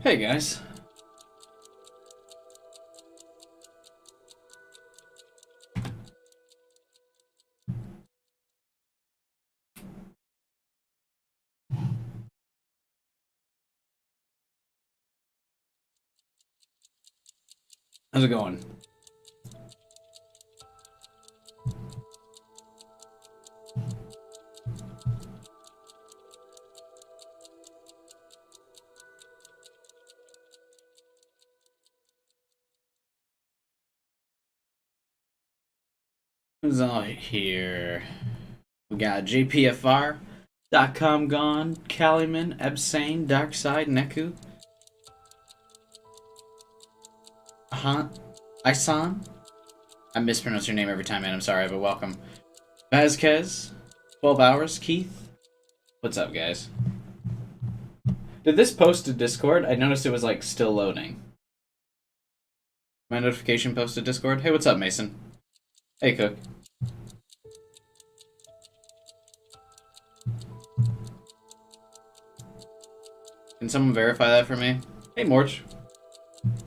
Hey guys. How's it going? Who's all here? We got JPFR.com gone, Caliman, Ebsane, Darkside, Neku. Isan? I mispronounce your name every time, man. I'm sorry, but welcome. Vazquez, 12 hours, Keith. What's up, guys? Did this post to Discord? I noticed it was like still loading. My notification post to Discord. Hey, what's up, Mason? Hey, Cook. Can someone verify that for me? Hey, Morch.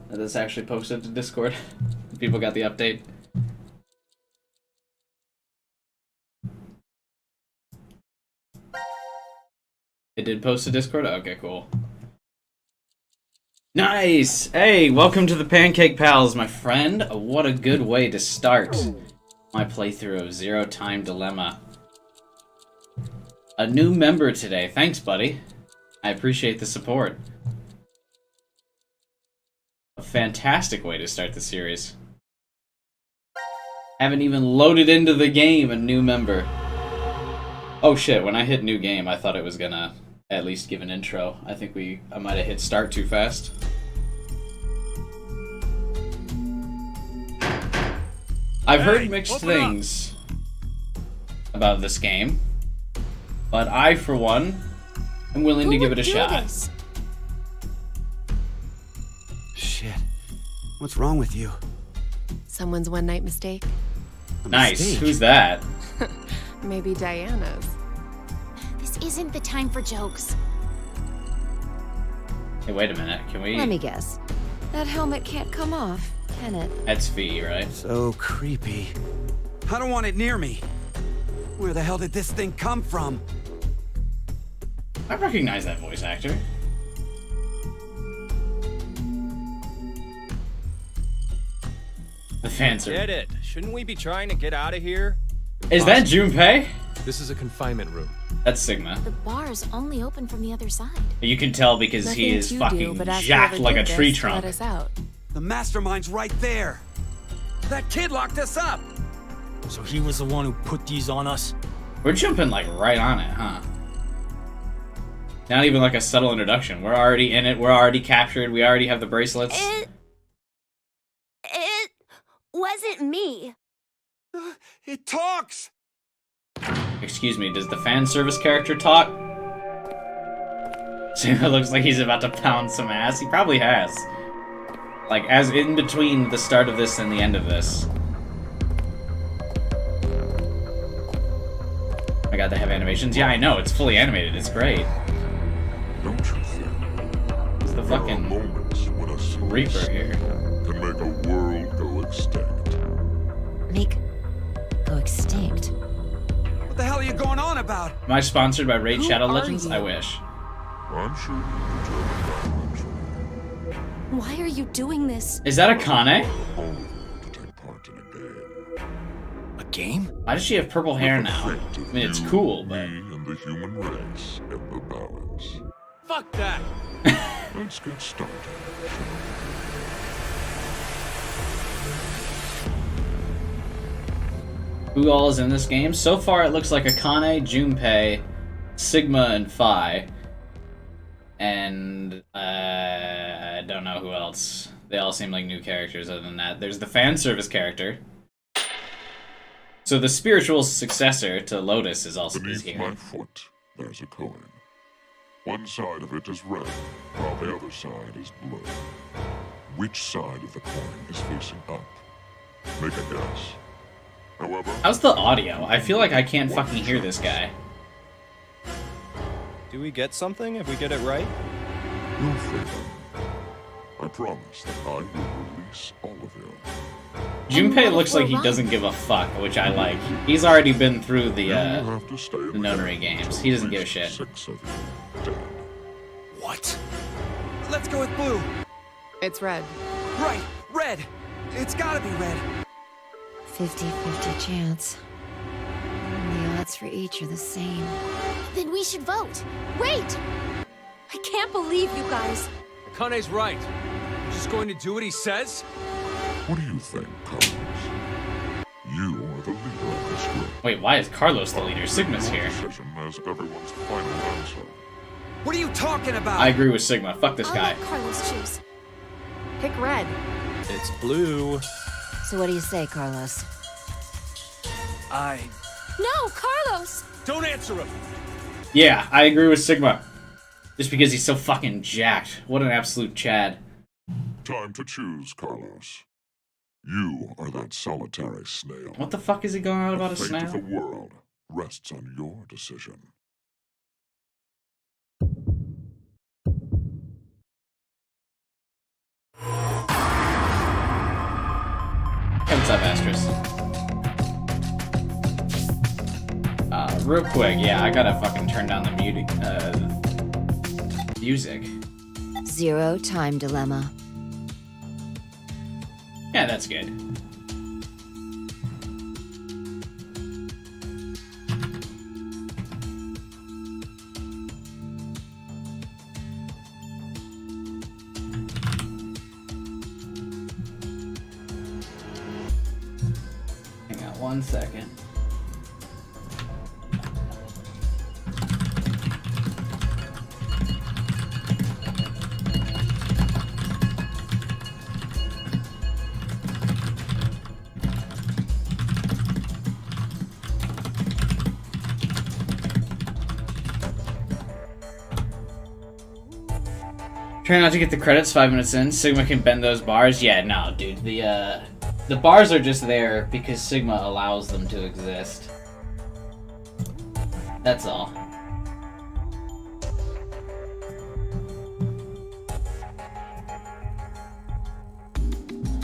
That this actually posted to Discord. People got the update. It did post to Discord? Okay, cool. Nice! Hey, welcome to the Pancake Pals, my friend. What a good way to start my playthrough of Zero Time Dilemma. A new member today. Thanks, buddy. I appreciate the support. A fantastic way to start the series. Haven't even loaded into the game a new member. Oh shit, when I hit new game, I thought it was gonna at least give an intro. I think I might have hit start too fast. I've heard mixed things about this game, but I, for one, am willing to give it a shot. Shit. What's wrong with you? Someone's one-night mistake? Nice. Mistake? Who's that? Maybe Diana's. This isn't the time for jokes. Hey, wait a minute. Can we... Let me guess. That helmet can't come off, can it? That's V, right? So creepy. I don't want it near me. Where the hell did this thing come from? I recognize that voice actor. The fans are... Get it. Shouldn't we be trying to get out of here? Is that Junpei? This is a confinement room. That's Sigma. The bar is only open from the other side. You can tell because Nothing he is to fucking do, but ask jacked whoever like a did tree this to trunk. Let us out. The mastermind's right there. That kid locked us up. So he was the one who put these on us? We're jumping like right on it, huh? Not even like a subtle introduction. We're already in it. We're already captured. We already have the bracelets. It wasn't me. It talks. Excuse me, does the fan service character talk? Sigma looks like he's about to pound some ass. He probably has. Like, as in between the start of this and the end of this. I got they have animations. Yeah, I know. It's fully animated. It's great. Don't you think? It's the There are fucking moments when a single Reaper sin here. can make a world go extinct. Make go extinct. What the hell are you going on about? Am I sponsored by Raid Who Shadow are Legends? you? I wish. I'm sure you can tell me that eventually. Why are you doing this? Is that a Kane? Only to take part in a game. A game? Why does she have purple hair now? Effect of I mean, it's you, cool, but... me, and the human race in the balance. Fuck that. Let's get started. Who all is in this game? So far, it looks like Akane, Junpei, Sigma, and Phi. And, I don't know who else. They all seem like new characters other than that. There's the fan service character. So the spiritual successor to Lotus is also Beneath here. my foot, there's a coin. One side of it is red, while the other side is blue. Which side of the coin is facing up? Make a guess. However, How's the audio? I feel like I can't fucking hear this guy. Do we get something if we get it right? no freedom. I promise that I will release all of you. Junpei looks like he doesn't give a fuck, which I like. He's already been through the You have to stay the nunnery games. He doesn't give a shit. 6 of you dead. What? Let's go with blue. It's red. Right, red. It's gotta be red. 50-50 chance. The odds for each are the same. Then we should vote. Wait! I can't believe you guys. Akane's right. Just going to do what he says? What do you think, Carlos? You are the leader of this group. Wait, why is Carlos the leader? Sigma's Your here. decision as everyone's final answer. What are you talking about? I agree with Sigma. Fuck this I'll guy. let Carlos choose. Pick red. It's blue. So what do you say, Carlos? No, Carlos! Don't answer him. Yeah, I agree with Sigma. Just because he's so fucking jacked. What an absolute Chad. Time to choose, Carlos. You are that solitary snail. What the fuck is he going on about a The fate of the snail? world rests on your decision. Hey, what's up, Astros? Real quick, yeah, I gotta fucking turn down the music. Zero time dilemma. Yeah, that's good. Hang on 1 second. Try not to get the credits 5 minutes in. Sigma can bend those bars. Yeah, no, dude. The bars are just there because Sigma allows them to exist. That's all.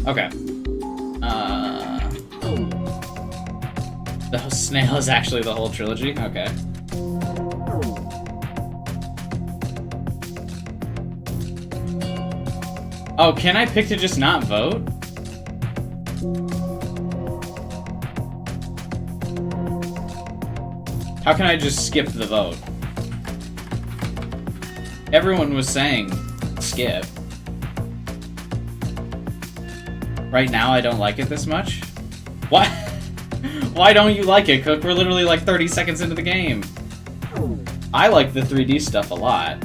Okay. The snail is actually the whole trilogy? Okay. Oh, can I pick to just not vote? How can I just skip the vote? Everyone was saying skip. Right now I don't like it this much? What? Why don't you like it, Cook? We're literally like 30 seconds into the game. I like the 3D stuff a lot.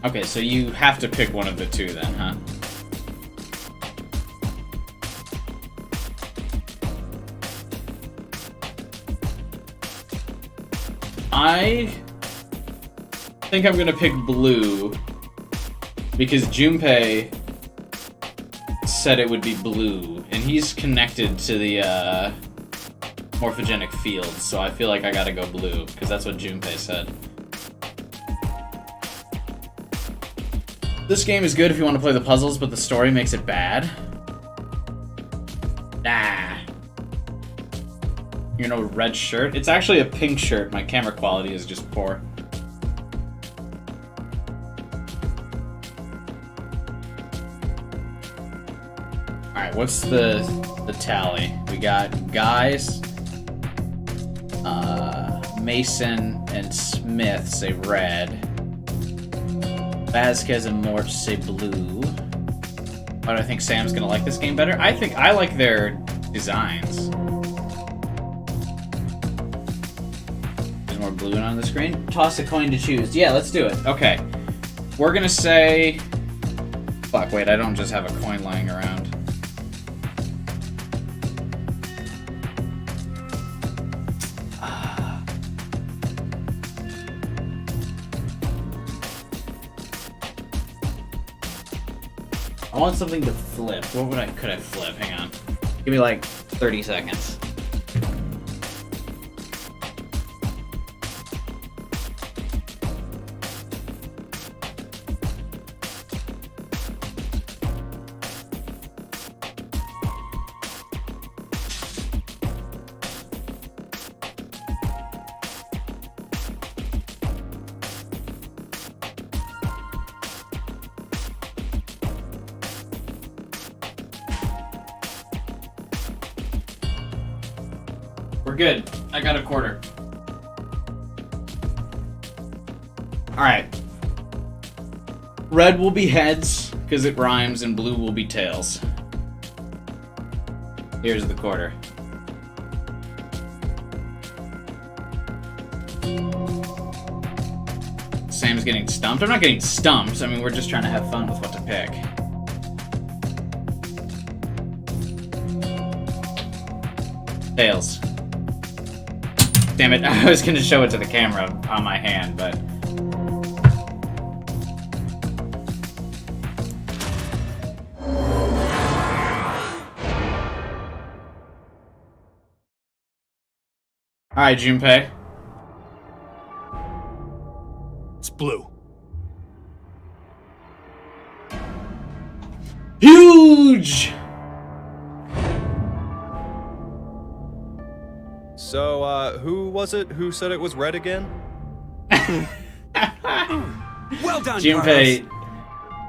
Okay, so you have to pick one of the two then, huh? I think I'm gonna pick blue because Junpei said it would be blue, and he's connected to the morphogenic field, so I feel like I gotta go blue because that's what Junpei said. This game is good if you want to play the puzzles, but the story makes it bad. Nah. You know, red shirt? It's actually a pink shirt. My camera quality is just poor. Alright, what's the tally? We got Guys, Mason, and Smith say red. Vasquez and Mort say blue. But I think Sam's gonna like this game better. I think I like their designs. There's more blue on the screen. Toss a coin to choose. Yeah, let's do it. Okay. We're gonna say... Fuck, wait, I don't just have a coin lying around. I want something to flip. What could I flip? Hang on. Give me like 30 seconds. We're good. I got a quarter. Alright. Red will be heads, because it rhymes, and blue will be tails. Here's the quarter. Sam's getting stumped. I'm not getting stumped. I mean, we're just trying to have fun with what to pick. Tails. Damn it, I was gonna show it to the camera on my hand, but... Alright, Junpei. It's blue. Huge! So, who was it who said it was red again? Well done, Junpei,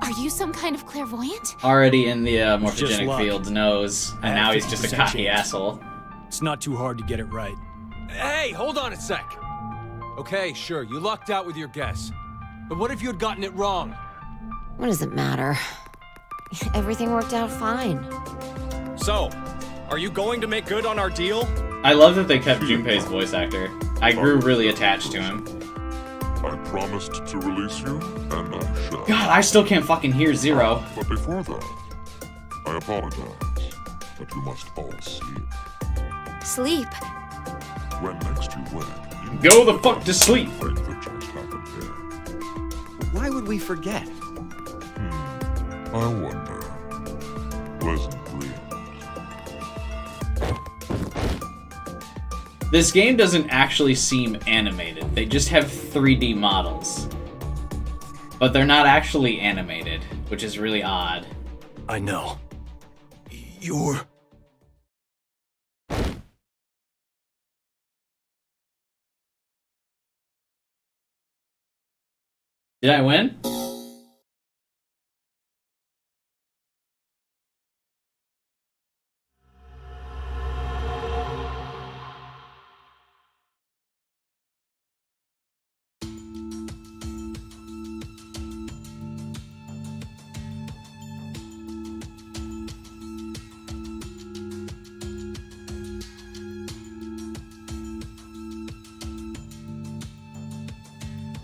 Are you some kind of clairvoyant? already in the Just morphogenic luck. fields, knows, and I now had he's just a 50% cocky chance. asshole. It's not too hard to get it right. Hey, hold on a sec. Okay, sure, you lucked out with your guess. But what if you had gotten it wrong? What does it matter? Everything worked out fine. So, are you going to make good on our deal? I love that they kept Junpei's voice actor. I grew really attached to him. I promised to release you, and I shall. God, I still can't fucking hear Zero. But before that, I apologize, but you must all sleep. Sleep. When next you wake, you Go the fuck to sleep! think that just happened here. Why would we forget? I wonder. Pleasant dreams. This game doesn't actually seem animated. They just have 3D models. But they're not actually animated, which is really odd. I know. You're... Did I win?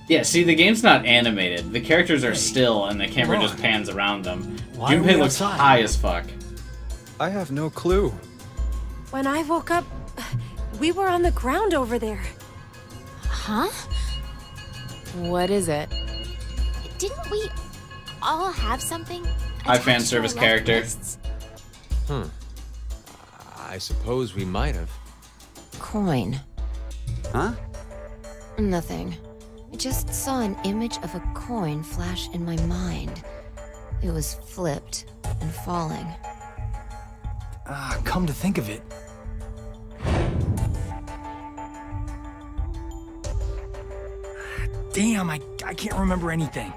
Yeah, see, the game's not animated. The characters are still, and the camera just pans around them. Why are we Junpei looks outside? high as fuck. I have no clue. When I woke up, we were on the ground over there. Huh? What is it? Didn't we all have something? High attached fan to our service left character. wrists? I suppose we might have. Coin. Huh? Nothing. I just saw an image of a coin flash in my mind. It was flipped and falling. Come to think of it. Damn, I can't remember anything.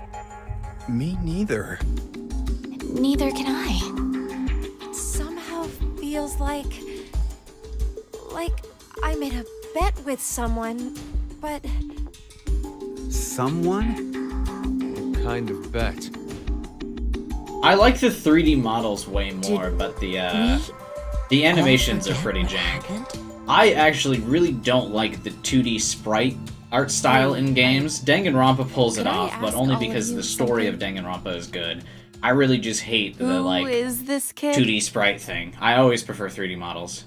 Me neither. Neither can I. It somehow feels like I made a bet with someone, but Someone? What kind of bet? I like the 3D models way more, but the animations are pretty jank. I actually really don't like the 2D sprite art style in games. Danganronpa pulls it Could I off, but ask only all of because you the story of Danganronpa is good. I really just hate the who like is this kid? 2D sprite thing. I always prefer 3D models.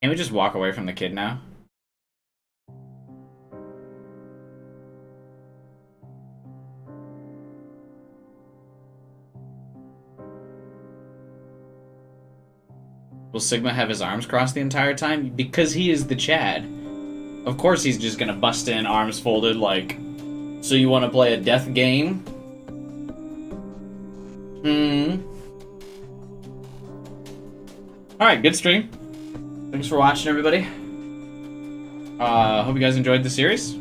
Can we just walk away from the kid now? Will Sigma have his arms crossed the entire time? Because he is the Chad. Of course he's just gonna bust in, arms folded, like, so you wanna play a death game? Alright, good stream. Thanks for watching, everybody. Hope you guys enjoyed the series.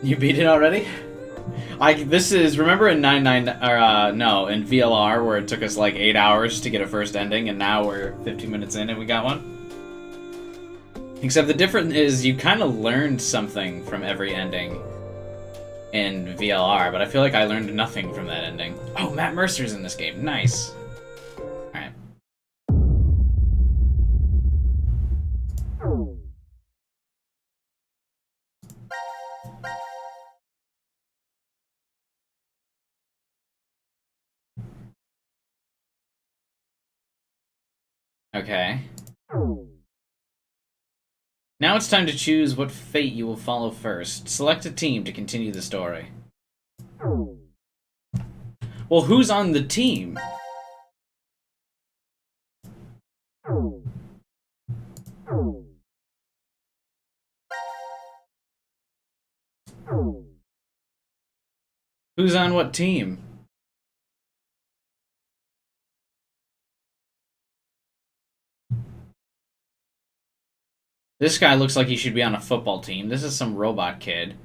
You beat it already? This is, remember in 99 or no, in VLR where it took us like 8 hours to get a first ending, and now we're 15 minutes in and we got one? Except the difference is you kind of learned something from every ending in VLR, but I feel like I learned nothing from that ending. Oh, Matt Mercer's in this game. Nice. Alright. Okay. Now it's time to choose what fate you will follow first. Select a team to continue the story. Well, who's on the team? Who's on what team? This guy looks like he should be on a football team. This is some robot kid.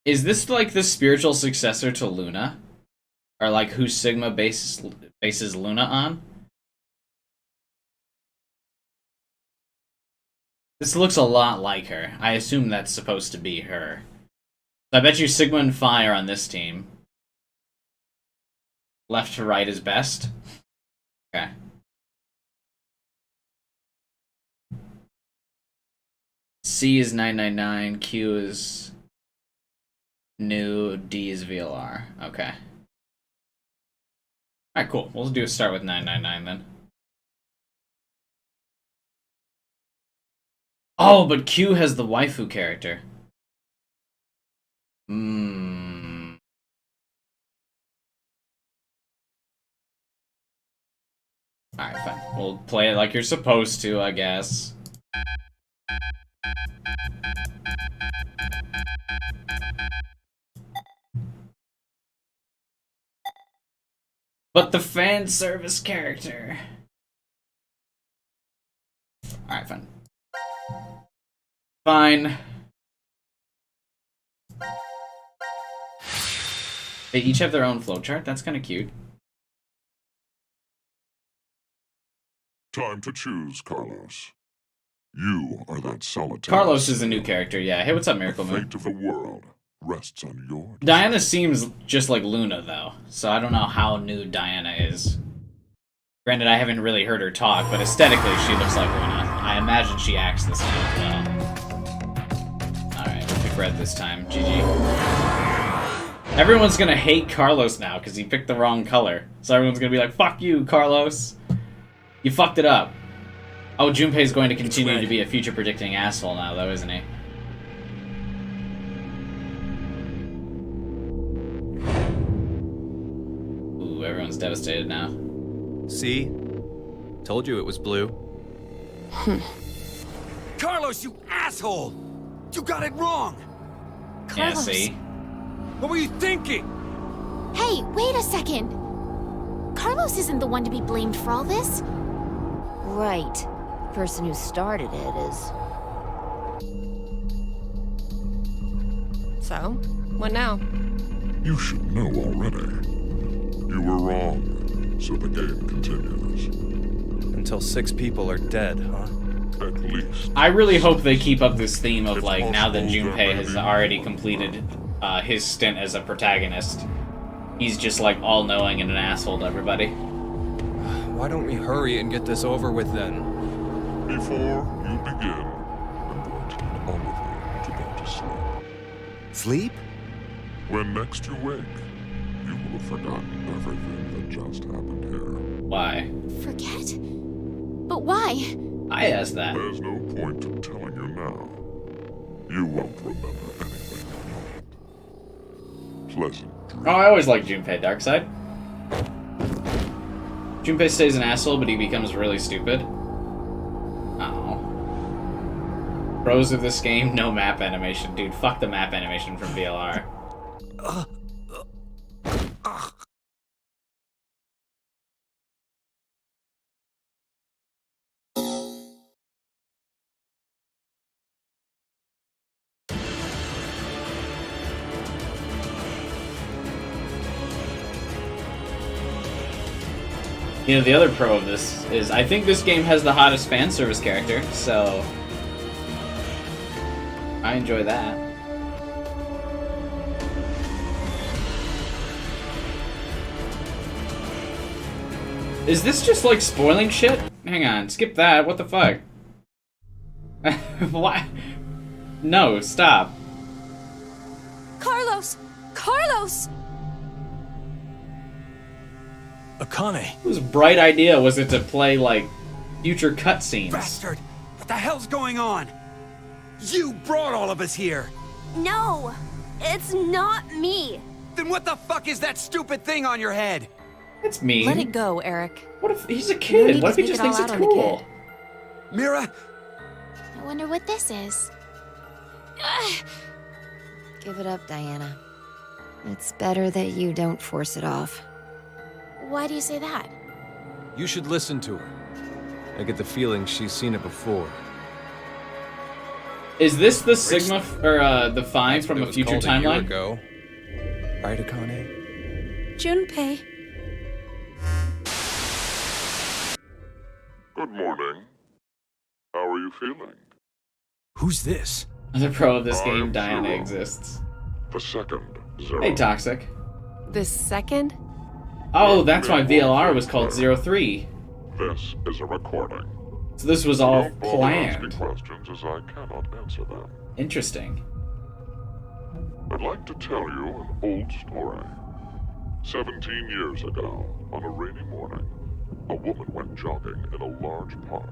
Is this like the spiritual successor to Luna? Or like who Sigma bases Luna on? This looks a lot like her. I assume that's supposed to be her. I bet you Sigma and Phi are on this team. Left to right is best? Okay. C is 999, Q is new, D is VLR. Okay. Alright, cool. We'll do a start with 999 then. Oh, but Q has the waifu character. Alright, fine. We'll play it like you're supposed to, I guess. But the fan service character. Alright, fine. Fine. They each have their own flowchart? That's kind of cute. Time to choose, Carlos. You are that solitary. Carlos is a new character, yeah. Hey, what's up, Miracle The Moon? fate of the world rests on your Diana seems just like Luna, though, so I don't know how new Diana is. Granted, I haven't really heard her talk, but aesthetically she looks like Luna. I imagine she acts the same as well. Alright, we'll pick red this time. GG. Everyone's gonna hate Carlos now, because he picked the wrong color. So everyone's gonna be like, fuck you, Carlos! You fucked it up. Oh, Junpei's going to continue to be a future-predicting asshole now, though, isn't he? Ooh, everyone's devastated now. See? Told you it was blue. Carlos, you asshole! You got it wrong! Yeah, Carlos. see? What were you thinking? Hey, wait a second. Carlos isn't the one to be blamed for all this. Right. The person who started it is. So, what now? You should know already. You were wrong, so the game continues. Until 6 people are dead, huh? At least. I really hope they keep up this theme of, like, now that Junpei has already completed his stint as a protagonist, he's just, like, all-knowing and an asshole to everybody. Why don't we hurry and get this over with then? Before you begin, remember to tell Oliver to go to sleep. Sleep? When next you wake, you will have forgotten everything that just happened here. Why? Forget? But why? I asked that. There's no point in telling you now. You won't remember anything at all. Pleasant dreams. Oh, I always liked Junpei, Darkseid. Junpei stays an asshole, but he becomes really stupid. Oh. Pros of this game, no map animation. Dude, fuck the map animation from VLR. You know, the other pro of this is I think this game has the hottest fan service character, so I enjoy that. Is this just like spoiling shit? Hang on, skip that. What the fuck? Why? No, stop. Carlos! Carlos! Akane. Whose bright idea was it to play like future cutscenes? Bastard! What the hell's going on? You brought all of us here! No! It's not me! Then what the fuck is that stupid thing on your head? That's mean. Let it go, Eric. What if he's a No kid? need What to if he take just it all thinks it's out on the cool? kid. Mira? I wonder what this is. Give it up, Diana. It's better that you don't force it off. Why do you say that? You should listen to her. I get the feeling she's seen it before. Is this the Sigma or the Five That's what from it a was future called a year timeline? ago. Right, Akane? Junpei. Good morning. How are you feeling? Who's this? The pro of this game, I'm Diana, Zero. exists. The second Zero. Hey, Toxic. The second? Oh, that's why VLR was called 03. This is a recording. So this was all Don't bother asking planned. questions as I cannot answer them. Interesting. I'd like to tell you an old story. 17 years ago, on a rainy morning, a woman went jogging in a large park.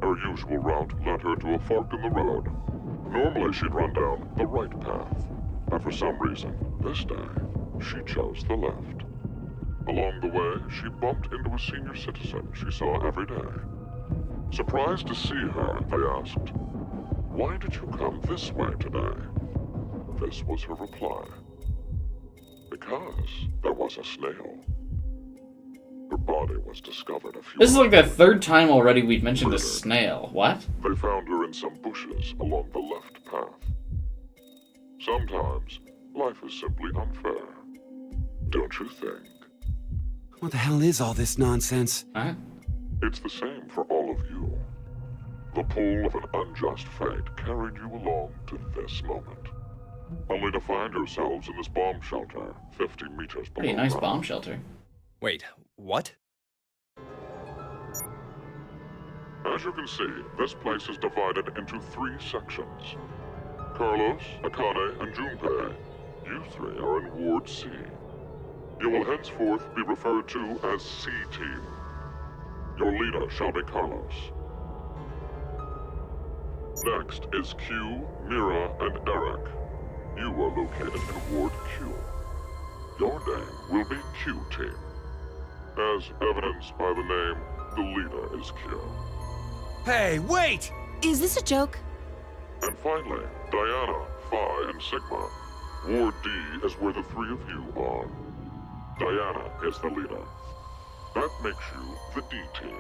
Her usual route led her to a fork in the road. Normally she'd run down the right path, but for some reason, this day, she chose the left. Along the way, she bumped into a senior citizen she saw every day. Surprised to see her, they asked, "Why did you come this way today?" This was her reply. "Because there was a snail." Her body was discovered a few This is like the hours later. third time already we've mentioned the snail. What? They found her in some bushes along the left path. Sometimes, life is simply unfair. Don't you think? What the hell is all this nonsense? Huh? It's the same for all of you. The pull of an unjust fate carried you along to this moment. Only to find yourselves in this bomb shelter 50 meters below Pretty nice ground. bomb shelter. Wait, what? As you can see, this place is divided into 3 sections. Carlos, Akane, and Junpei. You 3 are in Ward C. You will henceforth be referred to as C-Team. Your leader shall be Carlos. Next is Q, Mira, and Eric. You are located in Ward Q. Your name will be Q-Team. As evidenced by the name, the leader is Q. Hey, wait! Is this a joke? And finally, Diana, Phi, and Sigma. Ward D is where the 3 of you are. Diana is the leader. That makes you the D team.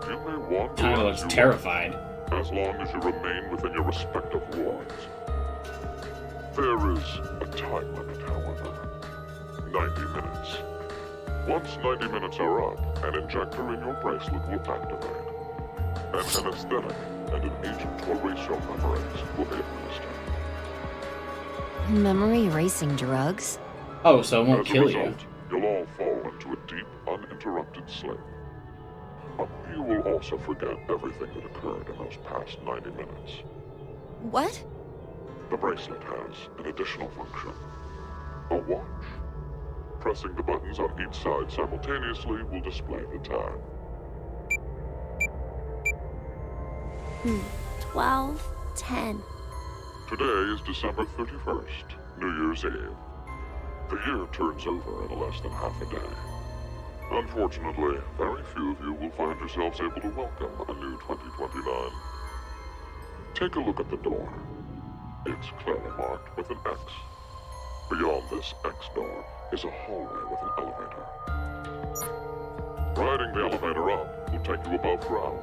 You may wander Diana as looks you terrified. like, as long as you remain within your respective wards. There is a time limit, however. 90 minutes. Once 90 minutes are up, an injector in your bracelet will activate. An anesthetic and an agent to erase your memories will be administered. Memory erasing drugs? Oh, so it won't As a kill you. result, you'll all fall into a deep, uninterrupted sleep. But you will also forget everything that occurred in those past 90 minutes. What? The bracelet has an additional function. A watch. Pressing the buttons on each side simultaneously will display the time. 12, 10. Today is December 31st, New Year's Eve. The year turns over in less than half a day. Unfortunately, very few of you will find yourselves able to welcome a new 2029. Take a look at the door. It's clearly marked with an X. Beyond this X door is a hallway with an elevator. Riding the elevator up will take you above ground.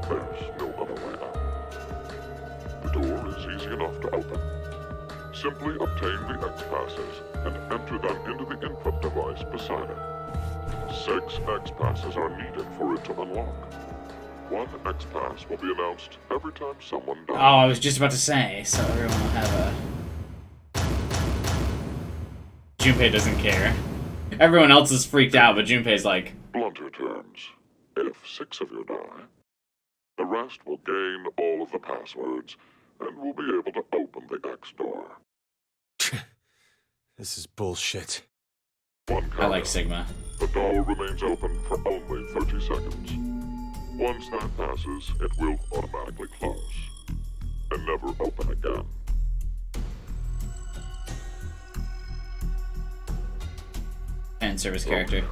There's no other way out. The door is easy enough to open. Simply obtain the X passes and enter them into the input device beside it. 6 X passes are needed for it to unlock. 1 X pass will be announced every time someone dies. Oh, I was just about to say, so everyone will have a... Junpei doesn't care. Everyone else is freaked out, but Junpei's like... Blunter terms. If 6 of you die, the rest will gain all of the passwords and will be able to open the X door. This is bullshit. I like Sigma. The door remains open for only 30 seconds. Once that passes, it will automatically close and never open again. Fan service character.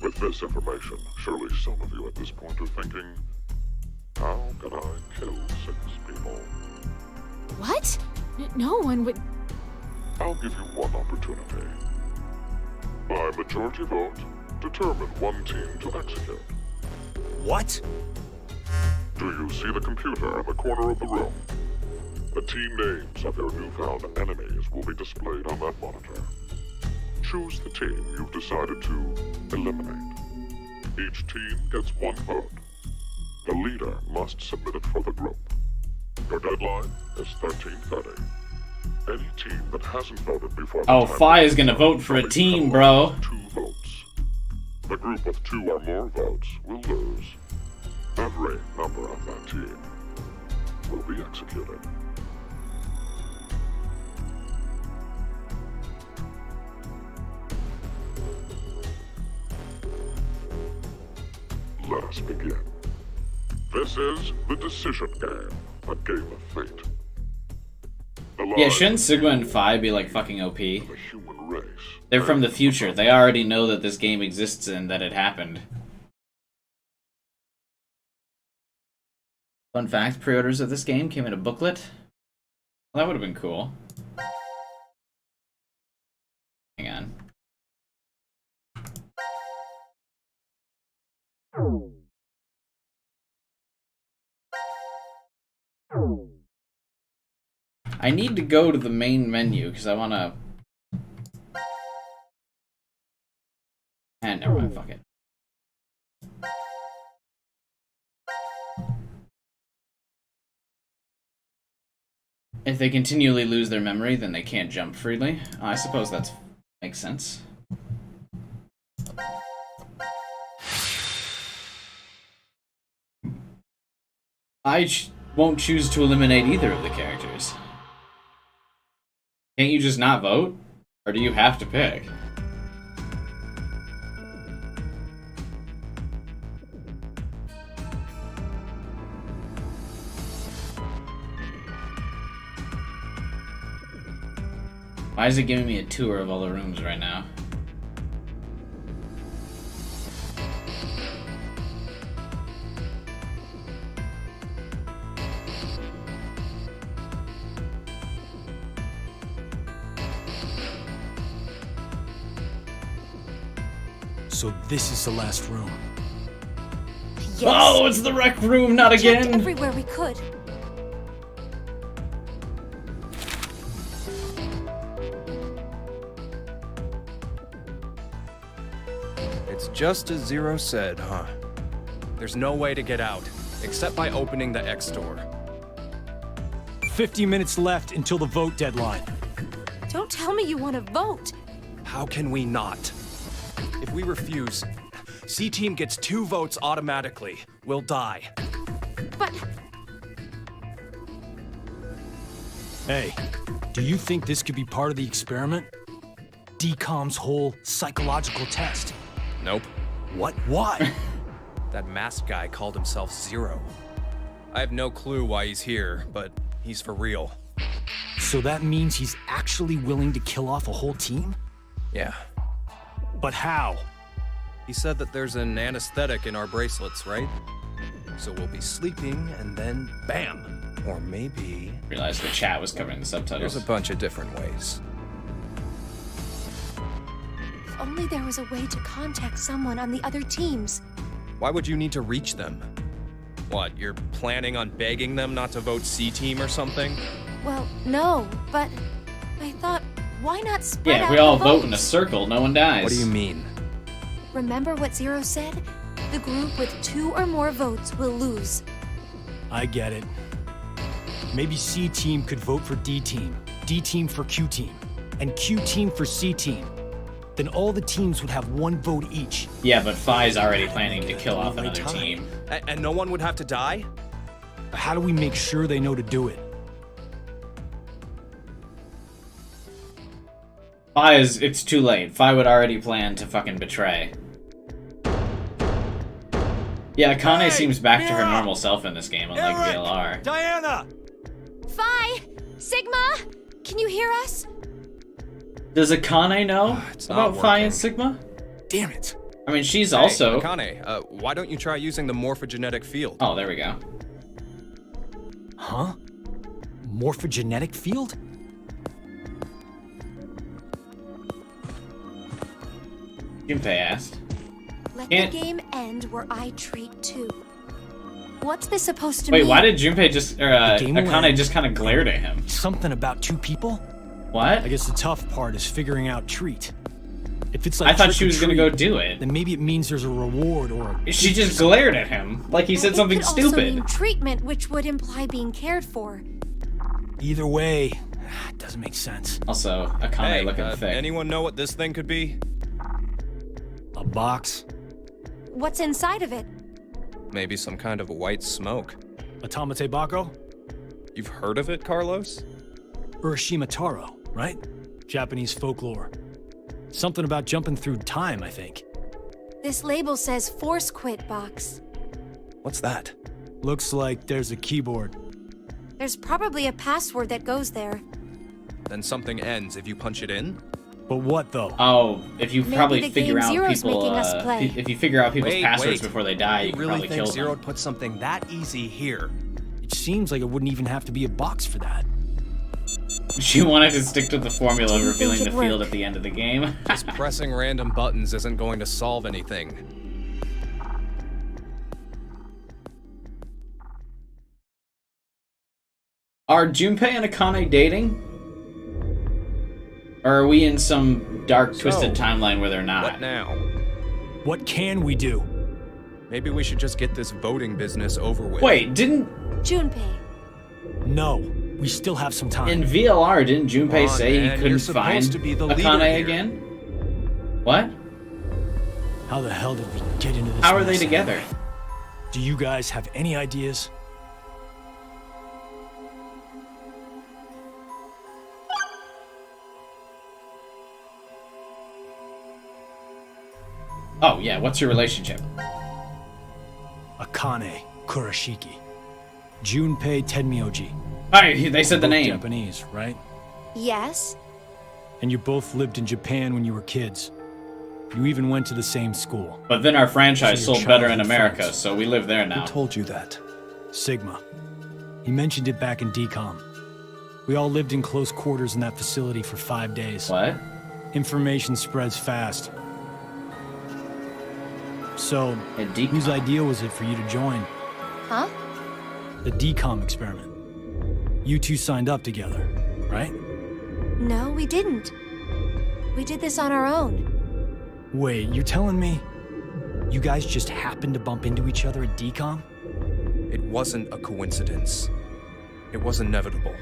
With this information, surely some of you at this point are thinking, how can I kill 6 people? What? No one would... I'll give you one opportunity. By majority vote, determine one team to execute. What? Do you see the computer in the corner of the room? The team names of your newfound enemies will be displayed on that monitor. Choose the team you've decided to eliminate. Each team gets 1 vote. The leader must submit it for the group. Your deadline is 13:30. Any team that hasn't voted before the Oh, time Fi is gonna vote for a will team, become bro. 2 votes. The group with 2 or more votes will lose. Every member of that team will be executed. Let us begin. This is the decision game, a game of fate. Yeah, shouldn't Sigma and Fi be like fucking OP? The human race. They're from the future. They already know that this game exists and that it happened. Fun fact, pre-orders of this game came in a booklet. Well, that would have been cool. Hang on. I need to go to the main menu because I want to... And never mind, fuck it. If they continually lose their memory, then they can't jump freely. I suppose that makes sense. I won't choose to eliminate either of the characters. Can't you just not vote? Or do you have to pick? Why is it giving me a tour of all the rooms right now? So this is the last room. Yes. Oh, it's the rec room, not We checked again! everywhere we could. It's just as Zero said, huh? There's no way to get out, except by opening the X door. 50 minutes left until the vote deadline. Don't tell me you want to vote. How can we not? If we refuse, C-Team gets 2 votes automatically. We'll die. But Hey, do you think this could be part of the experiment? DCOM's whole psychological test. Nope. What? Why? That masked guy called himself Zero. I have no clue why he's here, but he's for real. So that means he's actually willing to kill off a whole team? Yeah. But how? He said that there's an anesthetic in our bracelets, right? So we'll be sleeping, and then bam! Or maybe... Realized the chat was covering the subtitles. There's a bunch of different ways. if only there was a way to contact someone on the other teams. Why would you need to reach them? What, you're planning on begging them not to vote C-Team or something? Well, no, but I thought, why not spread Yeah, out we all the vote in a votes? circle, no one dies. What do you mean? Remember what Zero said? The group with 2 or more votes will lose. I get it. Maybe C team could vote for D team, D team for Q team, and Q team for C team. Then all the teams would have 1 vote each. Yeah, but Phi's already planning to kill off Only another time. team. And no one would have to die? How do we make sure they know to do it? It's too late. Phi would already plan to fucking betray. Yeah, Akane seems back to her normal self in this game, unlike Eric! VLR. Diana! Phi! Sigma! Can you hear us? Does Akane know It's not about Phi and working. Sigma? Damn it. I mean, she's Hey, also... Akane, why don't you try using the morphogenetic field? Oh, there we go. Huh? Morphogenetic field? Junpei asked. Let Can't- the game end where I treat 2. What's this supposed to Wait, mean? why did Junpei just... Or, game will Akane end. just kind of glared at him? Something about 2 people? What? I guess the tough part is figuring out treat. If it's like I thought trick she or was gonna treat, go do it. then maybe it means there's a reward or a... She just glared at him, like he said It something could also stupid. mean treatment, which would imply being cared for. Either way, it doesn't make sense. Also, Akane Hey, looking thick. anyone know what this thing could be? A box? What's inside of it? Maybe some kind of white smoke. Automate Bako? You've heard of it, Carlos? Urashima Taro, right? Japanese folklore. Something about jumping through time, I think. This label says Force Quit Box. What's that? Looks like there's a keyboard. There's probably a password that goes there. Then something ends if you punch it in? But what though? Oh, if you Maybe probably the figure game out Zero's people, making us play. if you figure out people's passwords Wait. before they die, you You can really probably think kill Zero them. would put something that easy here? It seems like it wouldn't even have to be a box for that. She wanted to stick to the formula of Didn't revealing think the it'd field work. at the end of the game. Just pressing random buttons isn't going to solve anything. Are Junpei and Akane dating? Or are we in some dark, twisted So, timeline where they're not? What now? What can we do? Maybe we should just get this voting business over with. Wait, didn't... Junpei. No, we still have some time. In VLR, didn't Junpei Come on, say man, he you're couldn't supposed find to be the leader Akane here. again? What? How the hell did we get into this How are they mess together? anyway? Do you guys have any ideas? Oh, yeah, what's your relationship? Akane Kurashiki. Junpei Tenmyoji. Alright, they said the Both name. Japanese, right? Yes? And you both lived in Japan when you were kids. You even went to the same school. But then our franchise So your sold better in childhood America, friends. so we live there now. Who told you that? Sigma. He mentioned it back in DCOM. We all lived in close quarters in that facility for 5 days. What? Information spreads fast. So, A decom. whose idea was it for you to join? Huh? The DCOM experiment. You two signed up together, right? No, we didn't. We did this on our own. Wait, you're telling me you guys just happened to bump into each other at DCOM? It wasn't a coincidence. It was inevitable.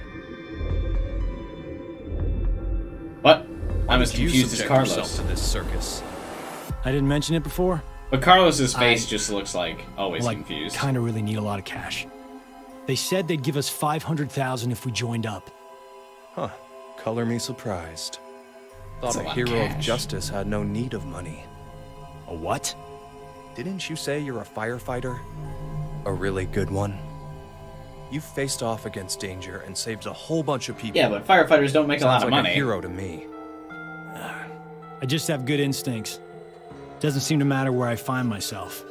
What? Why I'm as did you confused as subject Carlos. yourself to this circus? I didn't mention it before? But Carlos's face just looks like always Well, confused. I kinda really need a lot of cash. They said they'd give us 500,000 if we joined up. Huh. Color me surprised. That's Thought a a lot of hero of cash. justice had no need of money. A what? Didn't you say you're a firefighter? A really good one? You faced off against danger and saved a whole bunch of people. Yeah, but firefighters don't make a lot Sounds of like money. a hero to me. I just have good instincts. Doesn't seem to matter where I find myself.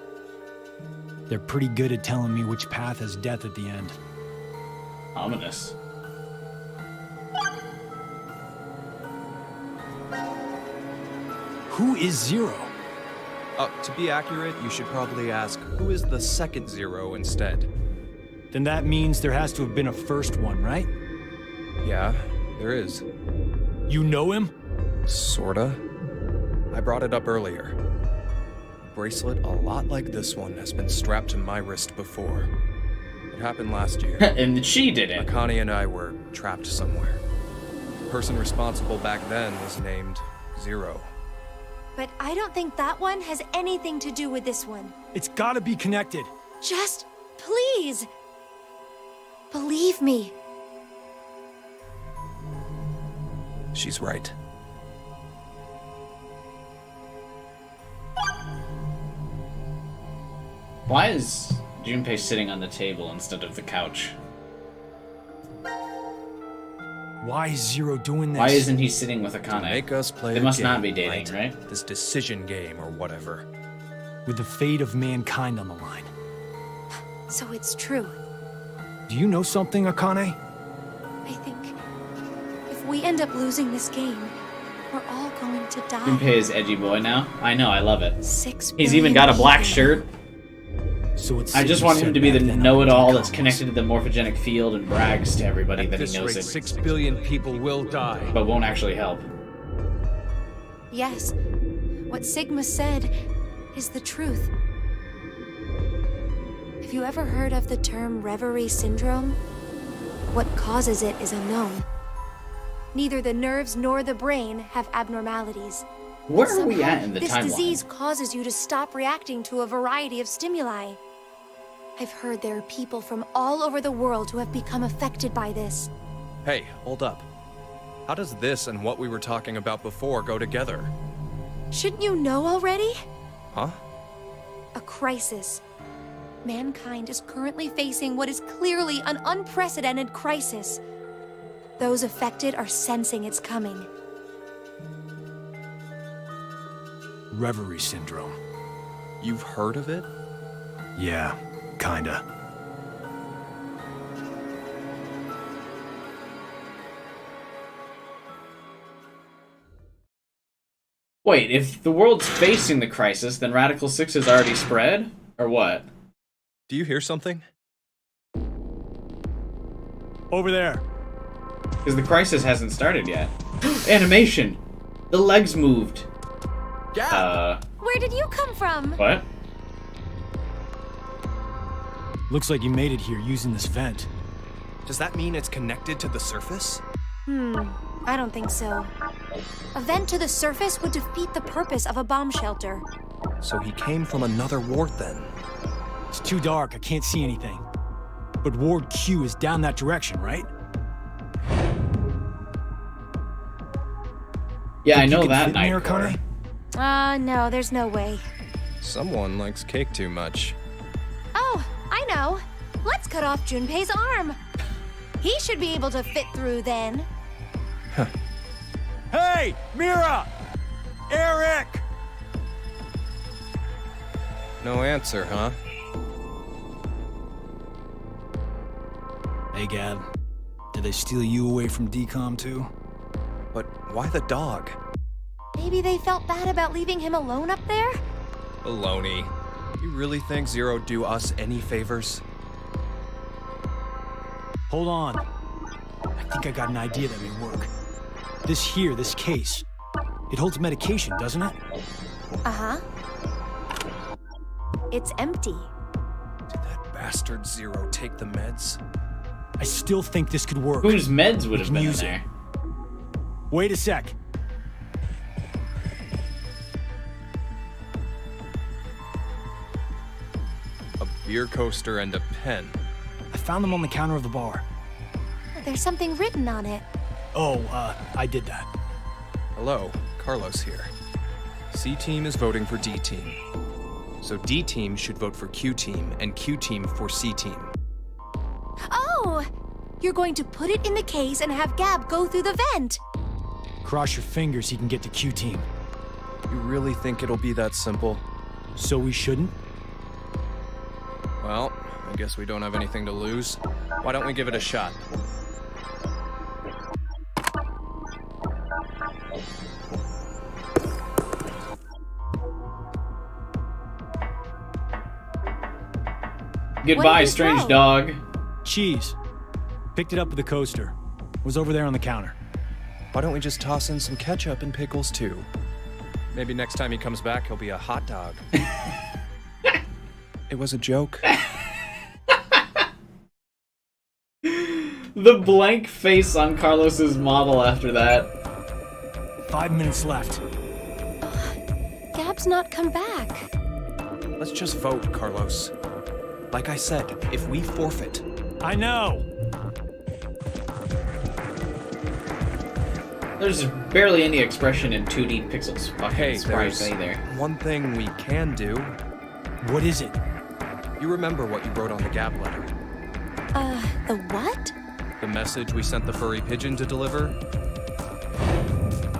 They're pretty good at telling me which path has death at the end. Ominous. Who is Zero? To be accurate, you should probably ask, who is the second Zero instead? Then that means there has to have been a first one, right? Yeah, there is. You know him? Sorta. I brought it up earlier. A bracelet a lot like this one has been strapped to my wrist before. It happened last year. And she did it. Akane and I were trapped somewhere. The person responsible back then was named Zero. But I don't think that one has anything to do with this one. It's gotta be connected. Just, please, believe me. She's right. Why is Junpei sitting on the table instead of the couch? Why is Zero doing this? Why isn't he sitting with Akane? Make us play They a must game, not be dating, right? This decision game or whatever. With the fate of mankind on the line. So it's true. Do you know something, Akane? I think if we end up losing this game, we're all going to die. Junpei is edgy boy now. I know, I love it. 6 He's even got a black shirt. So it's I just want him to be the know-it-all that's connected to the morphogenic field and brags to everybody that he This knows rate, it, 6 billion people will die. but won't actually help. Yes, what Sigma said is the truth. Have you ever heard of the term reverie syndrome? What causes it is unknown. Neither the nerves nor the brain have abnormalities. Where are we Somehow, at in the this timeline? disease causes you to stop reacting to a variety of stimuli. I've heard there are people from all over the world who have become affected by this. Hey, hold up. How does this and what we were talking about before go together? Shouldn't you know already? Huh? A crisis. Mankind is currently facing what is clearly an unprecedented crisis. Those affected are sensing it's coming. Reverie syndrome. You've heard of it? Yeah, kinda. Wait, if the world's facing the crisis, then Radical-6 is already spread? Or what? Do you hear something? Over there. Because the crisis hasn't started yet. Animation! The legs moved. Where did you come from? What? Looks like you made it here using this vent. Does that mean it's connected to the surface? I don't think so. A vent to the surface would defeat the purpose of a bomb shelter. So he came from another ward then. It's too dark, I can't see anything. But Ward Q is down that direction, right? Yeah, I Think you know could that fit in there, night core. Akane? No, there's no way. Someone likes cake too much. Oh, I know. Let's cut off Junpei's arm. He should be able to fit through then. Hey, Mira! Eric! No answer, huh? Hey, Gab. Did they steal you away from DCOM too? But why the dog? Maybe they felt bad about leaving him alone up there? Baloney. You really think Zero'd do us any favors? Hold on. I think I got an idea that may work. This case. It holds medication, doesn't it? Uh-huh. It's empty. Did that bastard Zero take the meds? I still think this could work. Whose meds would have can been in use it. there? Wait a sec. A beer coaster and a pen. I found them on the counter of the bar. There's something written on it. Oh, I did that. Hello, Carlos here. C-Team is voting for D-Team. So D-Team should vote for Q-Team, and Q-Team for C-Team. Oh! You're going to put it in the case and have Gab go through the vent. Cross your fingers he can get to Q-Team. You really think it'll be that simple? So we shouldn't? Well, I guess we don't have anything to lose. Why don't we give it a shot? Goodbye, you strange throw? dog. Cheese. Picked it up with the coaster. Was over there on the counter. Why don't we just toss in some ketchup and pickles too? Maybe next time he comes back, he'll be a hot dog. It was a joke. The blank face on Carlos's model after that. 5 minutes left. Gab's not come back. Let's just vote, Carlos. Like I said, if we forfeit... I know. There's barely any expression in 2D Pixels fucking Hey, sprites there's either. one thing we can do. What is it? You remember what you wrote on the Gab letter? The what? The message we sent the furry pigeon to deliver?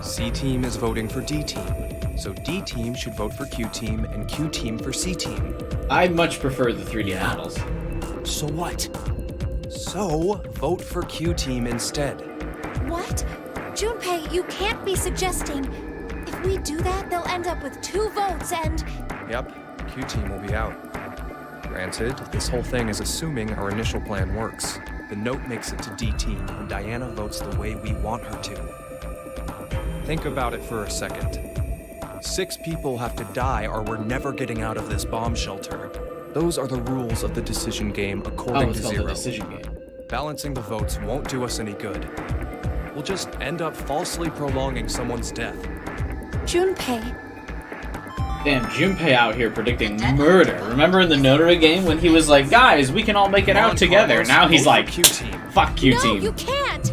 C-Team is voting for D-Team. So D-Team should vote for Q-Team, and Q-Team for C-Team. I much prefer the 3D models. So what? So, vote for Q-Team instead. What? Junpei, you can't be suggesting... If we do that, they'll end up with 2 votes and... Yep, Q-Team will be out. Granted, this whole thing is assuming our initial plan works. The note makes it to D-Team, and Diana votes the way we want her to. Think about it for a second. 6 people have to die or we're never getting out of this bomb shelter. Those are the rules of the decision game according it's to called Zero. the decision game. Balancing the votes won't do us any good. We'll just end up falsely prolonging someone's death. Junpei, Damn, Junpei out here predicting murder. Remember in the Notary game when he was like, guys, we can all make it Come out on, together. Carlos, Now he's vote for like, Q-Team. fuck Q-Team. no, you can't!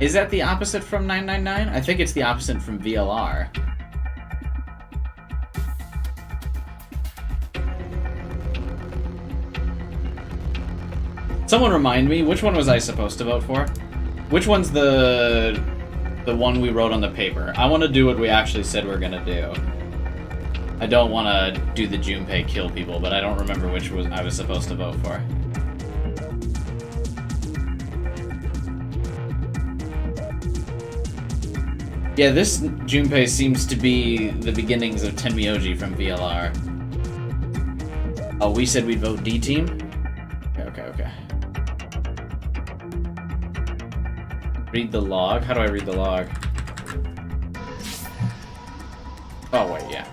Is that the opposite from 999? I think it's the opposite from VLR. Someone remind me, which one was I supposed to vote for? Which one's the one we wrote on the paper? I want to do what we actually said we're gonna do. I don't want to do the Junpei kill people, but I don't remember which was I was supposed to vote for. Yeah, this Junpei seems to be the beginnings of Tenmyoji from VLR. Oh, we said we'd vote D-Team? Okay. Read the log? How do I read the log? Oh, wait, yeah.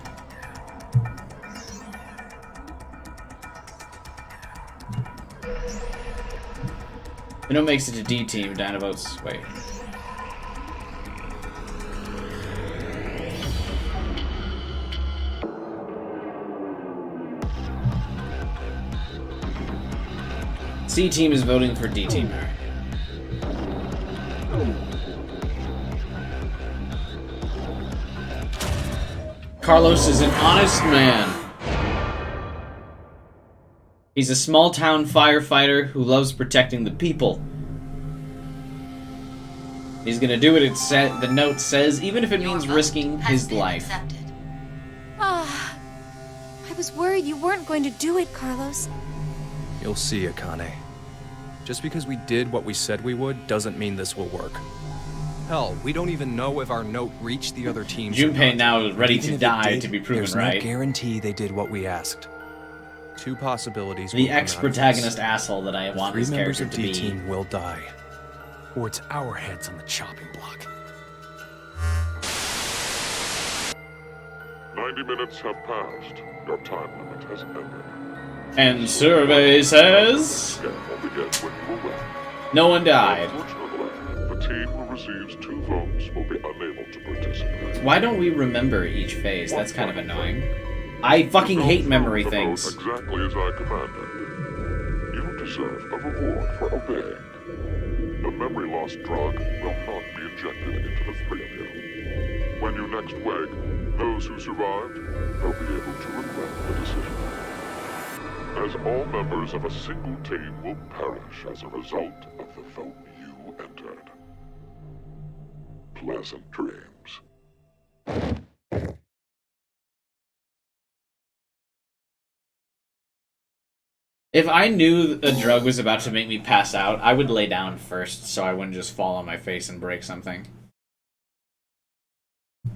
It makes it to D-Team, Dinah votes... Wait. C-Team is voting for D-Team. Carlos is an honest man. He's a small-town firefighter who loves protecting the people. He's gonna do what the note says, even if it means risking his life. Ah, I was worried you weren't going to do it, Carlos. You'll see, Akane. Just because we did what we said we would doesn't mean this will work. Hell, we don't even know if our note reached the other teams. Junpei now is ready Even to if it die did, to be proven there's right. no guarantee they did what we asked. 2 possibilities. The will come out of ex-protagonist this. asshole that I want 3 this members character of to be. D-Team will die. Or it's our heads on the chopping block. 90 minutes have passed. Your time limit has ended. And survey says... Again will begin when you arrive. No one died. Unfortunately, the team who receives 2 votes will be unable to participate. Why don't we remember each phase? That's kind of annoying. I fucking hate memory The vote things. exactly as I commanded. You deserve a reward for obeying. The memory loss drug will not be injected into the 3 of you. When you next wake, those who survived will be able to regret the decision. As all members of a single team will perish as a result of the vote you entered. Pleasant dreams. If I knew a drug was about to make me pass out, I would lay down first so I wouldn't just fall on my face and break something.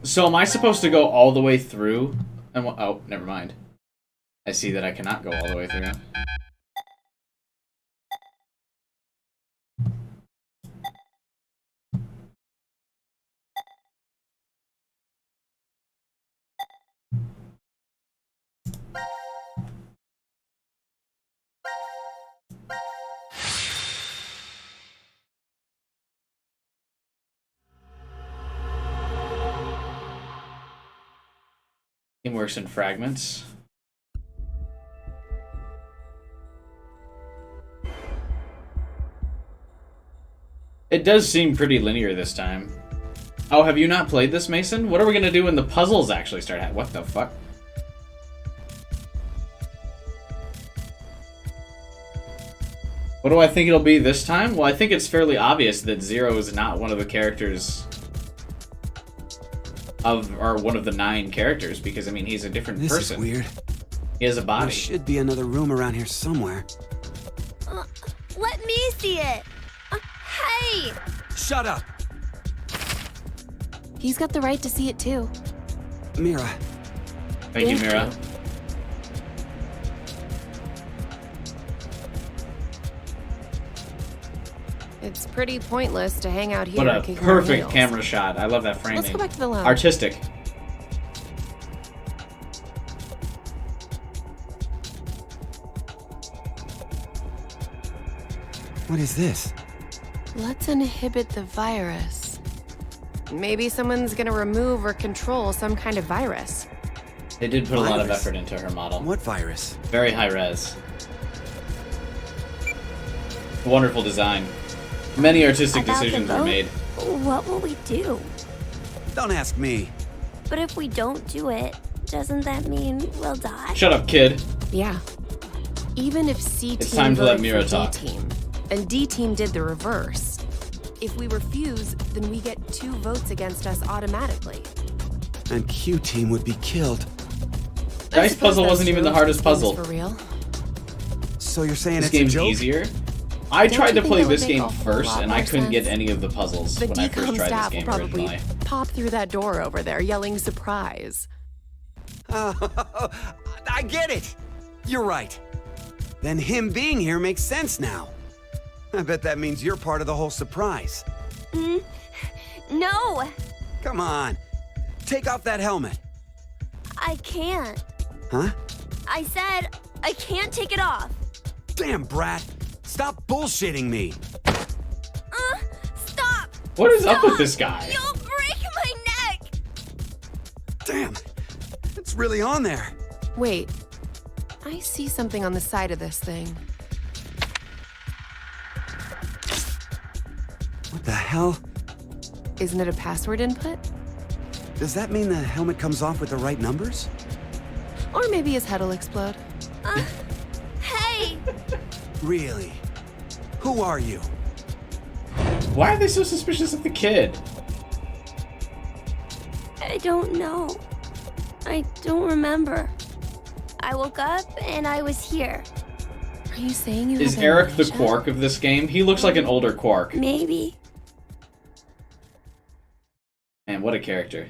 So am I supposed to go all the way through? And oh, never mind. I see that I cannot go all the way through. Game works in fragments. It does seem pretty linear this time. Oh, have you not played this, Mason? What are we gonna do when the puzzles actually start happening? What the fuck? What do I think it'll be this time? Well, I think it's fairly obvious that Zero is not one of the characters or one of the 9 characters, because I mean he's a different person. This is weird. He has a body. There should be another room around here somewhere. Let me see it. Hey! Shut up! He's got the right to see it too. Mira. Thank you, Mira. It's pretty pointless to hang out here. What a and kick our perfect heels. camera shot. I love that framing. Let's go back to the lounge. Artistic. What is this? Let's inhibit the virus. Maybe someone's gonna remove or control some kind of virus. They did put a lot of Virus? effort into her model. What virus? Very high res. Wonderful design. Many artistic About the decisions were vote? made. What will we do? Don't ask me. But if we don't do it, doesn't that mean we'll die? Shut up, kid. Yeah. Even if C It's team time to let voted Mira for talk. D team, and D team did the reverse. If we refuse, then we get 2 votes against us automatically. And Q team would be killed. Dice I suppose puzzle that's wasn't even the true. hardest This game's puzzle. For real. So you're saying This it's a game's joke? easier. I Don't tried you to think play it would this make game a whole first, lot and I more couldn't get sense? any of the puzzles The when I first decom tried this staff will game probably originally. pop through that door over there yelling surprise. I get it. You're right. Then him being here makes sense now. I bet that means you're part of the whole surprise. No! Come on. Take off that helmet. I can't. Huh? I said I can't take it off. Damn, Brat. Stop bullshitting me. Stop! What is up Stop! with this guy? You'll break my neck! Damn. It's really on there. Wait, I see something on the side of this thing. What the hell? Isn't it a password input? Does that mean the helmet comes off with the right numbers? Or maybe his head will explode. Hey! Really? Who are you? Why are they so suspicious of the kid? I don't know. I don't remember. I woke up and I was here. Are you saying you Is have Eric the amnesia? Quark of this game? He looks like an older Quark. Maybe. Man, what a character.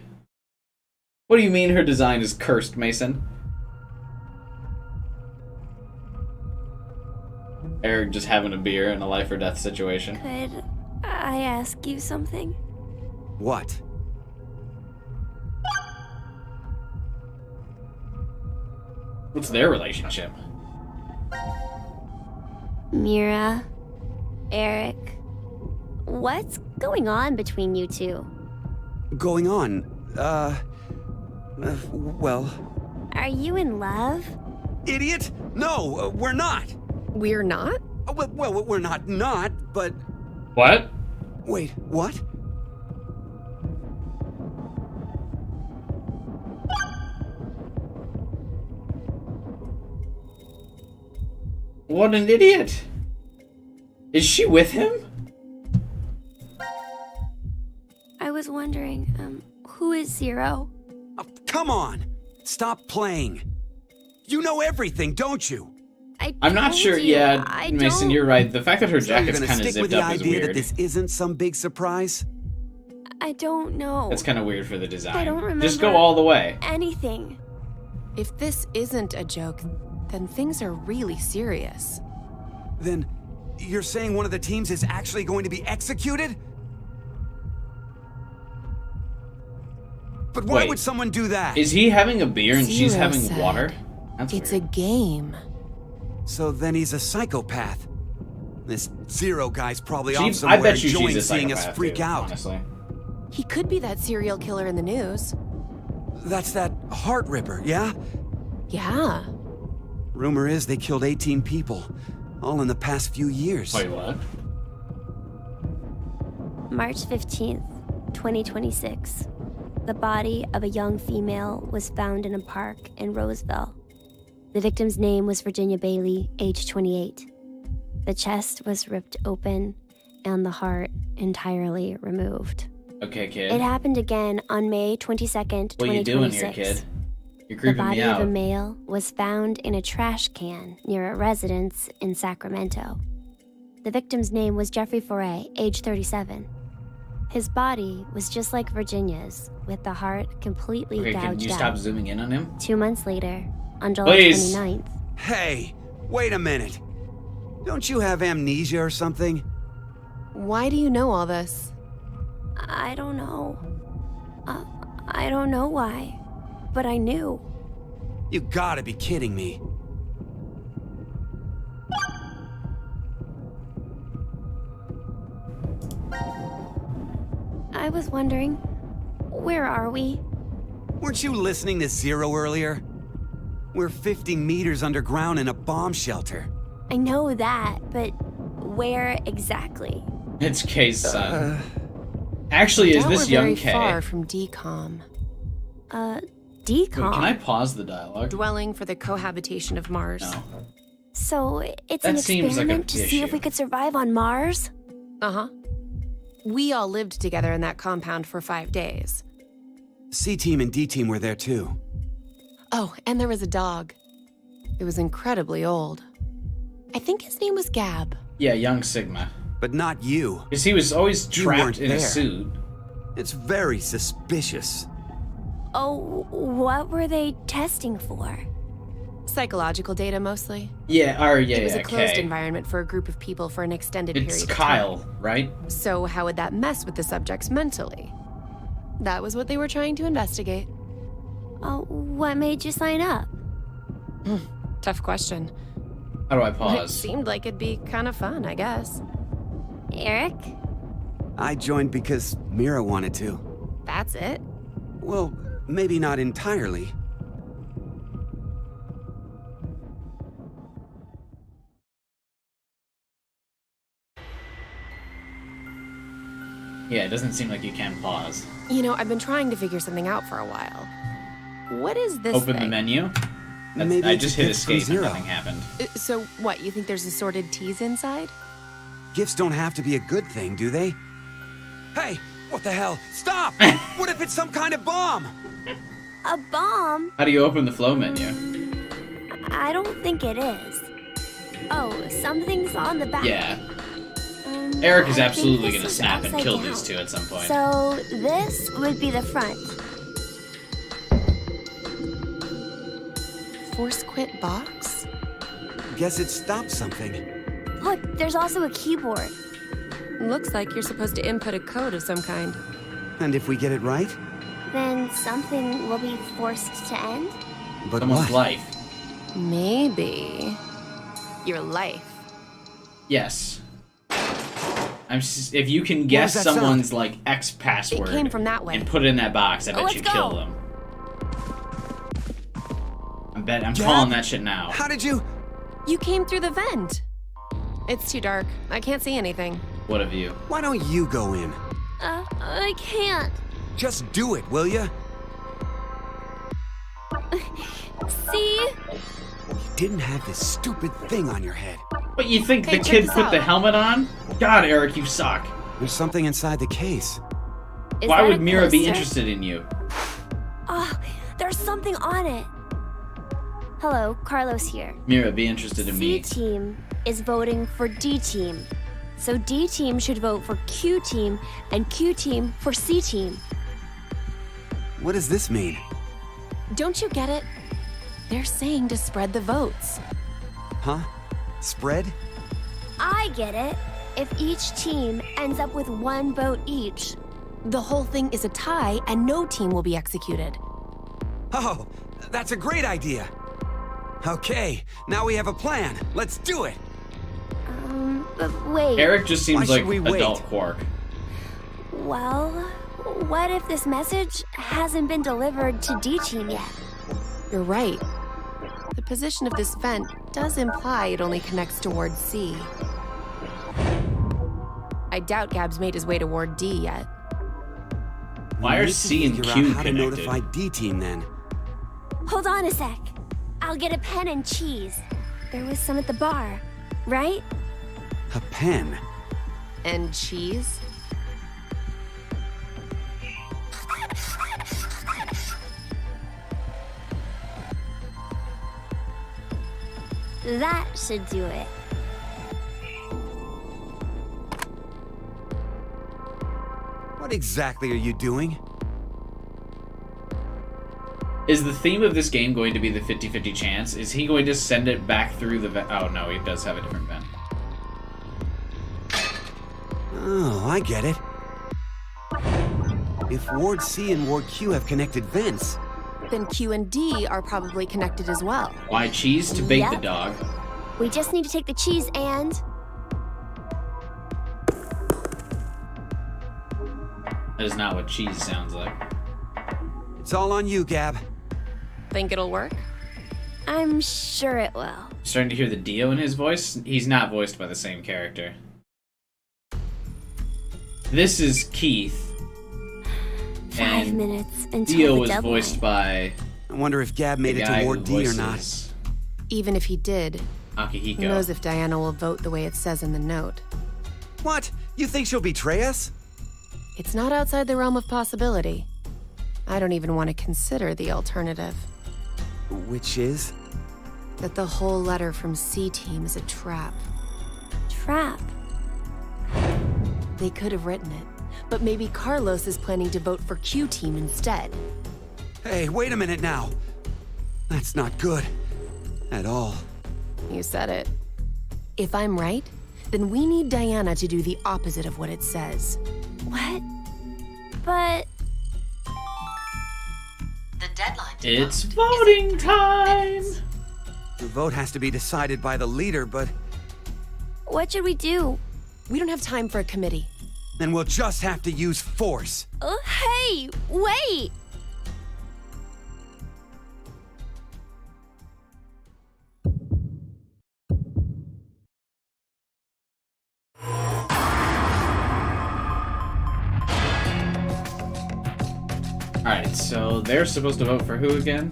What do you mean her design is cursed, Mason? Eric just having a beer in a life or death situation. Could I ask you something? What? What's their relationship? Mira, Eric, what's going on between you two? Going on? Well... Are you in love? Idiot! No, we're not! We're not? Well, we're not, but... What? Wait, what? What an idiot! Is she with him? I was wondering, who is Zero? Oh, come on! Stop playing! You know everything, don't you? I'm not told sure. you, Yeah, I Mason, don't- you're right. The fact that her So you're jacket's gonna kind of stick with zipped the up is idea that weird. this isn't some big surprise? I don't know. That's kind of weird for the design. I don't remember. Just go all the way. Anything. If this isn't a joke, then things are really serious. Then, you're saying one of the teams is actually going to be executed? But why Wait. would someone do that? Is he having a beer and she's Zero having said, water? That's It's weird. a game. So then he's a psychopath. This Zero guy's probably She- off I somewhere bet you enjoying she's a seeing us psychopath, freak too, out. honestly. He could be that serial killer in the news. That's that heart ripper, yeah? Yeah. Rumor is they killed 18 people, all in the past few years. Wait, what? March 15th, 2026. The body of a young female was found in a park in Roseville. The victim's name was Virginia Bailey, age 28. The chest was ripped open and the heart entirely removed. Okay, kid. It happened again on May 22nd, What are you doing 2026. here, kid? You're The creeping body me out. of a male was found in a trash can near a residence in Sacramento. The victim's name was Jeffrey Foray, age 37. His body was just like Virginia's, with the heart completely Okay, can gouged you out. stop zooming in on him? 2 months later, on July Please. 29th, Hey, wait a minute. Don't you have amnesia or something? Why do you know all this? I don't know. I don't know why, but I knew. You gotta be kidding me. I was wondering, where are we? Weren't you listening to Zero earlier? We're 50 meters underground in a bomb shelter. I know that, but where exactly? It's Kay's son. Actually, is Doubt this we're young very Kay? far from decom. Wait, Decom. can I pause the dialogue? Dwelling for the cohabitation of Mars. No. So it's That an seems like an experiment to see if issue. we could survive on Mars? Uh-huh. We all lived together in that compound for 5 days. C-Team and D-Team were there too. Oh, and there was a dog. It was incredibly old. I think his name was Gab. Yeah, young Sigma. But not you. Because he was always You trapped weren't in a there. suit. It's very suspicious. Oh, what were they testing for? Psychological data, mostly. Yeah, It was a closed Kay. environment for a group of people for an extended It's period of Kyle, time. right? So how would that mess with the subjects mentally? That was what they were trying to investigate. Oh, what made you sign up? Tough question. How do I It pause? seemed like it'd be kind of fun, I guess. Eric? I joined because Mira wanted to. That's it. Well, maybe not entirely. Yeah, it doesn't seem like you can pause. You know, I've been trying to figure something out for a while. What is this Open thing? the menu. Maybe I it's just a hit gift from escape and Zero. nothing happened. So what, you think there's assorted teas inside? Gifts don't have to be a good thing, do they? Hey, what the hell? Stop! What if it's some kind of bomb? A bomb? How do you open the flow menu? I don't think it is. Oh, something's on the back. Yeah. Eric is I think absolutely this gonna is snap and upside kill down. these two at some point. So this would be the front. Force quit box? Guess it stopped something. Look, there's also a keyboard. Looks like you're supposed to input a code of some kind. And if we get it right? Then something will be forced to end? But Someone's what? life. Maybe your life. Yes. If you can guess was that someone's like X password It came from that way. and put it in that box, I bet let's you go. kill them. I'm Yeah? calling that shit now. How did you? You came through the vent. It's too dark. I can't see anything. What have you? Why don't you go in? I can't. Just do it, will ya? See? You didn't have this stupid thing on your head. What, you think Hey, the check kid this put the out. helmet on? God, Eric, you suck. There's something inside the case. Is Why that would a Mira be poster? interested in you? Oh, there's something on it. Hello, Carlos here. Mira, be interested in me. C-Team is voting for D-Team. So D-Team should vote for Q-Team, and Q-Team for C-Team. What does this mean? Don't you get it? They're saying to spread the votes. Huh? Spread? I get it. If each team ends up with 1 vote each. The whole thing is a tie, and no team will be executed. Oh, that's a great idea. Okay, now we have a plan. Let's do it. But wait. Eric just Why seems like should we wait? adult Quark. Well, what if this message hasn't been delivered to D Team yet? You're right. The position of this vent does imply it only connects toward C. I doubt Gab's made his way toward D yet. Why are We need to C and figure Q out how to connected? notify D Team then. Hold on a sec. I'll get a pen and cheese. There was some at the bar, right? A pen? And cheese? That should do it. What exactly are you doing? Is the theme of this game going to be the 50-50 chance? Is he going to send it back through the vent? Oh no, he does have a different vent. Oh, I get it. If Ward C and Ward Q have connected vents, Then Q and D are probably connected as well. Why cheese to bait the Yep. dog? We just need to take the cheese and... That is not what cheese sounds like. it's all on you, Gab. Think it'll work? I'm sure it will. Starting to hear the Dio in his voice. He's not voiced by the same character. This is Keith. 5 minutes until Dio the was deadline. voiced by I wonder if Gab the made it guy to who Ward D or not. voices Even if he did, who Akihiko. knows if Diana will vote the way it says in the note. What? You think she'll betray us? It's not outside the realm of possibility. I don't even want to consider the alternative. Which is? That the whole letter from C Team is a trap. Trap. They could have written it, but maybe Carlos is planning to vote for Q Team instead. Hey, wait a minute now. That's not good. At all. You said it. If I'm right, then we need Diana to do the opposite of what it says. What? But... The deadline to It's vote voting time! The vote has to be decided by the leader, but what should we do? We don't have time for a committee. then we'll just have to use force. Hey, wait! Alright, so they're supposed to vote for who again?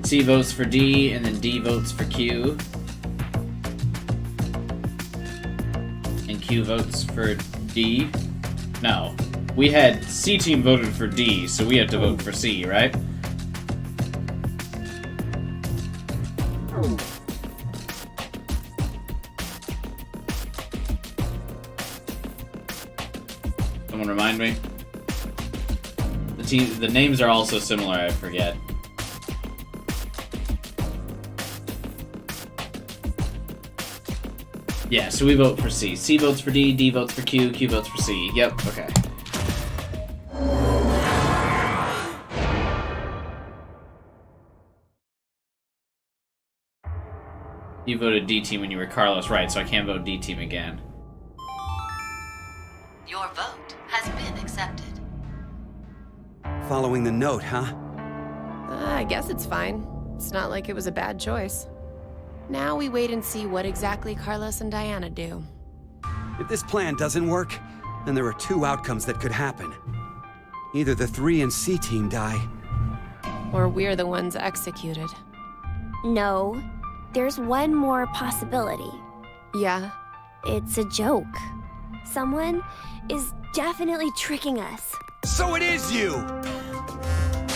C votes for D, and then D votes for Q. And Q votes for D. No. We had C team voted for D, so we have to vote for C, right? Someone remind me? The names are also similar, I forget. Yeah, so we vote for C. C votes for D, D votes for Q, Q votes for C. Yep, okay. You voted D team when you were Carlos, right, so I can't vote D team again. Your vote has been accepted. Following the note, huh? I guess it's fine. It's not like it was a bad choice. Now we wait and see what exactly Carlos and Diana do. If this plan doesn't work, then there are two outcomes that could happen. Either the 3 and C team die. Or we're the ones executed. No, there's one more possibility. Yeah? It's a joke. Someone is definitely tricking us. So it is you!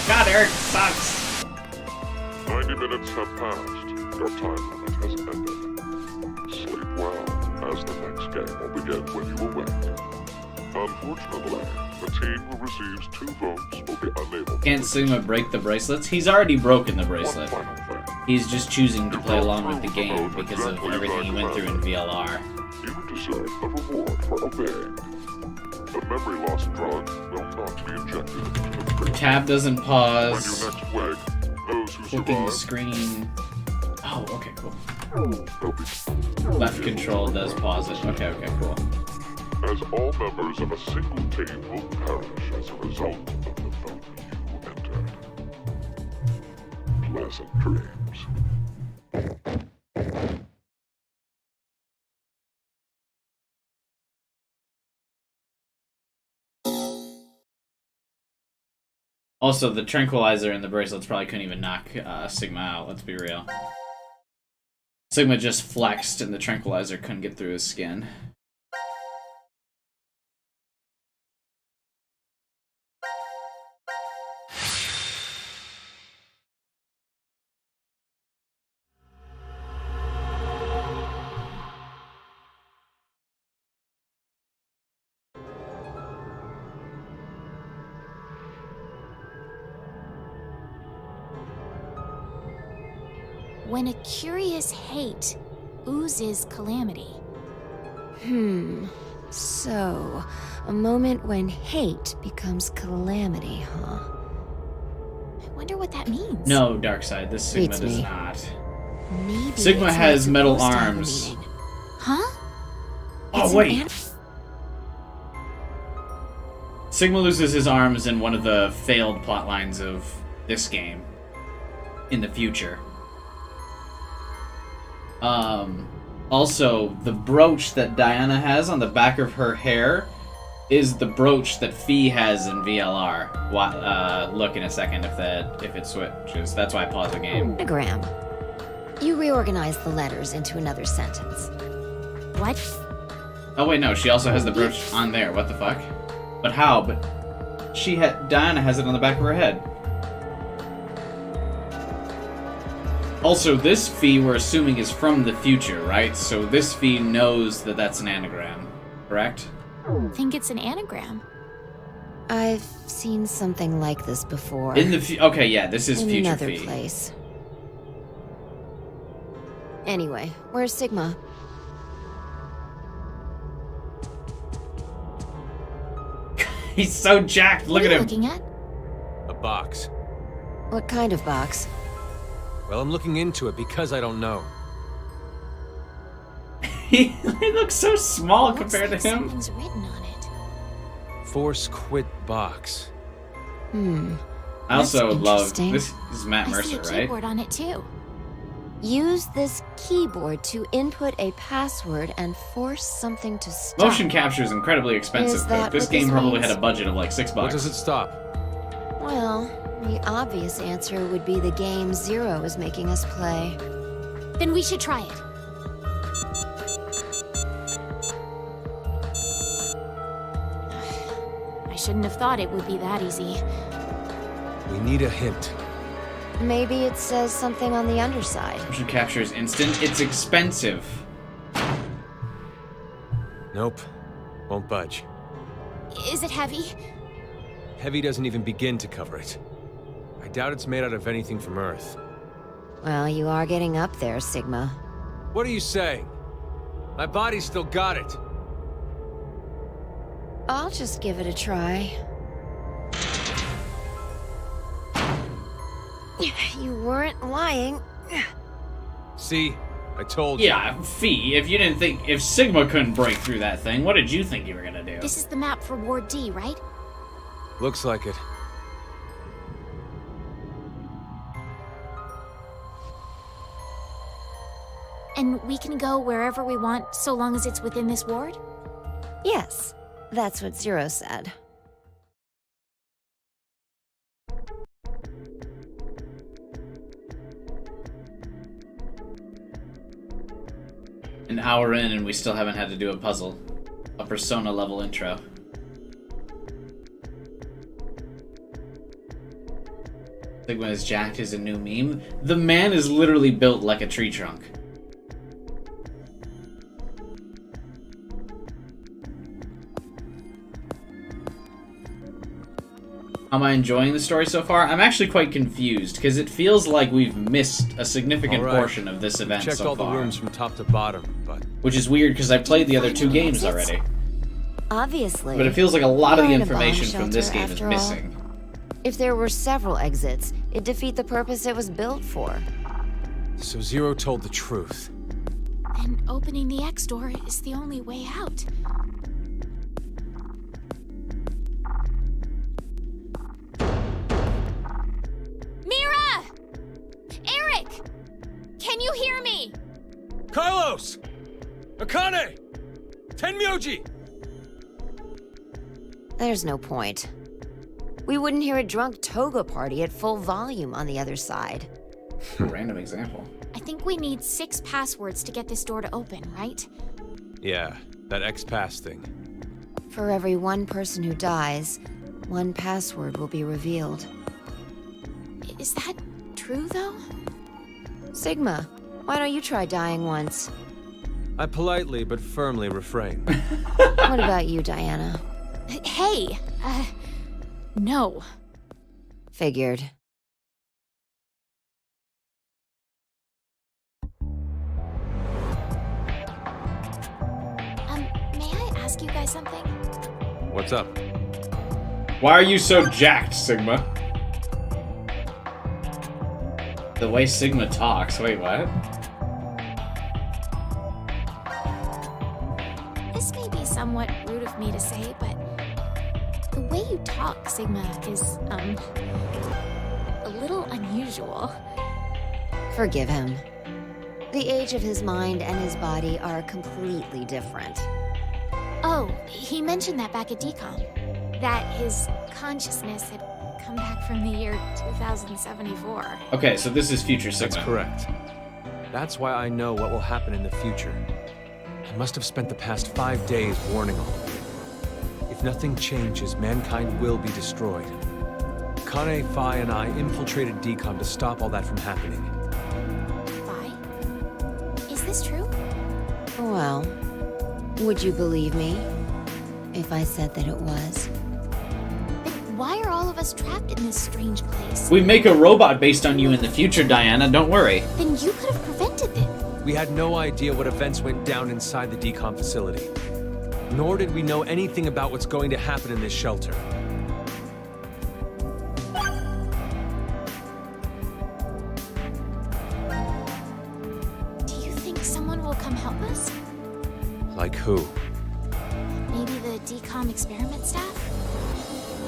God, Eric sucks! 90 minutes have passed. Your time limit has ended. Sleep well, as the next game will begin when you awake. Unfortunately, the team who receives 2 votes will be unable to... Can't Sigma break the bracelets? He's already broken the bracelet. One final thing. He's just choosing to play You along go with the through game the because of exactly everything as he I went through in demanded. VLR. You deserve a reward for obeying. The memory loss drug will not be injected into the brain. Tab doesn't When pause. you next wake, those who Flipping the survive screen. Oh, okay, cool. will be Left control does pause it. Okay, cool. as all members of a single team will perish as a result of the vote you entered. Pleasant dreams. Also, the tranquilizer and the bracelets probably couldn't even knock Sigma out, let's be real. Sigma just flexed and the tranquilizer couldn't get through his skin. When a curious hate oozes calamity. So, a moment when hate becomes calamity, huh? I wonder what that means. No, Darkseid, this Sigma Beats does me. not. Maybe Sigma it's has not metal supposed to have a arms. meaning. Huh? Oh, It's an wait. Sigma loses his arms in one of the failed plot lines of this game in the future. Also, the brooch that Diana has on the back of her hair is the brooch that Fee has in VLR. Look in a second if it switches. That's why I paused the game. Anagram. You reorganize the letters into another sentence. What? Oh wait, no, she also has the brooch on there. What the fuck? But how? But Diana has it on the back of her head. Also, this Fee we're assuming is from the future, right? So this Fee knows that that's an anagram, correct? Think it's an anagram. I've seen something like this before. In the okay, yeah, this is in future another Fee. place. Anyway, where's Sigma? He's so jacked. Look what at are you him. looking at? A box. What kind of box? Well, I'm looking into it because I don't know. He looks so small Looks compared like to him. Something's written on it. Force quit box. I also That's love interesting. this is Matt I see Mercer, a right? keyboard on it too. Use this keyboard to input a password and force something to stop. Motion capture is incredibly expensive. Is Though. that This what game this probably means? had a budget of like $6. What does it stop? Well, the obvious answer would be the game Zero is making us play. Then we should try it. I shouldn't have thought it would be that easy. We need a hint. Maybe it says something on the underside. Motion capture is instant. It's expensive. Nope. Won't budge. Is it heavy? Heavy doesn't even begin to cover it. I doubt it's made out of anything from Earth. Well, you are getting up there, Sigma. What are you saying? My body's still got it. I'll just give it a try. You weren't lying. See? I told you. Yeah, Fee, if Sigma couldn't break through that thing, what did you think you were gonna do? This is the map for Ward D, right? Looks like it. And we can go wherever we want so long as it's within this ward? Yes, that's what Zero said. An hour in and we still haven't had to do a puzzle. A Persona level intro. Sigma is jacked is a new meme. The man is literally built like a tree trunk. How am I enjoying the story so far? I'm actually quite confused, because it feels like we've missed a significant portion of this event checked so all far. the rooms from top to bottom, but... Which is weird, because I played the other 2 games already. Obviously. But it feels like a lot of the we're in a bomb information from this shelter, game is after all. missing. If there were several exits, it'd defeat the purpose it was built for. So Zero told the truth. And opening the X door is the only way out. Mira! Eric! Can you hear me? Carlos! Akane! Tenmyoji! There's no point. We wouldn't hear a drunk toga party at full volume on the other side. Random example. I think we need 6 passwords to get this door to open, right? Yeah, that X-Pass thing. For every one person who dies, 1 password will be revealed. Is that true, though? Sigma, why don't you try dying once? I politely but firmly refrain. What about you, Diana? Hey, no. Figured. May I ask you guys something? What's up? Why are you so jacked, Sigma? The way Sigma talks. Wait, what? This may be somewhat rude of me to say, but the way you talk, Sigma, is, a little unusual. Forgive him. The age of his mind and his body are completely different. Oh, he mentioned that back at DCOM. That his consciousness had come back from the year 2074. Okay, so this is future Sigma. That's correct. That's why I know what will happen in the future. I must have spent the past 5 days warning all of you. If nothing changes, mankind will be destroyed. Kane, Phi, and I infiltrated DCOM to stop all that from happening. Phi? Is this true? Well, would you believe me if I said that it was? Then why are all of us trapped in this strange place? We make a robot based on you in the future, Diana. Don't worry. Then you could have prevented it. We had no idea what events went down inside the DCOM facility. Nor did we know anything about what's going to happen in this shelter. Do you think someone will come help us? Like who? Maybe the DCOM experiment staff?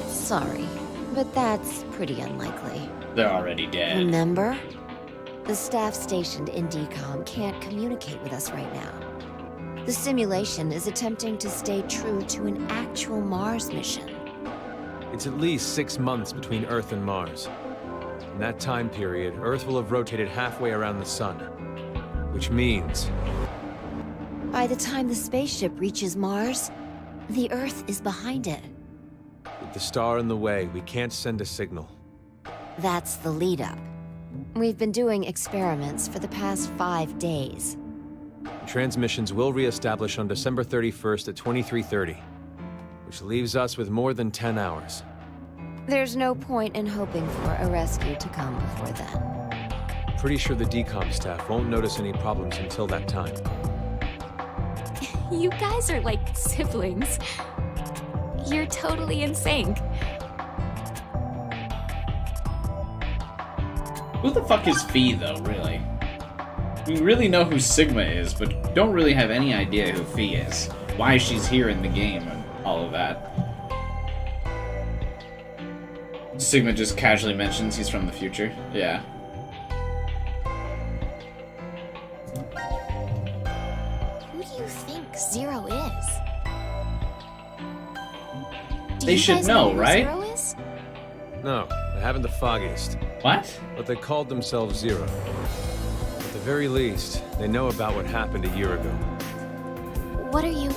Sorry, but that's pretty unlikely. They're already dead. Remember? The staff stationed in DCOM can't communicate with us right now. The simulation is attempting to stay true to an actual Mars mission. It's at least 6 months between Earth and Mars. In that time period, Earth will have rotated halfway around the sun. Which means... By the time the spaceship reaches Mars, the Earth is behind it. with the star in the way, we can't send a signal. That's the lead-up. We've been doing experiments for the past 5 days. Transmissions will re-establish on December 31st at 23:30, which leaves us with more than 10 hours. There's no point in hoping for a rescue to come before then. Pretty sure the DCOM staff won't notice any problems until that time. You guys are like siblings. You're totally in sync. Who the fuck is Fee, though, really? We really know who Sigma is, but don't really have any idea who Fee is. Why she's here in the game and all of that. Sigma just casually mentions he's from the future. Yeah. Who do you think Zero is? Do They you should guys know, who right? Zero is? No, I haven't the foggiest. What? But they called themselves Zero. At the very least, they know about what happened a year ago. What are you...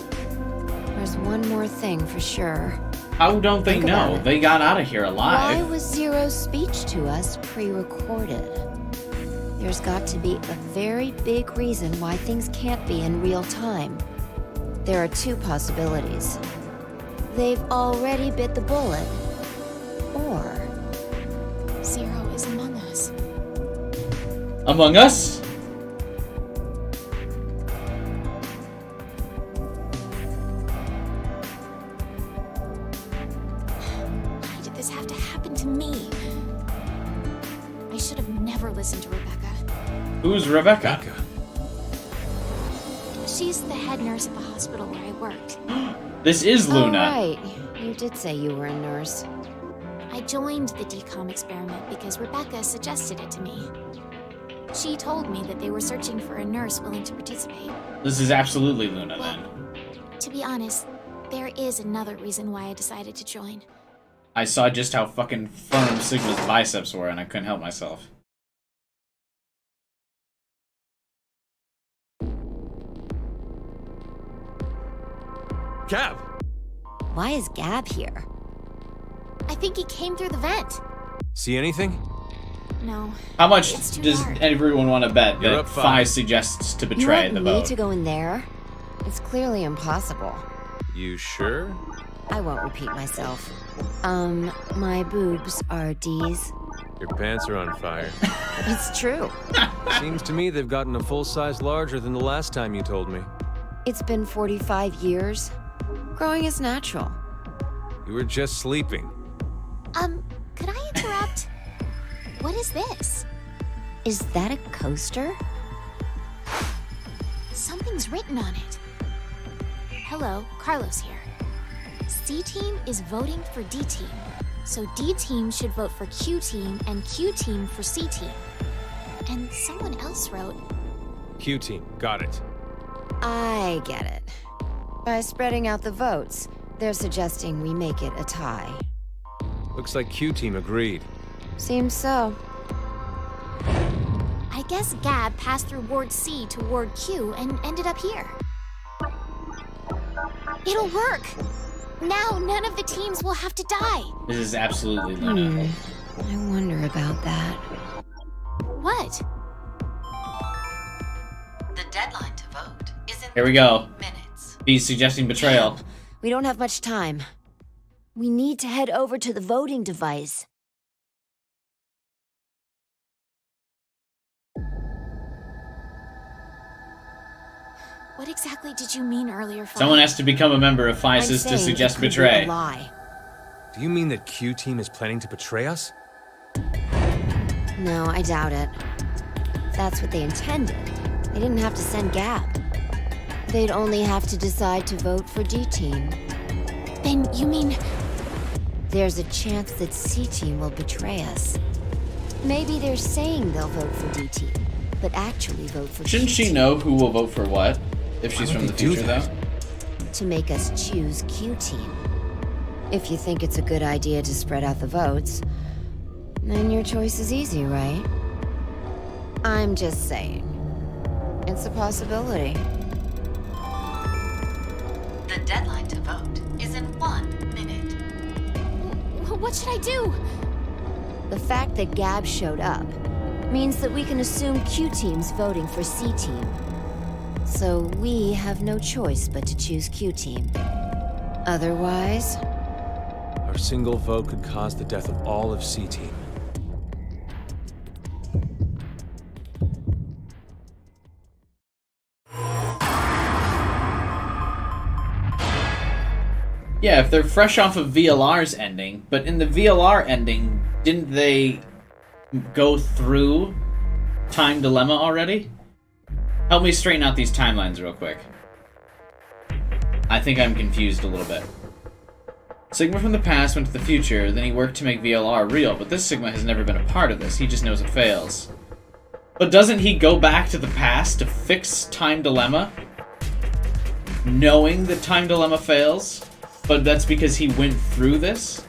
There's one more thing for sure. How don't they Think about know? it. They got out of here Why alive. was Zero's speech to us pre-recorded? There's got to be a very big reason why things can't be in real time. There are two possibilities. They've already bit the bullet, or Zero is among us. Among Us? Why did this have to happen to me? I should have never listened to Rebecca. Who's Rebecca? She's the head nurse at the hospital where I worked. This is Luna. Oh, right. You did say you were a nurse. I joined the decom experiment because Rebecca suggested it to me. She told me that they were searching for a nurse willing to participate. This is absolutely Luna then. To be honest, there is another reason why I decided to join. I saw just how fucking firm Sigma's biceps were and I couldn't help myself. Gab! Why is Gab here? I think he came through the vent. See anything? No. How much It's too does dark. everyone want to bet You're that up Phi 5. suggests to You betray want the me vote? to go in there? It's clearly impossible. You sure? I won't repeat myself. My boobs are D's. Your pants are on fire. It's true. Seems to me they've gotten a full size larger than the last time you told me. It's been 45 years. Growing is natural. You were just sleeping. Could I interrupt? What is this? Is that a coaster? Something's written on it. Hello, Carlos here. C-Team is voting for D-Team. So D-Team should vote for Q-Team and Q-Team for C-Team. And someone else wrote, Q team, got it. I get it. By spreading out the votes, they're suggesting we make it a tie. Looks like Q team agreed. Seems so. I guess Gab passed through Ward C to Ward Q and ended up here. It'll work! Now none of the teams will have to die! This is absolutely Luna. I wonder about that. What? The deadline to vote is in Here we go. minutes. He's suggesting betrayal. We don't have much time. We need to head over to the voting device. What exactly did you mean earlier, Phi? Someone has to become a member of I'm FISIS to saying suggest it could betray. be a lie. Do you mean that Q team is planning to betray us? No, I doubt it. If that's what they intended, they didn't have to send Gab. They'd only have to decide to vote for D-Team. Then you mean... There's a chance that C-Team will betray us. Maybe they're saying they'll vote for D-Team, but actually vote for Shouldn't she Q-Team. know who will vote for what? If she's Why from would the they do future, that? though? To make us choose Q-Team. If you think it's a good idea to spread out the votes, then your choice is easy, right? I'm just saying. It's a possibility. The deadline to vote is in 1 minute. What should I do? The fact that Gab showed up means that we can assume Q-Team's voting for C-Team. So we have no choice but to choose Q-Team. Otherwise, Our single vote could cause the death of all of C team. Yeah, if they're fresh off of VLR's ending, but in the VLR ending, didn't they go through Time Dilemma already? Help me straighten out these timelines real quick. I think I'm confused a little bit. Sigma from the past went to the future, then he worked to make VLR real, but this Sigma has never been a part of this, he just knows it fails. But doesn't he go back to the past to fix Time Dilemma? Knowing that Time Dilemma fails? But that's because he went through this?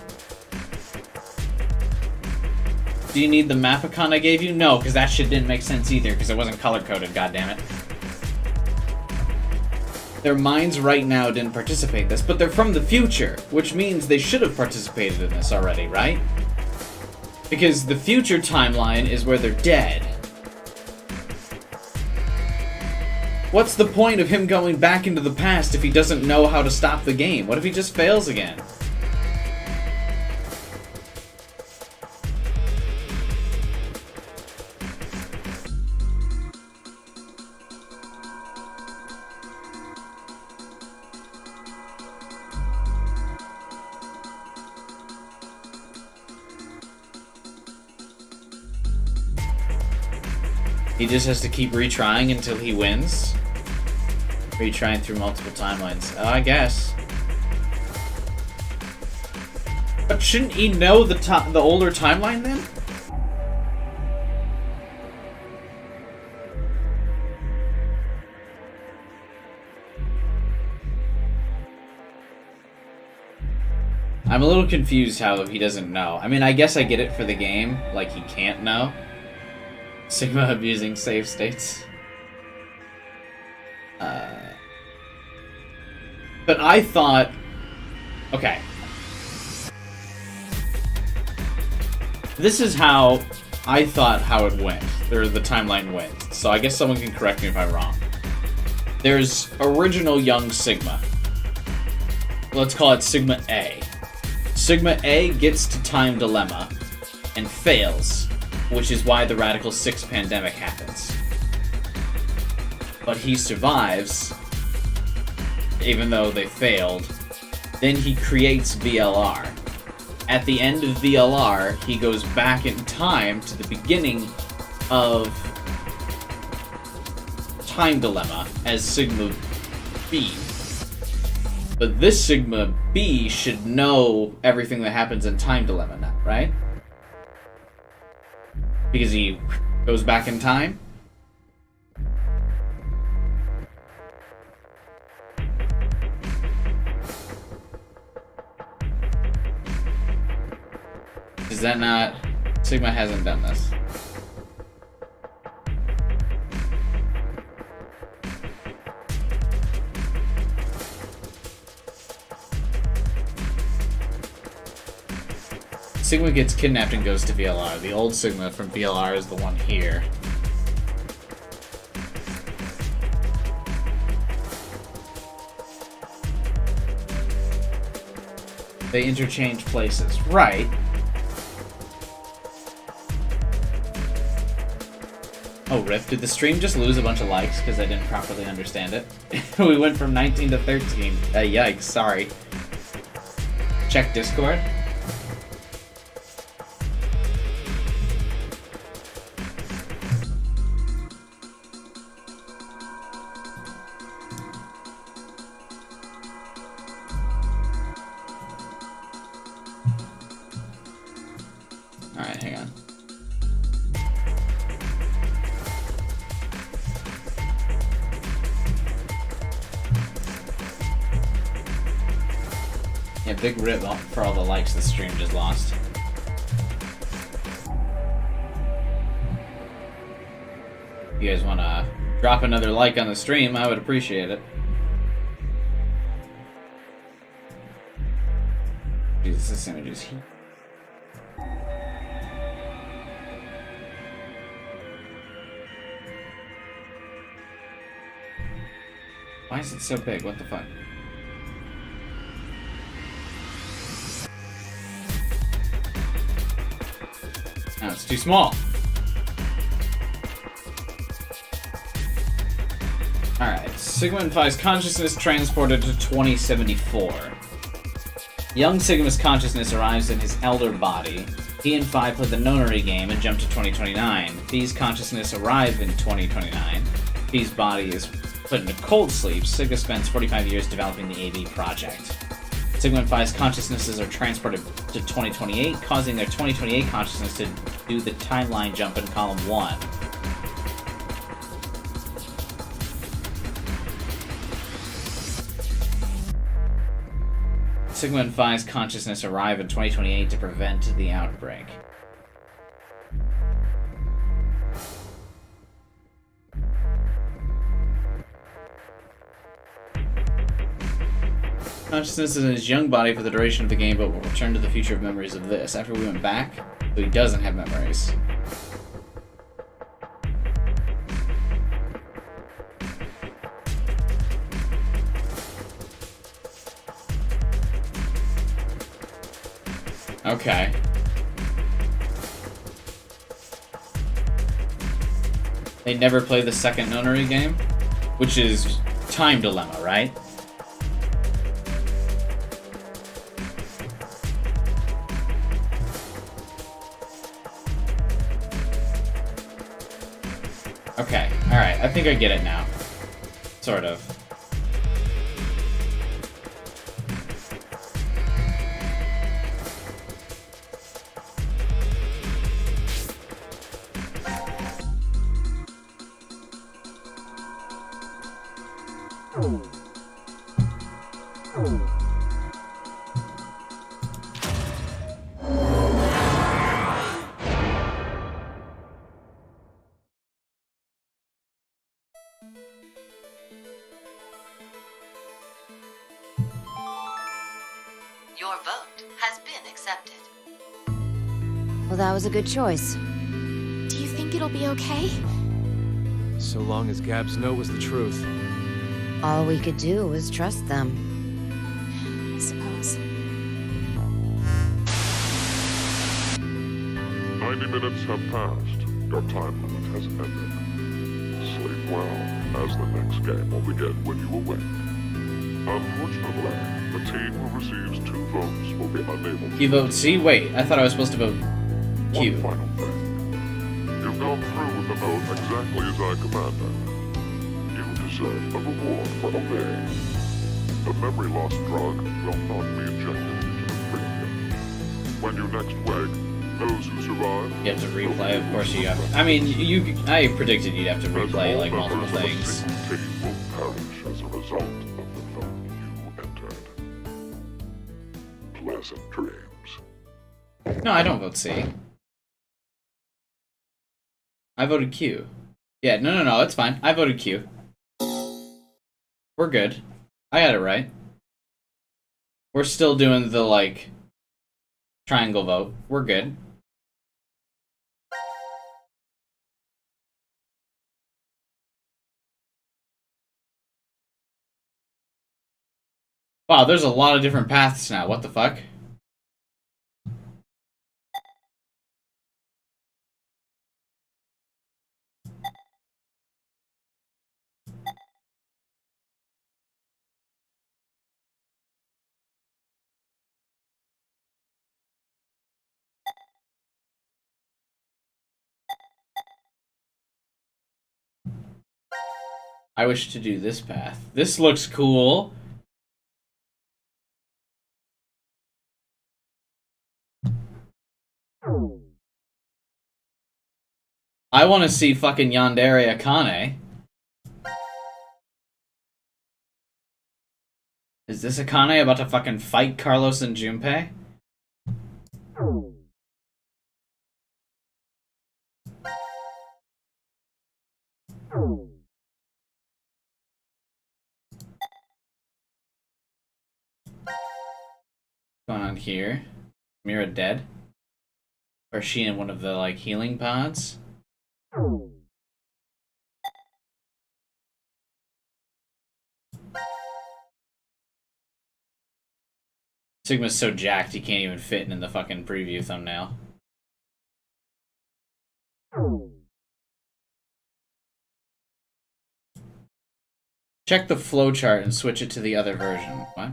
Do you need the Mapicon I gave you? No, because that shit didn't make sense either, because it wasn't color-coded, goddammit. their minds right now didn't participate in this, but they're from the future, which means they should have participated in this already, right? Because the future timeline is where they're dead. What's the point of him going back into the past if he doesn't know how to stop the game? What if he just fails again? He just has to keep retrying until he wins? Retrying through multiple timelines. Oh, I guess. But shouldn't he know the older timeline then? I'm a little confused how he doesn't know. I mean, I guess I get it for the game, like he can't know. Sigma abusing save states. But I thought... Okay. This is how I thought how it went. Or the timeline went. So I guess someone can correct me if I'm wrong. There's original young Sigma. Let's call it Sigma A. Sigma A gets to Time Dilemma and fails, which is why the Radical-6 pandemic happens. But he survives, even though they failed. Then he creates VLR. At the end of VLR, he goes back in time to the beginning of Time Dilemma as Sigma B. But this Sigma B should know everything that happens in Time Dilemma now, right? Because he goes back in time? Is that not... Sigma hasn't done this. Sigma gets kidnapped and goes to VLR. The old Sigma from VLR is the one here. They interchange places. Right. Oh, Riff, did the stream just lose a bunch of likes because I didn't properly understand it? We went from 19 to 13. Yikes, sorry. Check Discord. Alright, hang on. Yeah, big rip for all the likes the stream just lost. If you guys want to drop another like on the stream, I would appreciate it. Jesus, this image is heat. Why is it so big? What the fuck? No, it's too small. Alright, Sigma and Phi's consciousness transported to 2074. Young Sigma's consciousness arrives in his elder body. He and Phi play the nonary game and jump to 2029. Phi's consciousness arrives in 2029. Phi's body is put into cold sleep. Sigma spends 45 years developing the AV project. Sigma and Phi's consciousnesses are transported to 2028, causing their 2028 consciousness to do the timeline jump in column 1. Sigma and Phi's consciousness arrive in 2028 to prevent the outbreak. Consciousness is in his young body for the duration of the game, but will return to the future of memories of this. After we went back, so he doesn't have memories. Okay. They never play the second nunnery game, which is Time Dilemma, right? Okay, alright, I think I get it now. Sort of. Your vote has been accepted. Well, that was a good choice. Do you think it'll be okay? So long as Gab's note was the truth. All we could do was trust them. I suppose. 90 minutes have passed. Your time limit has ended. Sleep well, as the next game will begin when you awake. Unfortunately, the team who receives 2 votes will be unable to... You vote C? Wait, I thought I was supposed to vote Q. One final thing. You've gone through with the vote exactly as I commanded. You deserve a reward for obeying. The memory loss drug will not be injected into the cranium. When you next wake, those who survive... You have to replay, of course you have. I mean, I predicted you'd have to replay, like, multiple things. Team will perish as a result of the vote you entered. Pleasant dreams. No, I don't vote C. I voted Q. Yeah, no, it's fine. I voted Q. We're good. I got it right. We're still doing the, like, triangle vote. We're good. Wow, there's a lot of different paths now. What the fuck? I wish to do this path. This looks cool. I want to see fucking Yandere Akane. Is this Akane about to fucking fight Carlos and Junpei? What's going on here? Mira dead? Or is she in one of the, like, healing pods? Sigma's so jacked he can't even fit in the fucking preview thumbnail. Check the flowchart and switch it to the other version. What?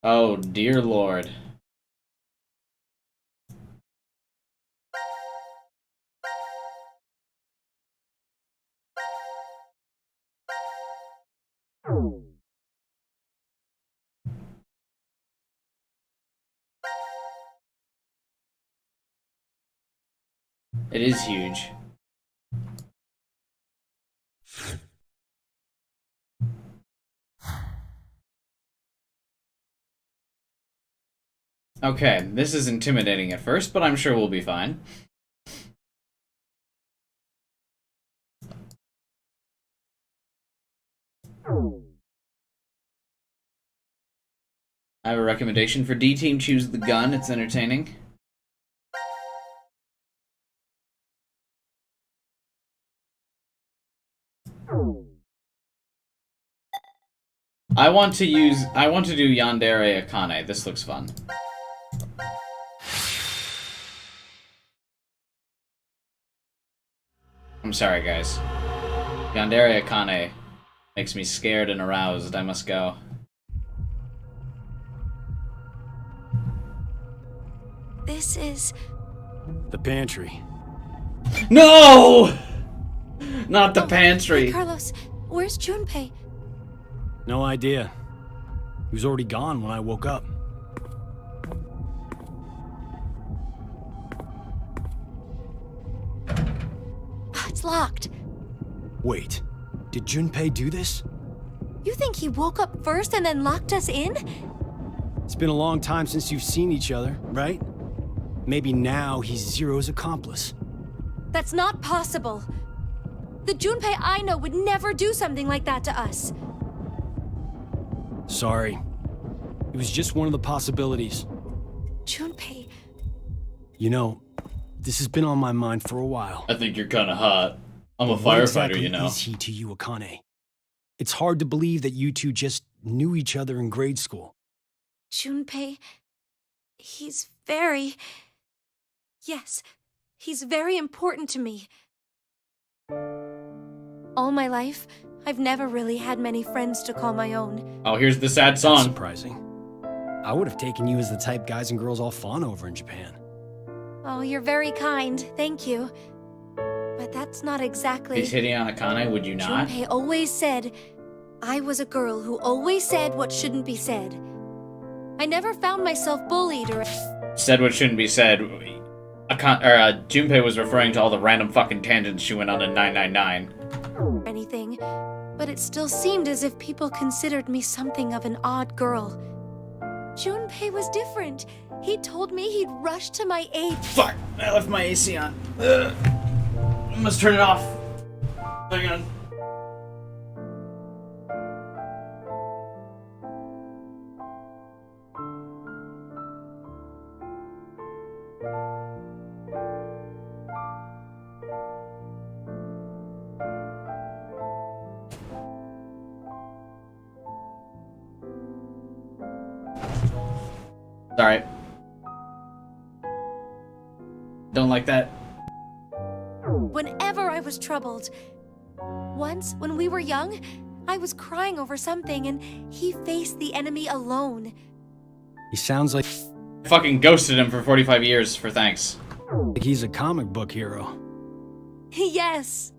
Oh, dear Lord. It is huge. Okay, this is intimidating at first, but I'm sure we'll be fine. I have a recommendation for D-Team. Choose the gun. It's entertaining. I want to do Yandere Akane. This looks fun. I'm sorry, guys. Yandere Akane makes me scared and aroused. I must go. This is... The pantry. No! Not the pantry. Hey, Carlos, where's Junpei? No idea. He was already gone when I woke up. It's locked. Wait, did Junpei do this? You think he woke up first and then locked us in? It's been a long time since you've seen each other, right? Maybe now he's Zero's accomplice. That's not possible. The Junpei I know would never do something like that to us. Sorry. It was just one of the possibilities. Junpei... You know, this has been on my mind for a while. I think you're kinda hot. I'm a What firefighter, exactly you know. is he to you, Akane? It's hard to believe that you two just knew each other in grade school. Junpei... He's very... Yes, he's very important to me. All my life, I've never really had many friends to call my own. Oh, here's the sad That's song. surprising. I would have taken you as the type guys and girls all fawn over in Japan. Oh, you're very kind, thank you. But that's not exactly... He's hitting on Akane, would you not? Junpei always said I was a girl who always said what shouldn't be said. I never found myself bullied or... Said what shouldn't be said. Junpei was referring to all the random fucking tangents she went on in 999. anything, but it still seemed as if people considered me something of an odd girl. Junpei was different. He told me he'd rush to my aid. Fuck! I left my AC on. Ugh. I must turn it off. Hang on. Sorry. Don't like that. Whenever I was troubled. Once, when we were young, I was crying over something and he faced the enemy alone. He sounds like Fucking ghosted him for 45 years for thanks. he's a comic book hero. Yes.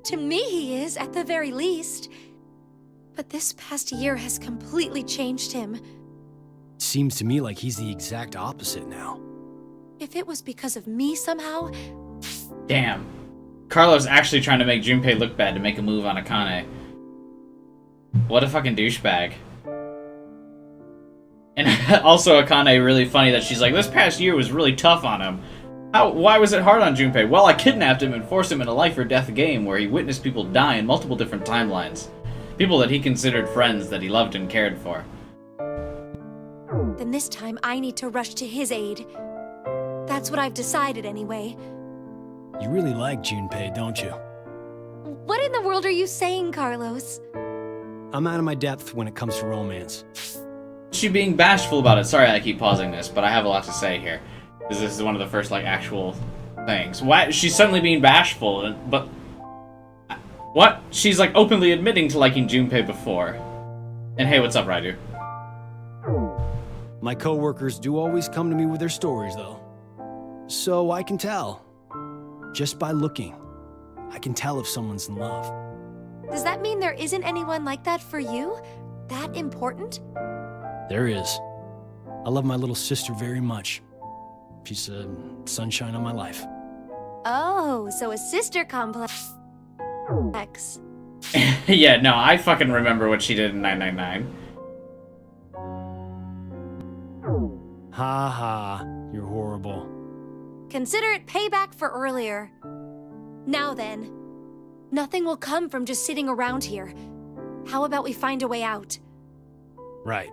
To me, he is, at the very least. But this past year has completely changed him. Seems to me like he's the exact opposite now. If it was because of me somehow, Damn. Carlos actually trying to make Junpei look bad to make a move on Akane. What a fucking douchebag. And also Akane, really funny that she's like, this past year was really tough on him. Why was it hard on Junpei? Well, I kidnapped him and forced him in a life or death game where he witnessed people die in multiple different timelines. People that he considered friends that he loved and cared for. then this time I need to rush to his aid. That's what I've decided anyway. You really like Junpei, don't you? What in the world are you saying, Carlos? I'm out of my depth when it comes to romance. She being bashful about it. Sorry I keep pausing this, but I have a lot to say here. Because this is one of the first, like, actual things. Why? She's suddenly being bashful, but... What? She's, like, openly admitting to liking Junpei before. And hey, what's up, Raidu? My coworkers do always come to me with their stories, though. So I can tell. Just by looking, I can tell if someone's in love. Does that mean there isn't anyone like that for you? That important? There is. I love my little sister very much. She's a sunshine on my life. Oh, so a sister complex. Yeah, no, I fucking remember what she did in 999. Ha ha, you're horrible. Consider it payback for earlier. Now then, nothing will come from just sitting around here. How about we find a way out? Right.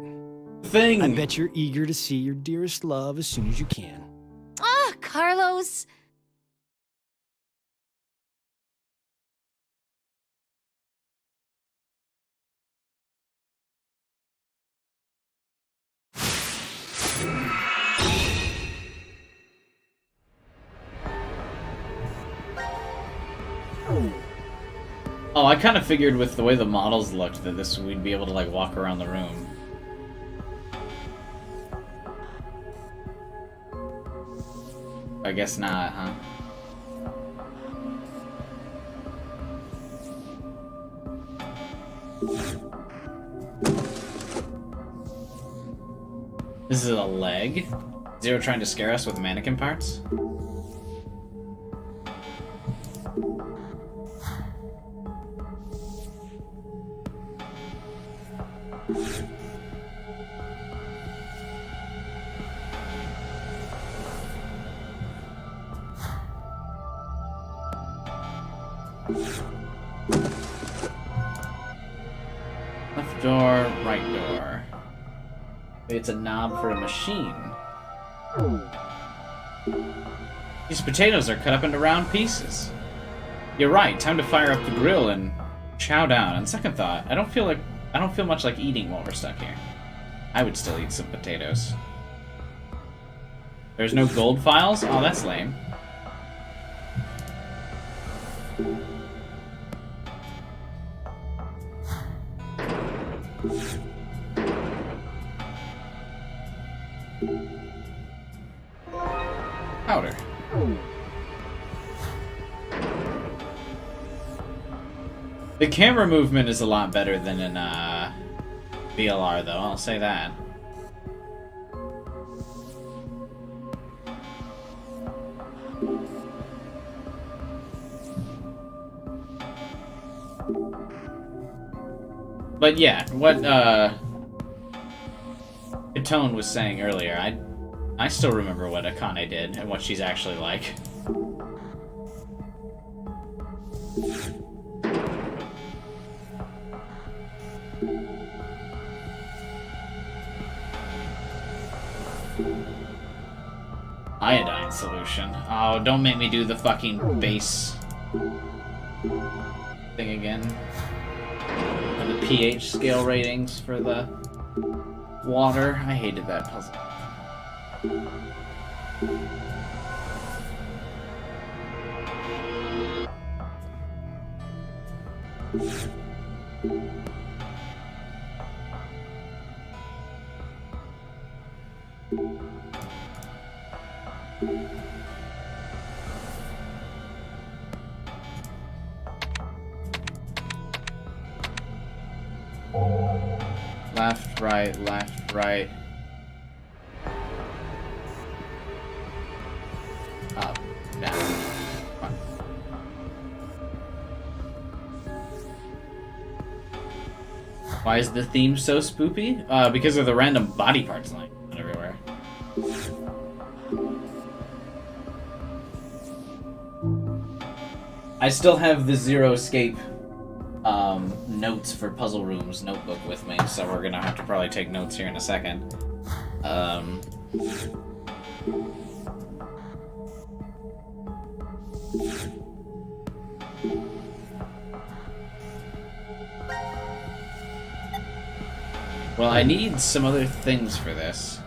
Thing. I bet you're eager to see your dearest love as soon as you can. Ah, Carlos! Oh, I kind of figured with the way the models looked that we'd be able to like walk around the room. I guess not, huh? This is a leg? Zero trying to scare us with mannequin parts? Left door, right door. It's a knob for a machine. These potatoes are cut up into round pieces. You're right, time to fire up the grill and chow down. On second thought, I don't feel much like eating while we're stuck here. I would still eat some potatoes. There's no gold files? Oh, that's lame. Powder. The camera movement is a lot better than in VLR, though, I'll say that. But yeah, what Katone was saying earlier, I still remember what Akane did and what she's actually like. Iodine solution. Oh, don't make me do the fucking base thing again. And the pH scale ratings for the water. I hated that puzzle. Left, right, left, right. Up, down. Up. Why is the theme so spoopy? Because of the random body parts lying everywhere. I still have the Zero Escape notes for Puzzle Rooms notebook with me, so we're gonna have to probably take notes here in a second. Well, I need some other things for this.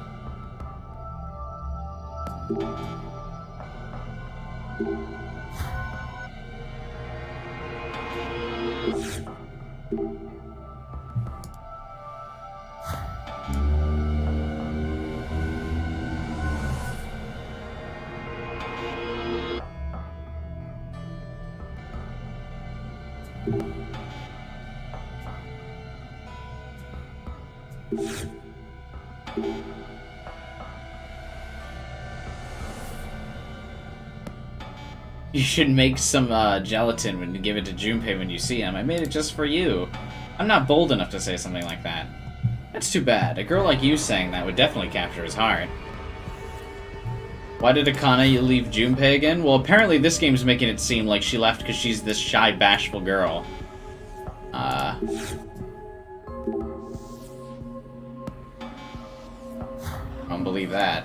You should make some gelatin when you give it to Junpei when you see him. I made it just for you. I'm not bold enough to say something like that. That's too bad. A girl like you saying that would definitely capture his heart. Why did Akane leave Junpei again? Well, apparently this game's making it seem like she left because she's this shy, bashful girl. I don't believe that.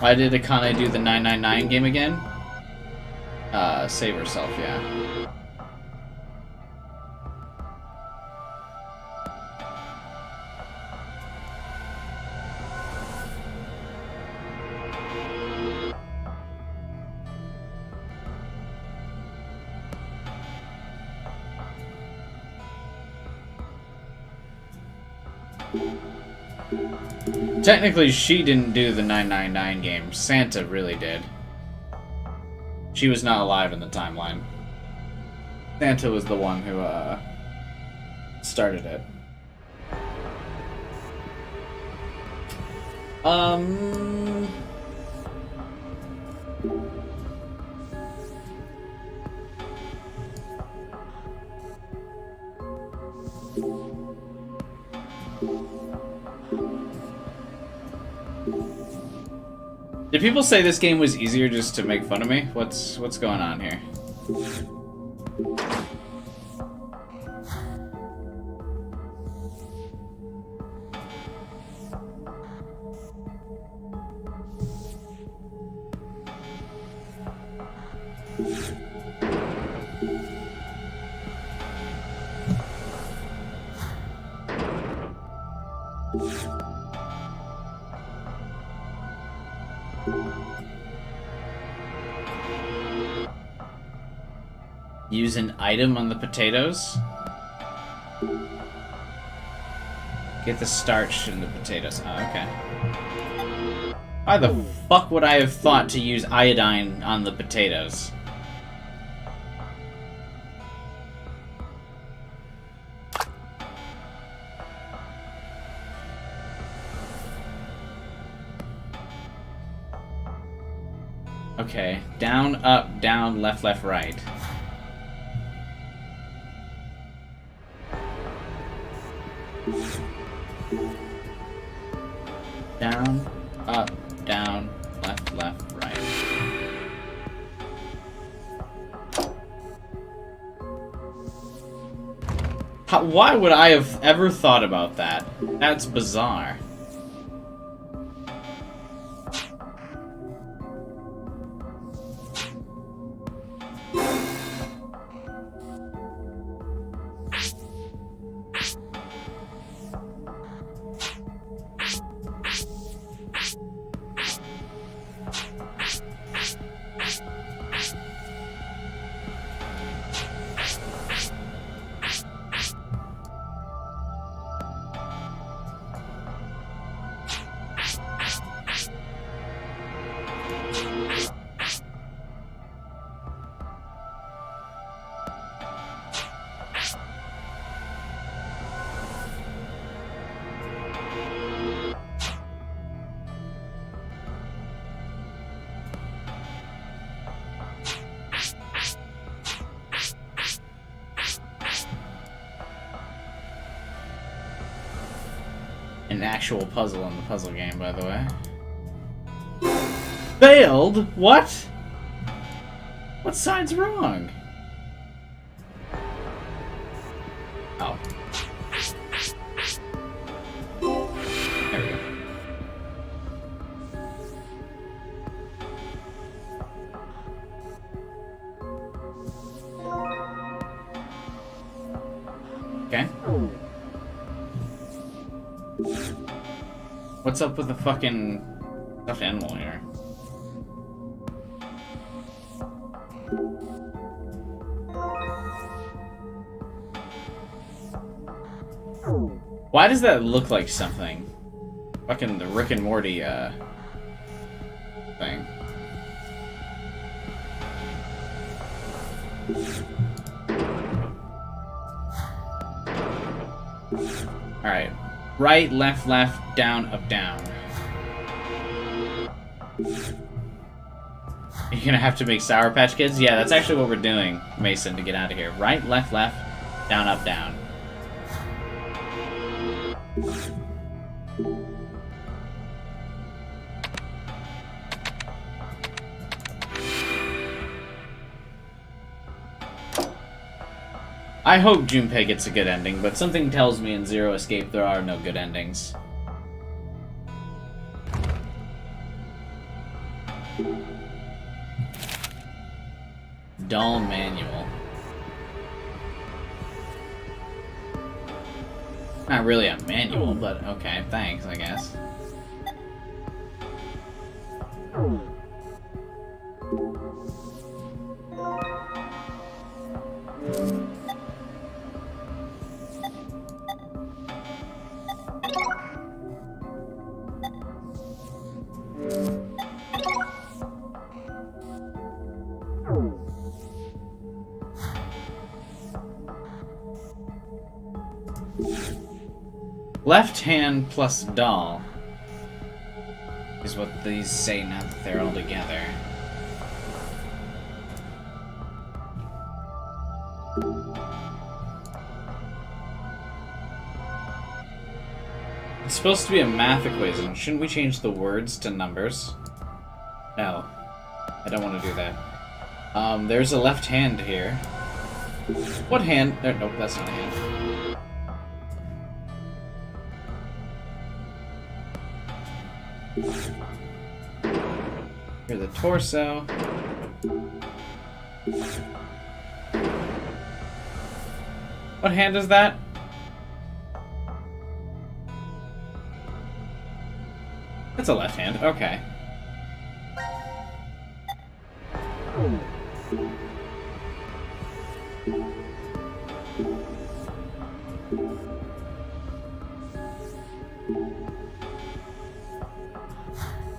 Why did Akane do the 999 game again? Save herself, yeah. Technically, she didn't do the 999 game. Santa really did. She was not alive in the timeline. Santa was the one who, started it. Did people say this game was easier just to make fun of me? What's going on here? Use an item on the potatoes? Get the starch in the potatoes. Oh, okay. Why the fuck would I have thought to use iodine on the potatoes? Okay. Down, up, down, left, left, right. Down, up, down, left, left, right. Why would I have ever thought about that? That's bizarre. An actual puzzle in the puzzle game, by the way. Failed? What? What side's wrong? Oh. There we go. Okay. What's up with the fucking stuffed animal here? Why does that look like something? Fucking the Rick and Morty, thing. Alright. Right, left, left, down, up, down. You're gonna have to make Sour Patch Kids? Yeah, that's actually what we're doing, Mason, to get out of here. Right, left, left, down, up, down. I hope Junpei gets a good ending, but something tells me in Zero Escape there are no good endings. Dull manual. Not really a manual, but okay, thanks, I guess. Left hand plus doll is what these say now that they're all together. It's supposed to be a math equation. Shouldn't we change the words to numbers? No. I don't want to do that. There's a left hand here. What hand? There, nope, that's not a hand. Here's the torso. What hand is that? That's a left hand, okay.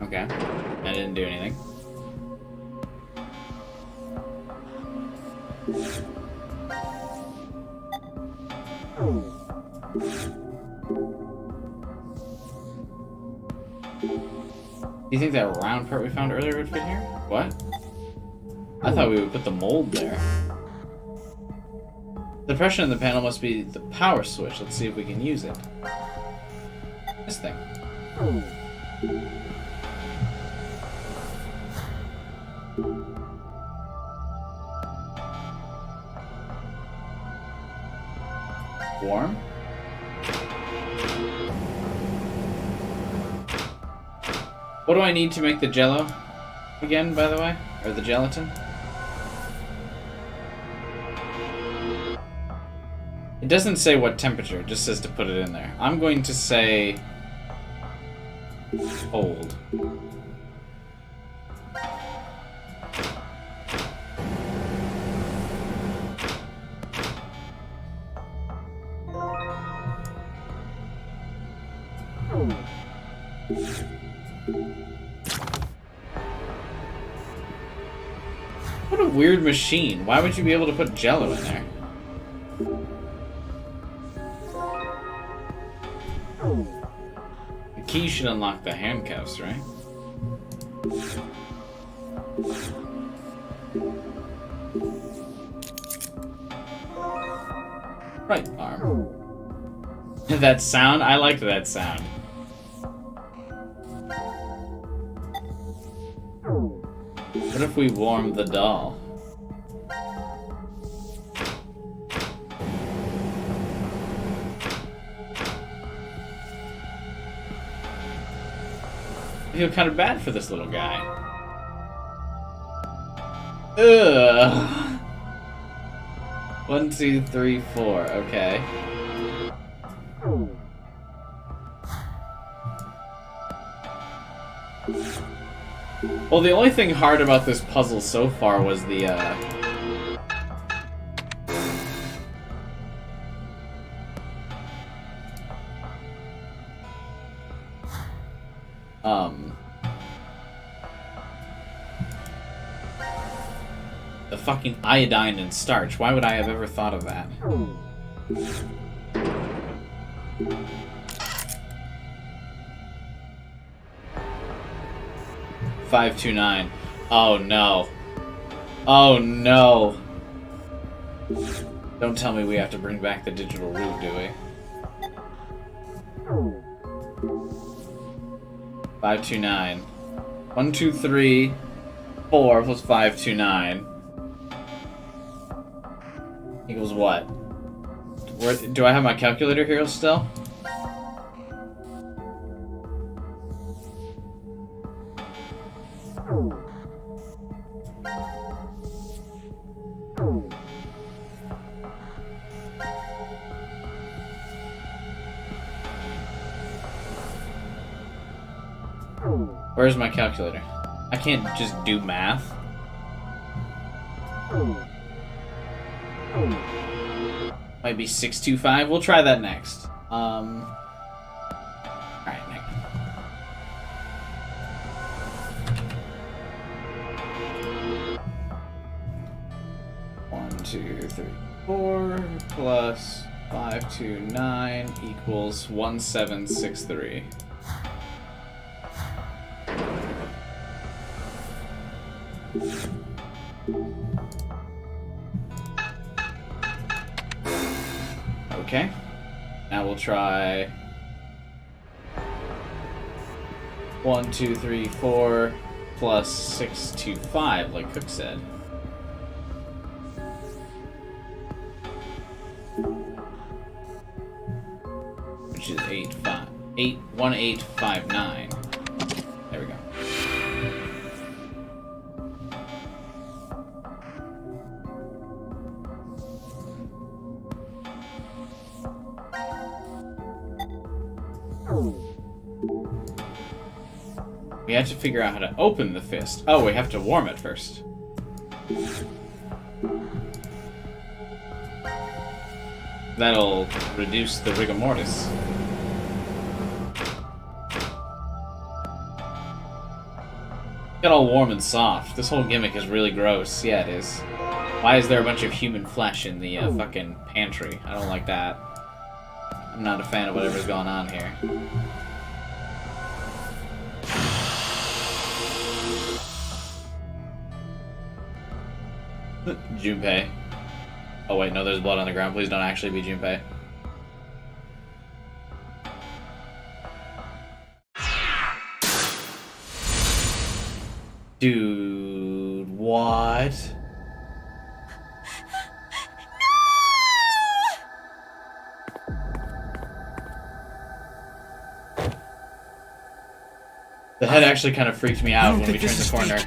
Okay, I didn't do anything. Do you think that round part we found earlier would fit here? What? I thought we would put the mold there. The pressure in the panel must be the power switch. Let's see if we can use it. This thing. Warm? What do I need to make the jello again, by the way? Or the gelatin? It doesn't say what temperature, it just says to put it in there. I'm going to say cold. What a weird machine. Why would you be able to put jello in there? The key should unlock the handcuffs, right? Right arm. That sound? I liked that sound. What if we warm the doll? I feel kind of bad for this little guy. Ugh. 1, 2, 3, 4. Okay. Well, the only thing hard about this puzzle so far was the, The fucking iodine and starch. Why would I have ever thought of that? $529. Oh no. Oh no. Don't tell me we have to bring back the digital root, do we? 529. 1, 2, 3, 4 plus 529 equals what? Where, do I have my calculator here still? Where's my calculator? I can't just do math. Might be 625. We'll try that next. Alright, next. One, 2, 3, 4 plus 529 equals 1763. Okay. Now we'll try 1, 2, 3, 4 plus 625, like Cook said. Which is 1859. There we go. We have to figure out how to open the fist. Oh, we have to warm it first. That'll reduce the rigor mortis. Get all warm and soft. This whole gimmick is really gross. Yeah, it is. Why is there a bunch of human flesh in the fucking pantry? I don't like that. I'm not a fan of whatever's going on here. Junpei. Oh wait, no, there's blood on the ground. Please don't actually be Junpei. Dude, what? The head actually kind of freaked me out when we turned the corner.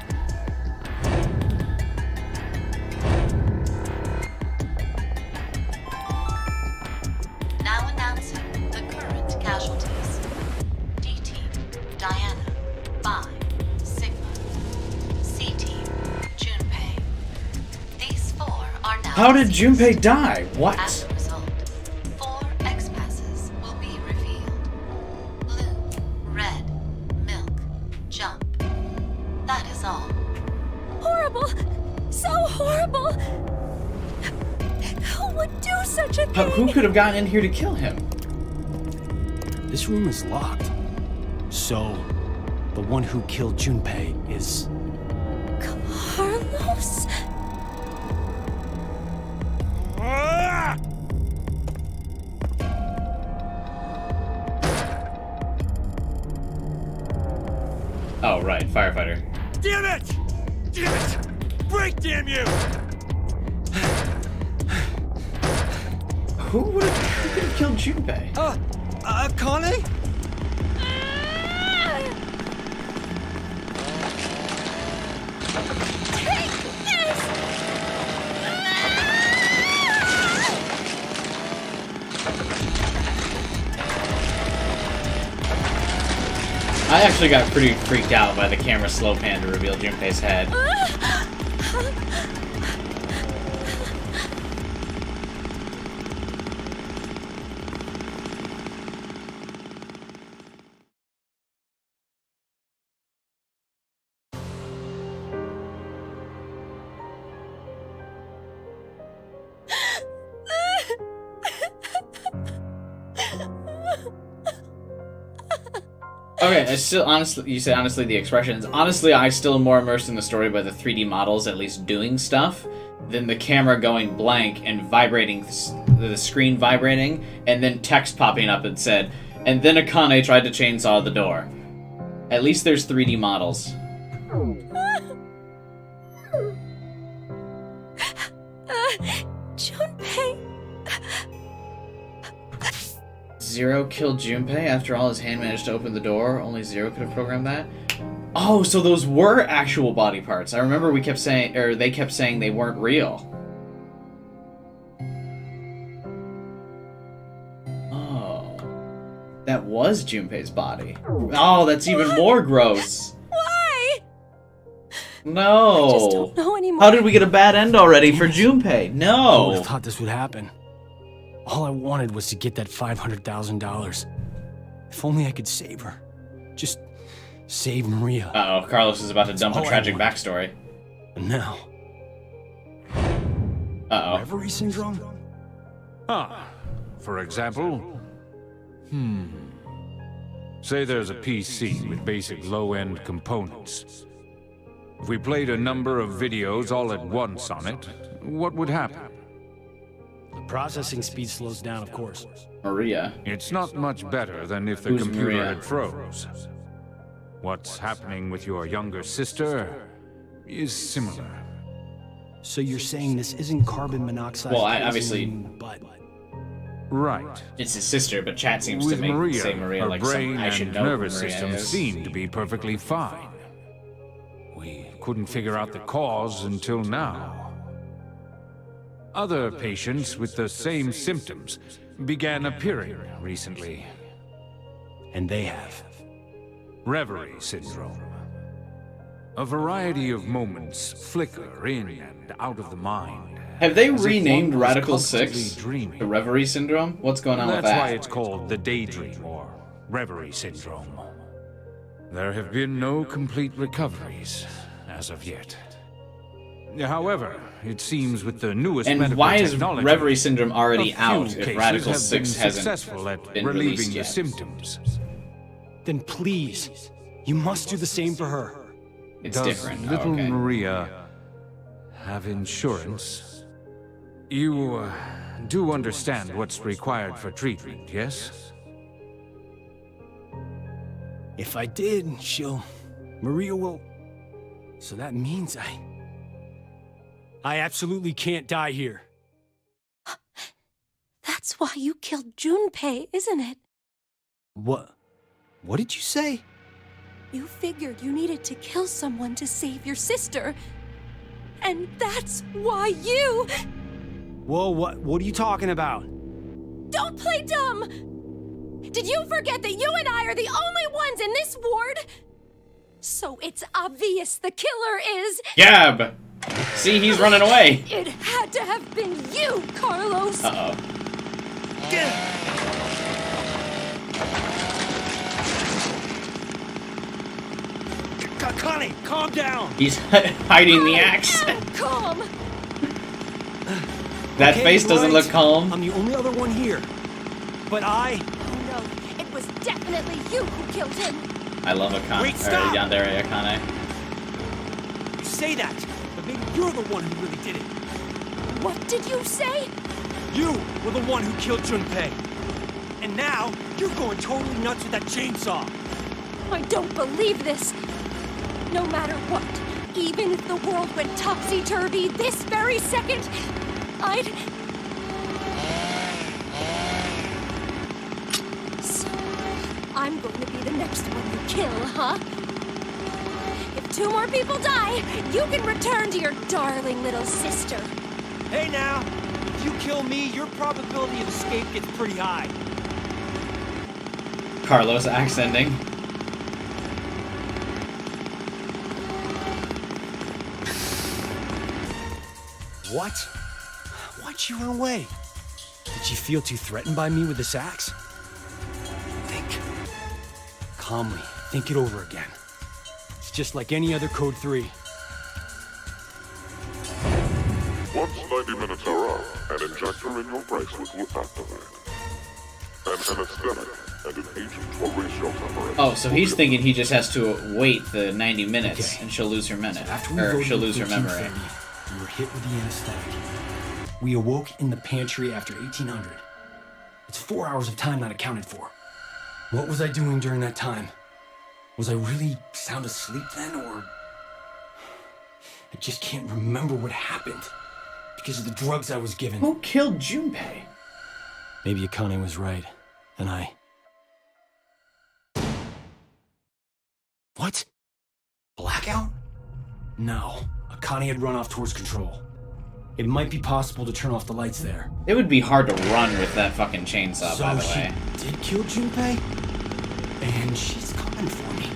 Now announcing the current casualties. D-Team, Diana, 5, Sigma. C-Team, Junpei. These 4 are now... How did Junpei die? What? As a result, 4 X-passes will be revealed. Blue, red, milk, jump. That is all. Horrible! So horrible! Who would do such a thing? Who could have gotten in here to kill him? This room is locked. So, the one who killed Junpei is... Carlos? Oh, right, firefighter. Damn it! Damn it! Break, damn you! Who could have killed Junpei? Connie? I actually got pretty freaked out by the camera slow pan to reveal Junpei's head. Okay, I still honestly, you say honestly the expressions. Honestly, I still am more immersed in the story by the 3D models at least doing stuff than the camera going blank and vibrating, the screen vibrating, and then text popping up and said, and then Akane tried to chainsaw the door. At least there's 3D models. Junpei. Zero killed Junpei after all. His hand managed to open the door. Only Zero could have programmed that. Oh, so those were actual body parts. I remember we kept saying, or they kept saying they weren't real. Oh, that was Junpei's body. Oh, that's even more gross. Why? No. I just don't know anymore. How did we get a bad end already for Junpei? I No. would have thought this would happen. All I wanted was to get that $500,000. If only I could save her. Just save Maria. Uh-oh, Carlos is about to dump a all I tragic want. backstory. But now, Uh-oh. Reverie syndrome? For example, say there's a PC with basic low-end components. If we played a number of videos all at once on it, what would happen? The processing speed slows down, of course. Maria. It's not much better than if the Who's computer Maria? had froze. What's happening with your younger sister is similar. So you're saying this isn't carbon monoxide? Well, obviously- poisoning, but Right. It's his sister, but chat seems With to Maria, say Maria her like brain some, I should and know who nervous Maria system is. seemed to be perfectly fine. We couldn't figure out the cause until now. Other patients with the same symptoms began appearing recently. and they have. Reverie syndrome. A variety of moments flicker in and out of the mind. Have they as if renamed one was Radical-6 constantly dreaming. the Reverie Syndrome? What's going on with That's that? why it's called the daydream or reverie syndrome. There have been no complete recoveries as of yet. However, it seems with the newest And medical why is technology, Reverie Syndrome already a few out cases if have been Radical-6 hasn't successful at been relieving released the yet? symptoms? Then please, you must do the same for her. It's Does different. Oh, little okay. Maria have insurance? You do understand what's required for treatment, yes? If I did, Maria will... So that means I absolutely can't die here. That's why you killed Junpei, isn't it? What did you say? You figured you needed to kill someone to save your sister. And that's why you... Whoa, what are you talking about? Don't play dumb! Did you forget that you and I are the only ones in this ward? So it's obvious the killer is... Gab! See, he's running away! It had to have been you, Carlos! Uh-oh. Connie, calm down! He's hiding the axe. Calm! That Okay, face doesn't right. look calm. I'm the only other one here. But Oh no, it was definitely you who killed him! I love Akane. Wait, stop! Yandere Akane. You say that, but maybe you're the one who really did it. What did you say? You were the one who killed Junpei. And now, you're going totally nuts with that chainsaw. I don't believe this. No matter what, even if the world went topsy-turvy this very second, So, I'm going to be the next one you kill, huh? If 2 more people die, you can return to your darling little sister. Hey now, if you kill me, your probability of escape gets pretty high. Carlos axe ending. What? Why'd she run away? Did she feel too threatened by me with this axe? Think. Calmly, think it over again. It's just like any other Code 3. Once 90 minutes are up, an injector in your bracelet will activate. An anesthetic and an agent to erase your memory. Oh, so he's thinking he just has to wait the 90 minutes and she'll lose her minute. So after we Or voted she'll in lose her memory. 1330, we were hit with the anesthetic. We awoke in the pantry after 1800. It's 4 hours of time not accounted for. What was I doing during that time? Was I really sound asleep then, or... I just can't remember what happened because of the drugs I was given. Who killed Junpei? Maybe Akane was right, and I... What? Blackout? No, Akane had run off towards control. It might be possible to turn off the lights there. It would be hard to run with that fucking chainsaw, by the way. So she did kill Junpei? And she's coming for me.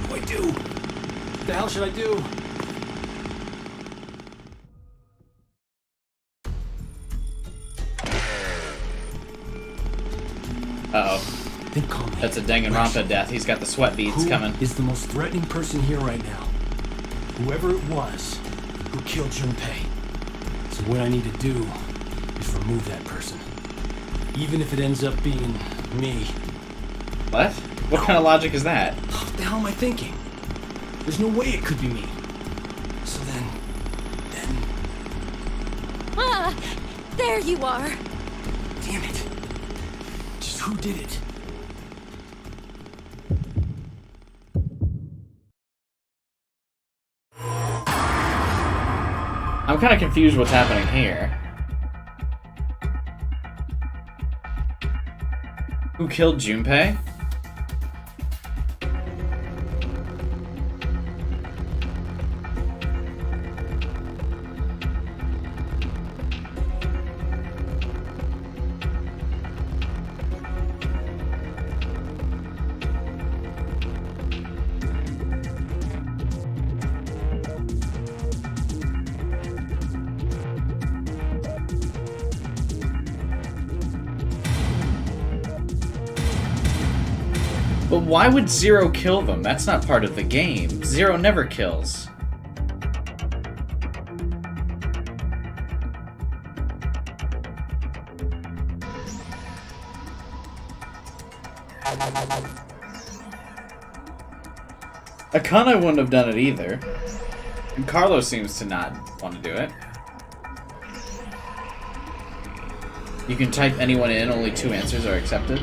What do I do? What the hell should I do? Uh-oh. Think calmly. That's a Danganronpa death. He's got the sweat beads coming. Who is the most threatening person here right now? Whoever it was who killed Junpei. So what I need to do is remove that person. Even if it ends up being me. What? What kind of logic is that? What the hell am I thinking? There's no way it could be me. So then... Ah! There you are! Damn it. Just who did it? I'm kind of confused what's happening here. Who killed Junpei? But why would Zero kill them? That's not part of the game. Zero never kills. Akane wouldn't have done it either. And Carlos seems to not want to do it. You can type anyone in, only 2 answers are accepted.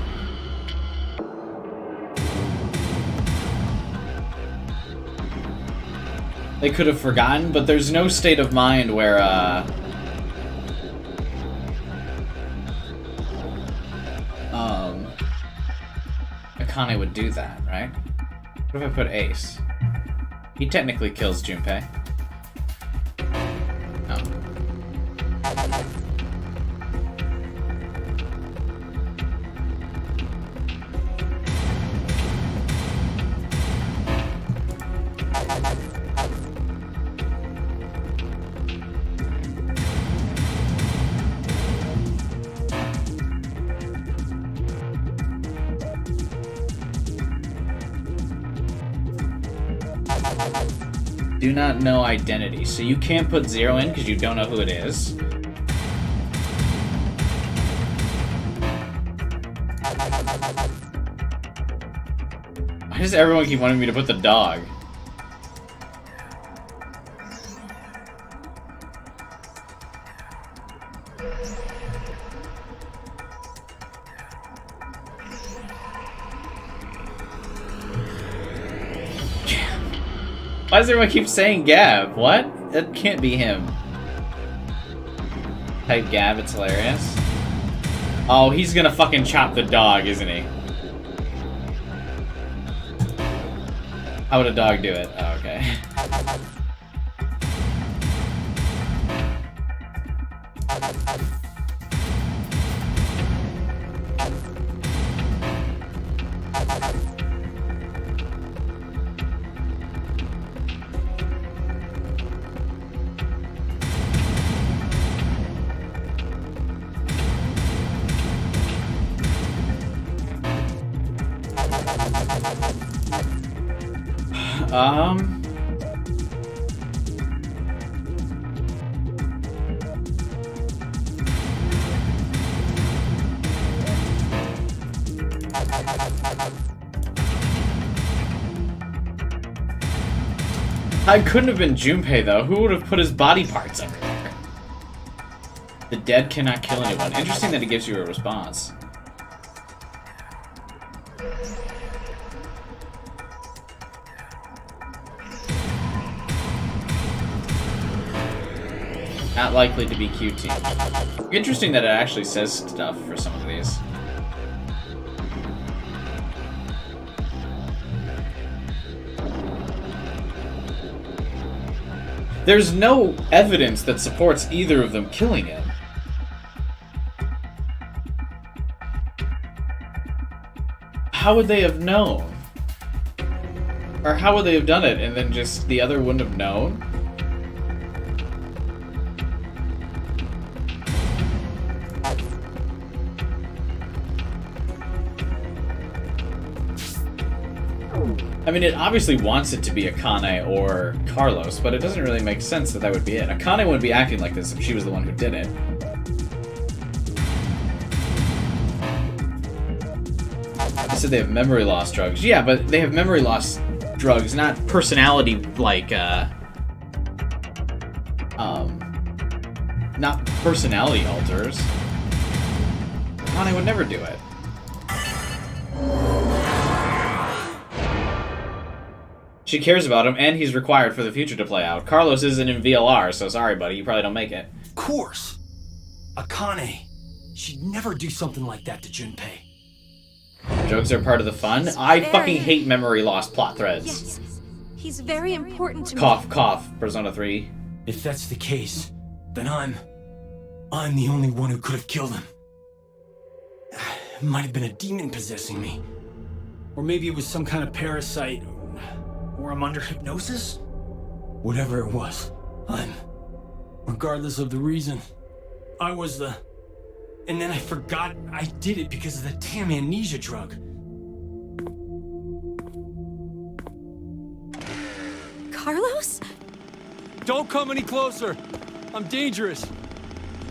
They could have forgotten, but there's no state of mind where, Akane would do that, right? What if I put Ace? He technically kills Junpei. No. Do not know identity. So you can't put Zero in because you don't know who it is. Why does everyone keep wanting me to put the dog? Why does everyone keep saying Gab? What? That can't be him. Type Gab, it's hilarious. Oh, he's gonna fucking chop the dog, isn't he? How would a dog do it? Oh, okay. I couldn't have been Junpei, though. Who would have put his body parts everywhere? The dead cannot kill anyone. Interesting that it gives you a response. Not likely to be QT. Interesting that it actually says stuff for some of these. There's no evidence that supports either of them killing him. How would they have known? Or how would they have done it and then just the other wouldn't have known? I mean, it obviously wants it to be Akane or Carlos, but it doesn't really make sense that that would be it. Akane wouldn't be acting like this if she was the one who did it. I said they have memory loss drugs. Yeah, but they have memory loss drugs, not personality, like, not personality alters. Akane would never do it. She cares about him, and he's required for the future to play out. Carlos isn't in VLR, so sorry, buddy. You probably don't make it. Of course! Akane. She'd never do something like that to Junpei. Jokes are part of the fun. I fucking hate memory loss plot threads. Yes. He's very important to me. Cough, cough. Persona 3. If that's the case, then I'm the only one who could have killed him. It might have been a demon possessing me. Or maybe it was some kind of parasite. Or I'm under hypnosis? Whatever it was, regardless of the reason, I was the... And then I forgot I did it because of the damn amnesia drug. Carlos? Don't come any closer. I'm dangerous.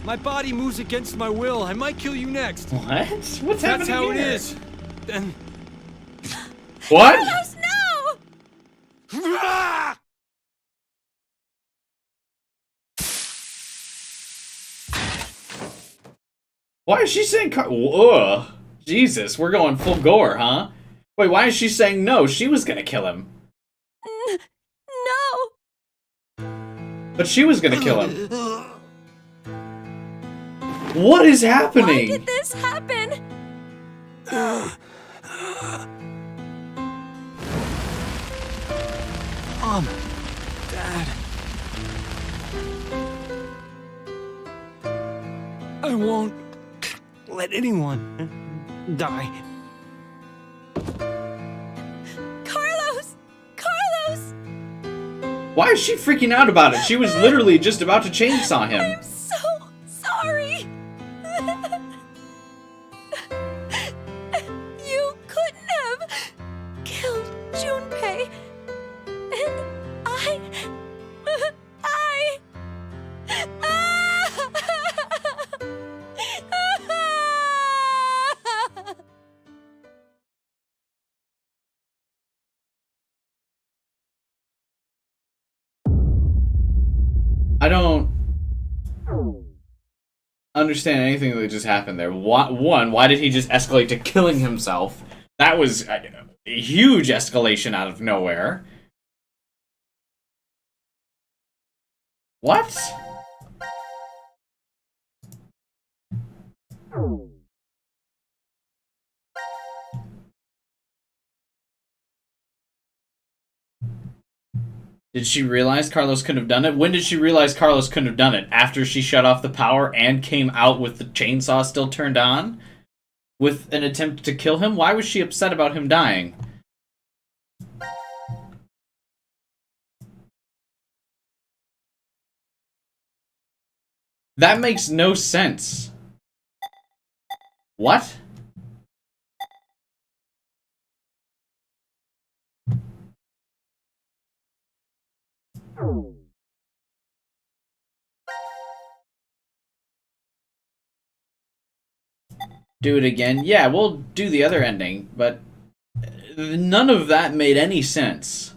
My body moves against my will. I might kill you next. What? What's happening That's how here? it is. Then... What? Carlos, no! Why is she saying ugh. Jesus, we're going full gore, huh? Wait, why is she saying no? She was gonna kill him. No! But she was gonna kill him. What is happening? Why did this happen? Dad. I won't let anyone die. Carlos! Carlos! Why is she freaking out about it? She was literally just about to chainsaw him. I'm so sorry! You couldn't have killed Junpei. And I don't understand anything that just happened there. One, why did he just escalate to killing himself? That was a huge escalation out of nowhere. What? Did she realize Carlos couldn't have done it? When did she realize Carlos couldn't have done it? After she shut off the power and came out with the chainsaw still turned on? With an attempt to kill him? Why was she upset about him dying? That makes no sense. What? Do it again? Yeah, we'll do the other ending, but none of that made any sense.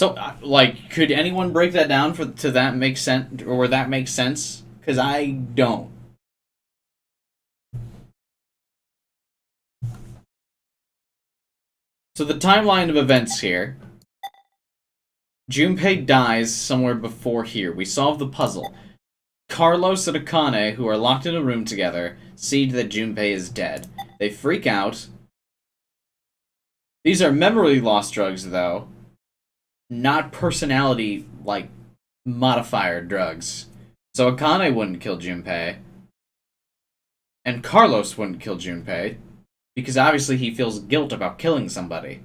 So, like, could anyone break that down to that make sense, or where that makes sense? Because I don't. So the timeline of events here. Junpei dies somewhere before here. We solve the puzzle. Carlos and Akane, who are locked in a room together, see that Junpei is dead. They freak out. These are memory loss drugs, though. Not personality, like, modifier drugs. So Akane wouldn't kill Junpei. And Carlos wouldn't kill Junpei. Because obviously he feels guilt about killing somebody.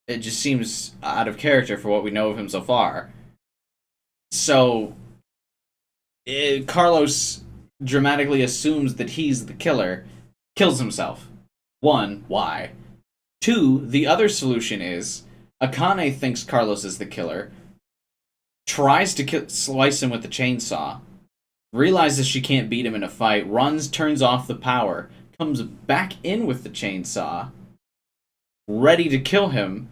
It just seems out of character for what we know of him so far. So, Carlos dramatically assumes that he's the killer, kills himself. 1, why? 2, the other solution is, Akane thinks Carlos is the killer, tries to slice him with the chainsaw, realizes she can't beat him in a fight, runs, turns off the power, comes back in with the chainsaw, ready to kill him,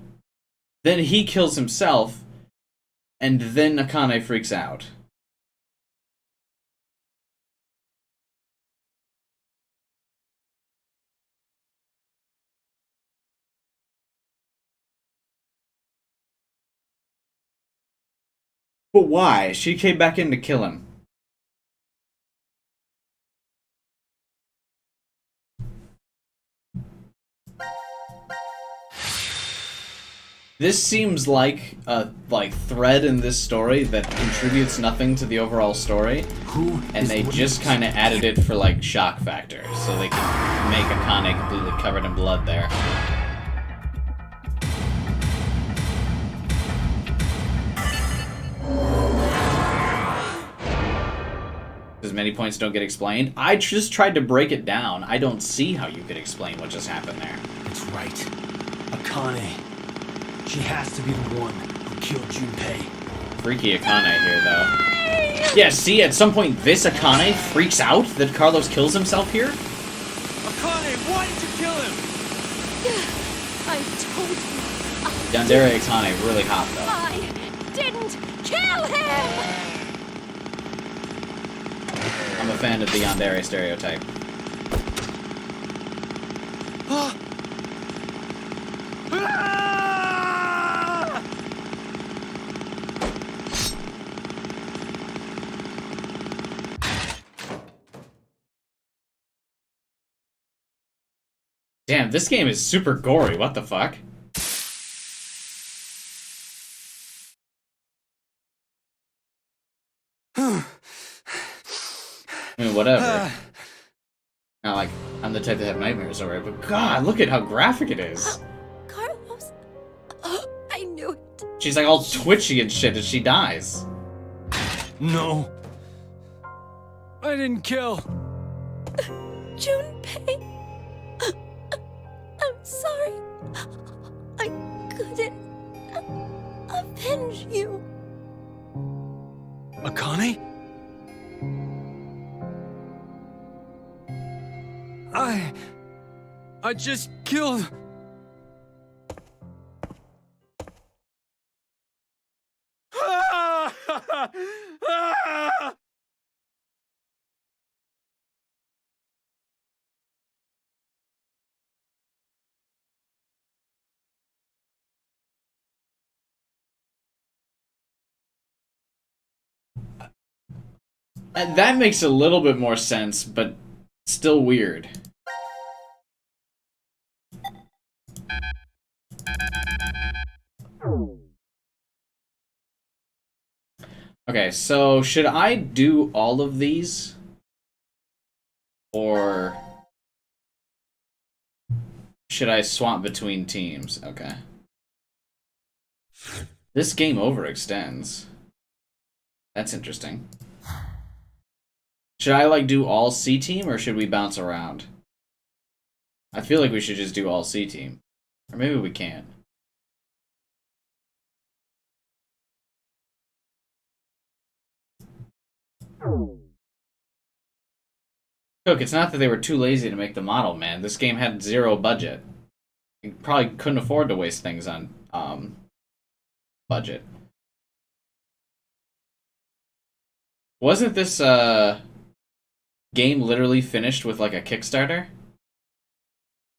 then he kills himself, and then Akane freaks out. But why? She came back in to kill him. This seems like a thread in this story that contributes nothing to the overall story, and they just kind of added it for like shock factor, so they can make Akane completely covered in blood there. Because many points don't get explained. I just tried to break it down. I don't see how you could explain what just happened there. That's right. Akane. She has to be the one who killed Junpei. Freaky Akane here, though. Yeah, see, at some point, this Akane freaks out that Carlos kills himself here? Akane, why did you kill him? I told you. Yandere Akane, really hot, though. I didn't kill him! I'm a fan of the Yandere stereotype. Damn, this game is super gory. What the fuck? I mean, whatever. Not like I'm the type to have nightmares, alright, but God, look at how graphic it is. Carlos. I knew it. She's like all twitchy and shit as she dies. No. I didn't kill. Junpei. I'm sorry. I couldn't avenge you. Akane? I just killed... That makes a little bit more sense, but still weird. Okay, so should I do all of these? Or should I swap between teams? Okay. This game overextends. That's interesting. Should I, like, do all C-Team, or should we bounce around? I feel like we should just do all C-Team. Or maybe we can't. Look, it's not that they were too lazy to make the model, man. This game had 0 budget. You probably couldn't afford to waste things on budget. Wasn't this game literally finished with like a Kickstarter?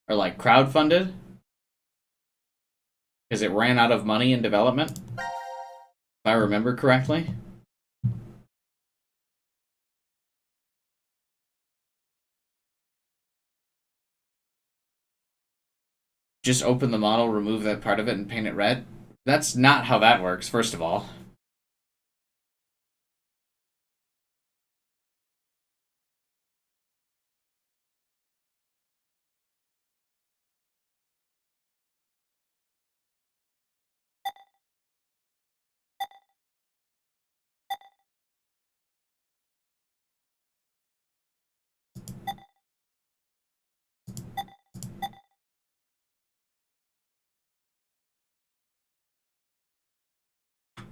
Or like crowdfunded? Because it ran out of money in development? If I remember correctly. Just open the model, remove that part of it, and paint it red? That's not how that works, first of all.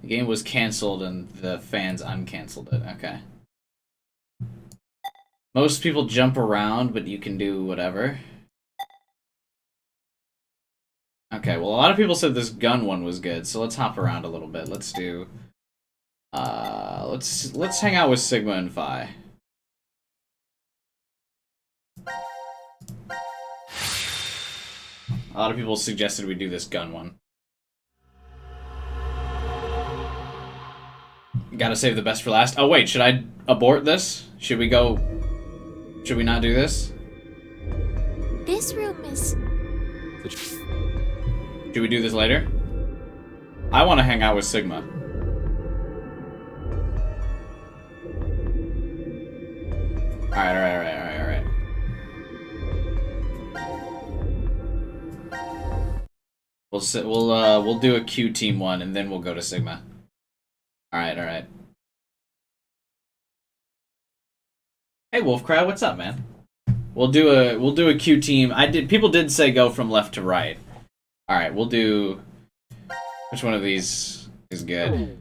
The game was canceled and the fans uncanceled it. Okay. Most people jump around, but you can do whatever. Okay, well, a lot of people said this gun one was good, so let's hop around a little bit. Let's do... let's hang out with Sigma and Phi. A lot of people suggested we do this gun one. Gotta save the best for last. Oh wait, should I abort this? Should we go... Should we not do this? This room is... Should we do this later? I want to hang out with Sigma. Alright. We'll do a Q team one and then we'll go to Sigma. Alright. Hey Wolfcry, what's up, man? We'll do a Q team. People did say go from left to right. Alright, we'll do... Which one of these is good?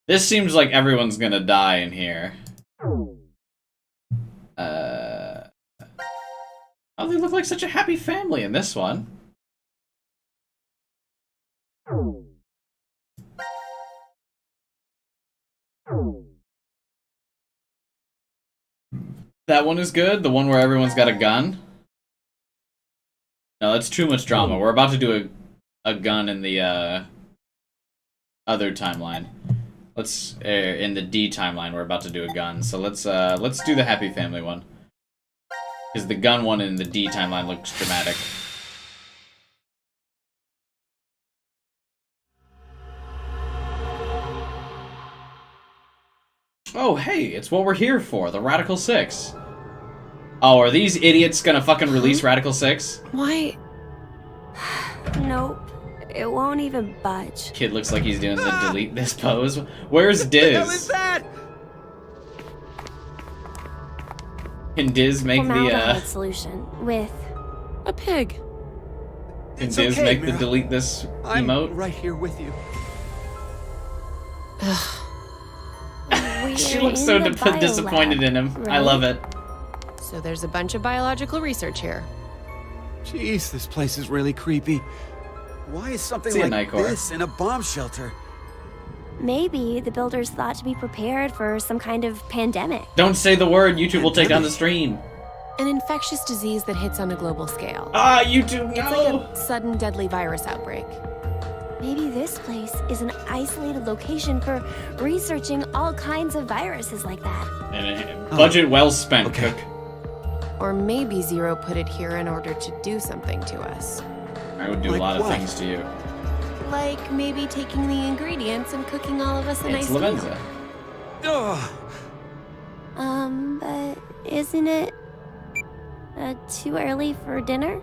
This seems like everyone's gonna die in here. Oh, they look like such a happy family in this one. That one is good? The one where everyone's got a gun? No, that's too much drama. We're about to do a gun in the other timeline. Let's in the D timeline we're about to do a gun. So let's do the happy family one. Because the gun one in the D timeline looks dramatic. Oh, hey, it's what we're here for, the Radical-6. Oh, are these idiots gonna fucking release Radical-6? Why? Nope. It won't even budge. Kid looks like he's doing the delete this pose. Where's Diz? What the hell is that? Can Diz make Formaldehyde solution with a pig. Can It's Diz okay, make the Mira. delete this I'm emote? right here with you. She looks so disappointed in him. right? I love it. So there's a bunch of biological research here. Jeez, this place is really creepy. Why is something See ya, like Nightcore. this in a bomb shelter? Maybe the builders thought to be prepared for some kind of pandemic. Don't say the word. YouTube will take down the stream. An infectious disease that hits on a global scale. Ah, YouTube, It's no! like a sudden deadly virus outbreak. Maybe this place is an isolated location for researching all kinds of viruses like that. And budget well spent, Okay. Cook. Or maybe Zero put it here in order to do something to us. I would do Like a lot of what? things to you. Like maybe taking the ingredients and cooking all of us a It's nice meal. Lavenza. Ugh. But isn't it too early for dinner?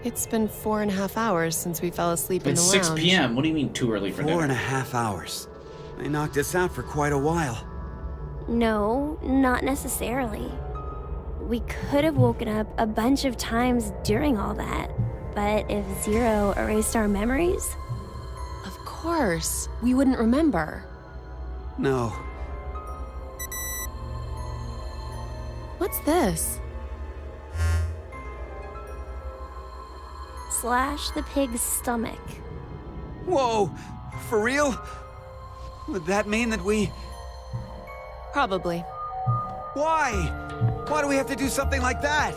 It's been 4.5 hours since we fell asleep in It's the 6 lounge. p.m. What do you mean too early for dinner? 4.5 hours. They knocked us out for quite a while. No, not necessarily. We could have woken up a bunch of times during all that, but if Zero erased our memories... Of course. We wouldn't remember. No. What's this? slash the pig's stomach. Whoa! For real? Would that mean that we... Probably. Why? Why do we have to do something like that?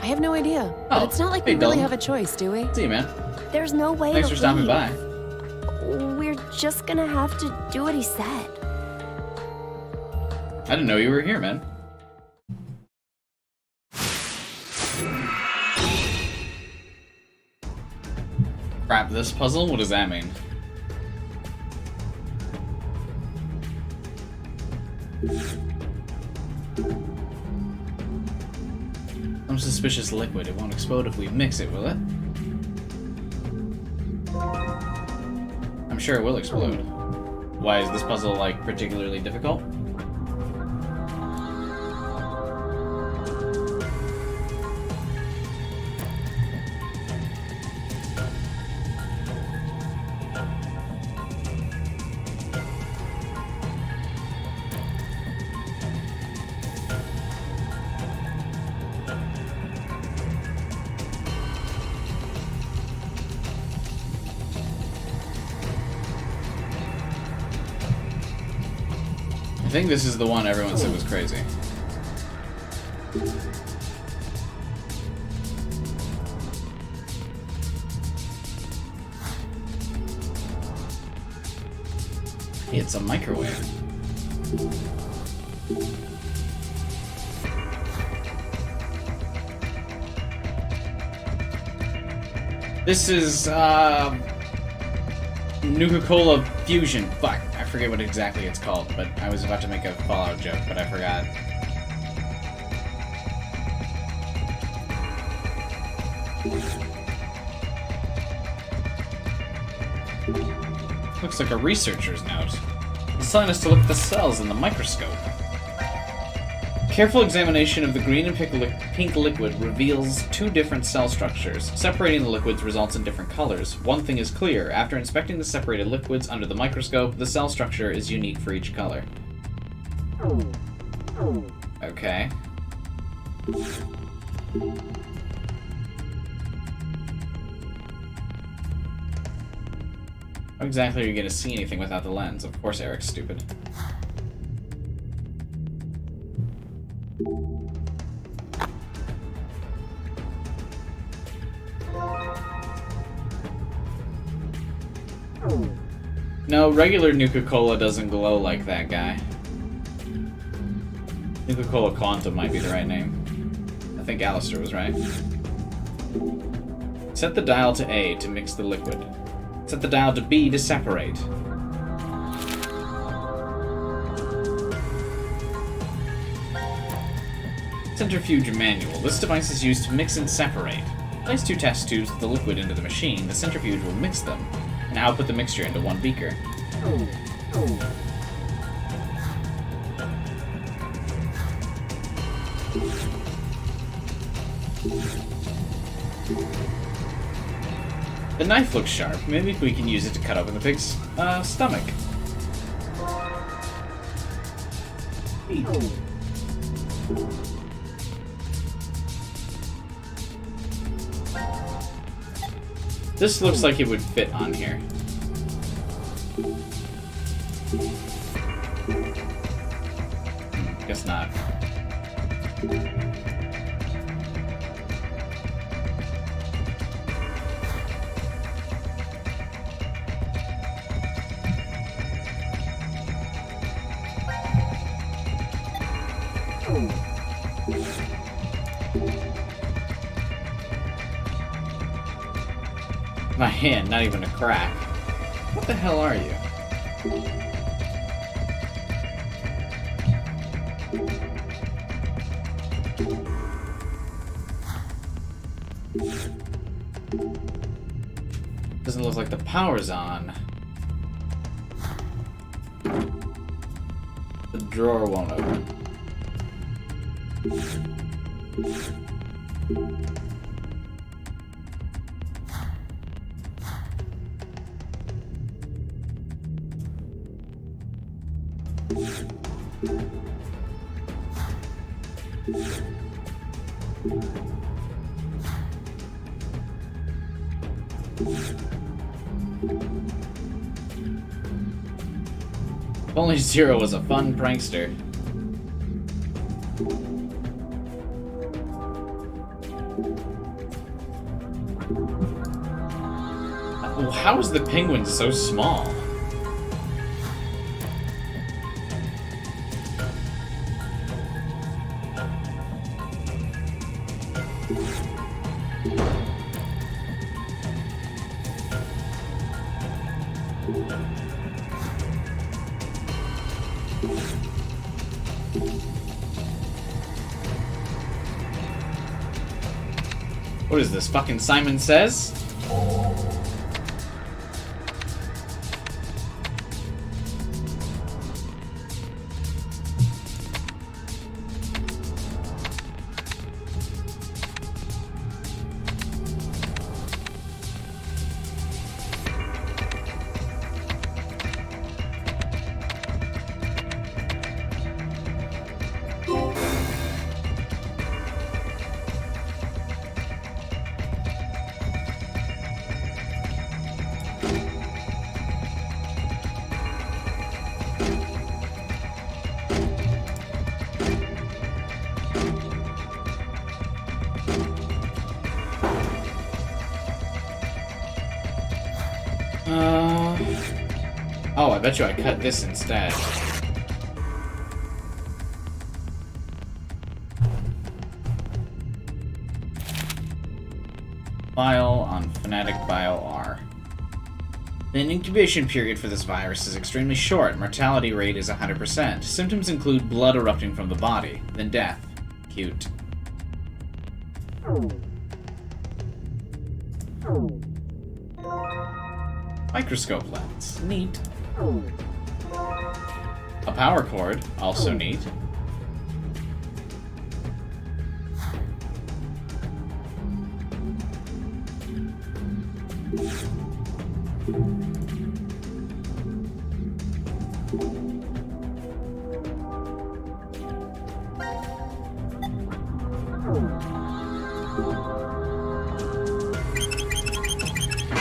I have no idea. But it's not like we really have a choice, do we? See you, man. There's no way Thanks to for stopping leave. by. We're just gonna have to do what he said. I didn't know you were here, man. Crap, this puzzle? What does that mean? Some suspicious liquid. It won't explode if we mix it, will it? I'm sure it will explode. Why is this puzzle, like, particularly difficult? I think this is the one everyone said was crazy. Hey, it's a microwave. This is, Nuka-Cola Fusion. Fuck, I forget what exactly it's called, but I was about to make a Fallout joke, but I forgot. Looks like a researcher's note. It's telling us to look at the cells in the microscope. Careful examination of the green and pink liquid reveals two different cell structures. Separating the liquids results in different colors. One thing is clear. After inspecting the separated liquids under the microscope, the cell structure is unique for each color. Okay. How exactly are you going to see anything without the lens? Of course Eric's stupid. No, regular Nuka-Cola doesn't glow like that guy. Nuka-Cola Quantum might be the right name. I think Alistair was right. Set the dial to A to mix the liquid. Set the dial to B to separate. Centrifuge manual. This device is used to mix and separate. Place two test tubes with the liquid into the machine. The centrifuge will mix them, and output the mixture into one beaker. The knife looks sharp. Maybe we can use it to cut open the pig's stomach. This looks like it would fit on here. Guess not. My hand, not even a crack. What the hell are you? Doesn't look like the power's on. The drawer won't open. If only Zero was a fun prankster. How is the penguin so small? What is this, fucking Simon Says? Oh, I bet you I cut this instead. File on Fnatic Bio R. The incubation period for this virus is extremely short. Mortality rate is 100%. Symptoms include blood erupting from the body, then death. Cute. Microscope lens. Neat. A power cord. Also neat.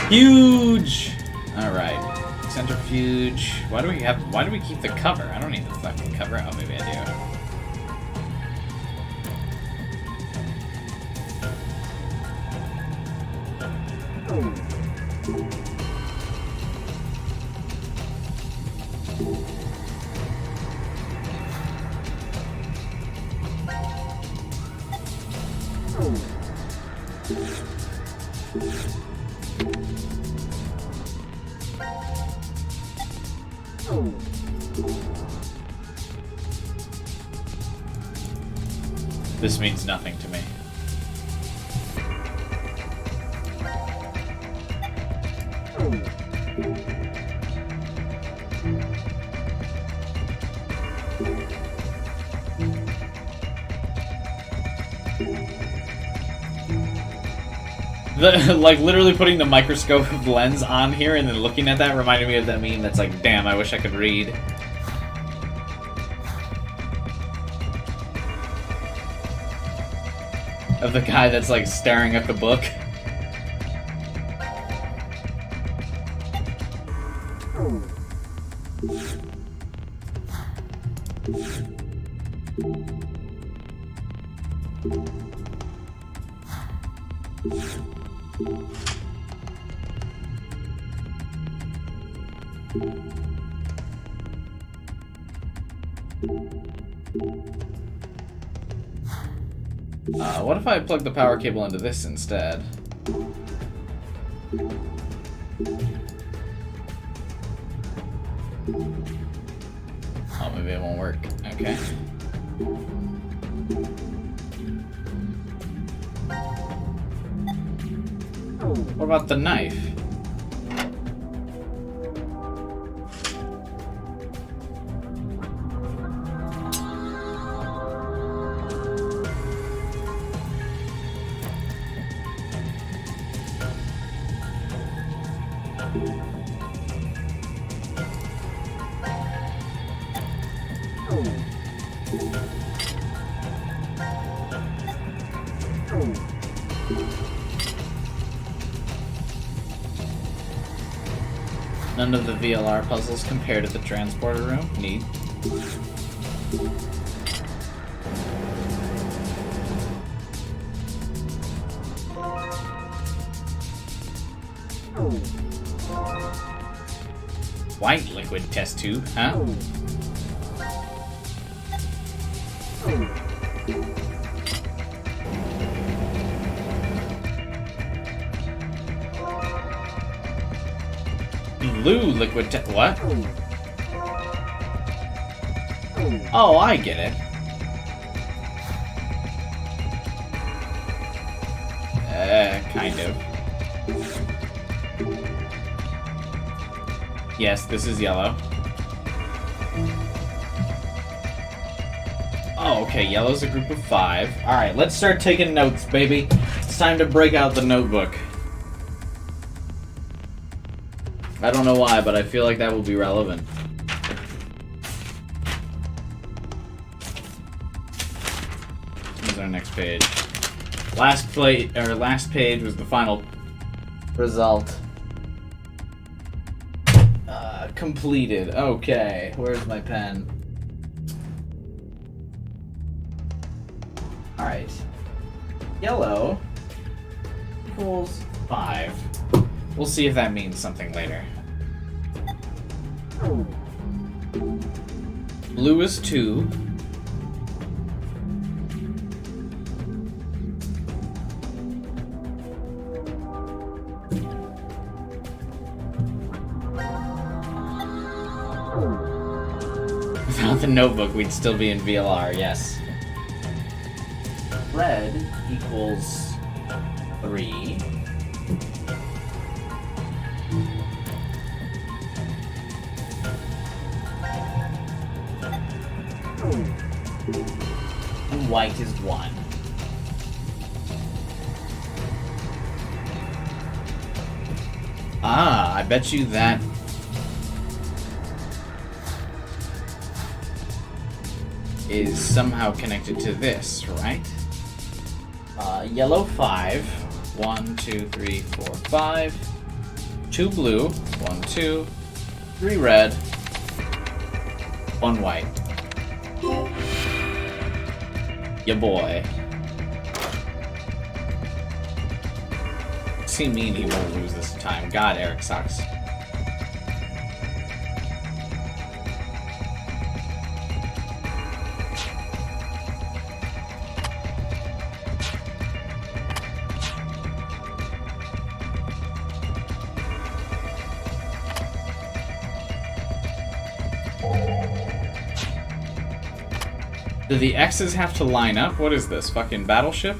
Huge! Alright. Centrifuge. Why do we keep the cover? I don't need the fucking cover. Oh, maybe I do. This means nothing to me. Like, literally putting the microscope lens on here and then looking at that reminded me of that meme that's like, damn, I wish I could read. Of the guy that's like staring at the book. What if I plug the power cable into this instead? Oh, maybe it won't work. Okay. What about the knife? None of the VLR puzzles compare to the transporter room. Neat. White liquid test tube, huh? Blue liquid what? Oh, I get it. Kind of. Yes, this is yellow. Oh, okay, yellow's a group of 5. Alright, let's start taking notes, baby. It's time to break out the notebook. I don't know why, but I feel like that will be relevant. Here's our next page. Last page was the final result. Completed. Okay, where's my pen? Alright. Yellow equals 5. We'll see if that means something later. Blue is 2. Without the notebook, we'd still be in VLR, yes. Red equals 3. And white is 1. Ah, I bet you that is somehow connected to this, right? Yellow 5. 1, 2, 3, 4, 5. 2 blue. 1, 2. 3 red. 1 white. Ya boy. See me and he won't lose this time. God, Eric sucks. Do the X's have to line up? What is this? Fucking battleship?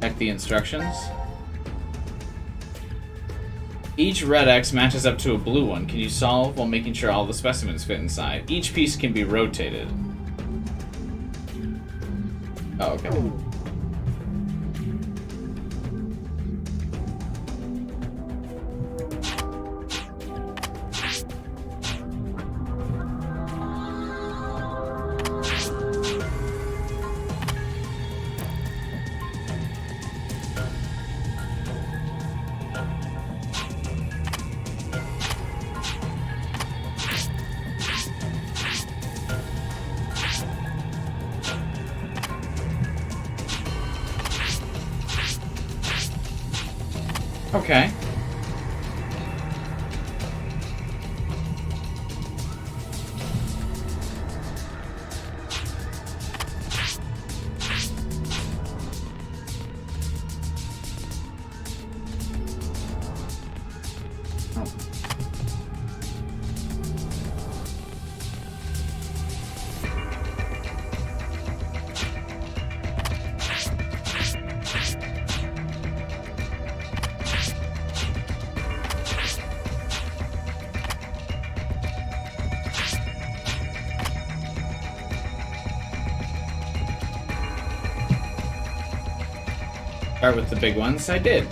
Check the instructions. Each red X matches up to a blue one. Can you solve while making sure all the specimens fit inside? Each piece can be rotated. Oh, okay. Okay. Start with the big ones. I did.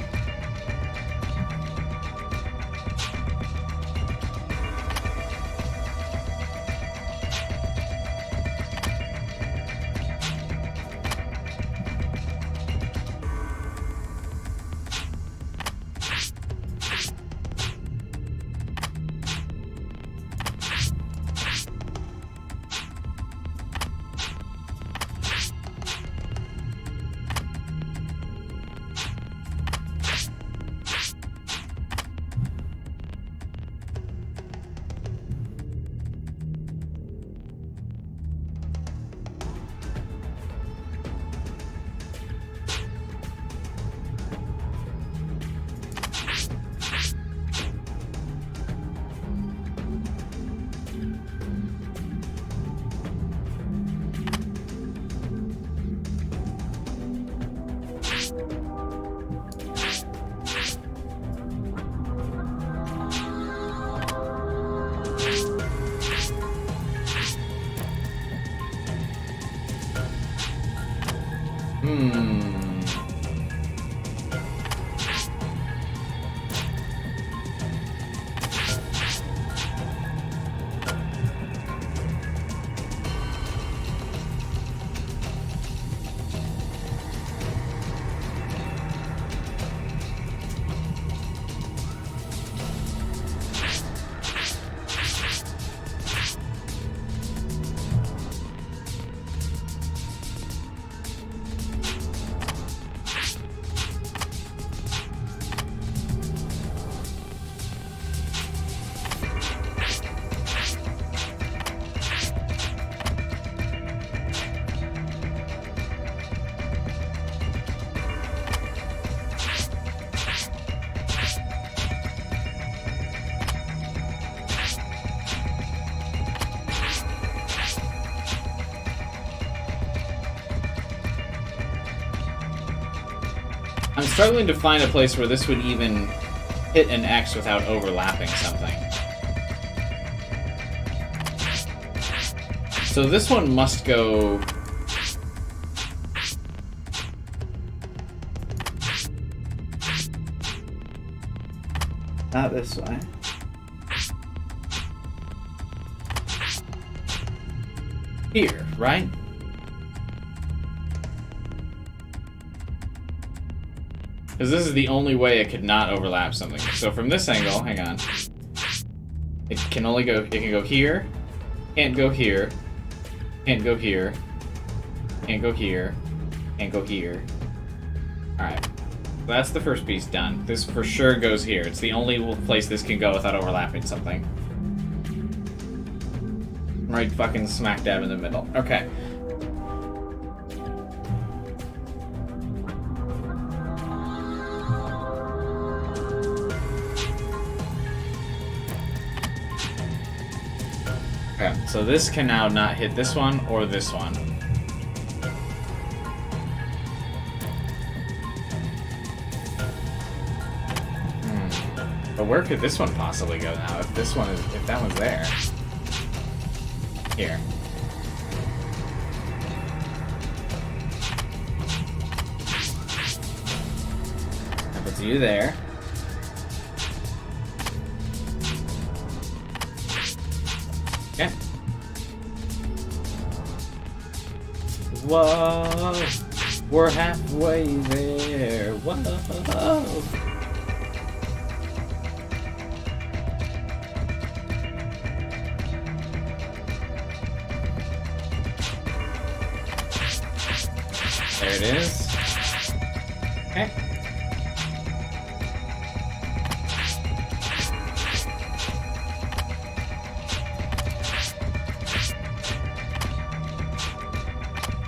I'm struggling to find a place where this would even hit an X without overlapping something. So this one must go... not this way. Here, right? Because this is the only way it could not overlap something. So from this angle, hang on. It can only go, it can go here, can't go here, can't go here, can't go here, can't go here. Alright. That's the first piece done. This for sure goes here. It's the only place this can go without overlapping something. Right fucking smack dab in the middle. Okay. Okay, so this can now not hit this one or this one. But where could this one possibly go now if this one is, if that one's there? Here. That puts you there. Okay. Whoa! We're halfway there. Whoa! There it is. Okay.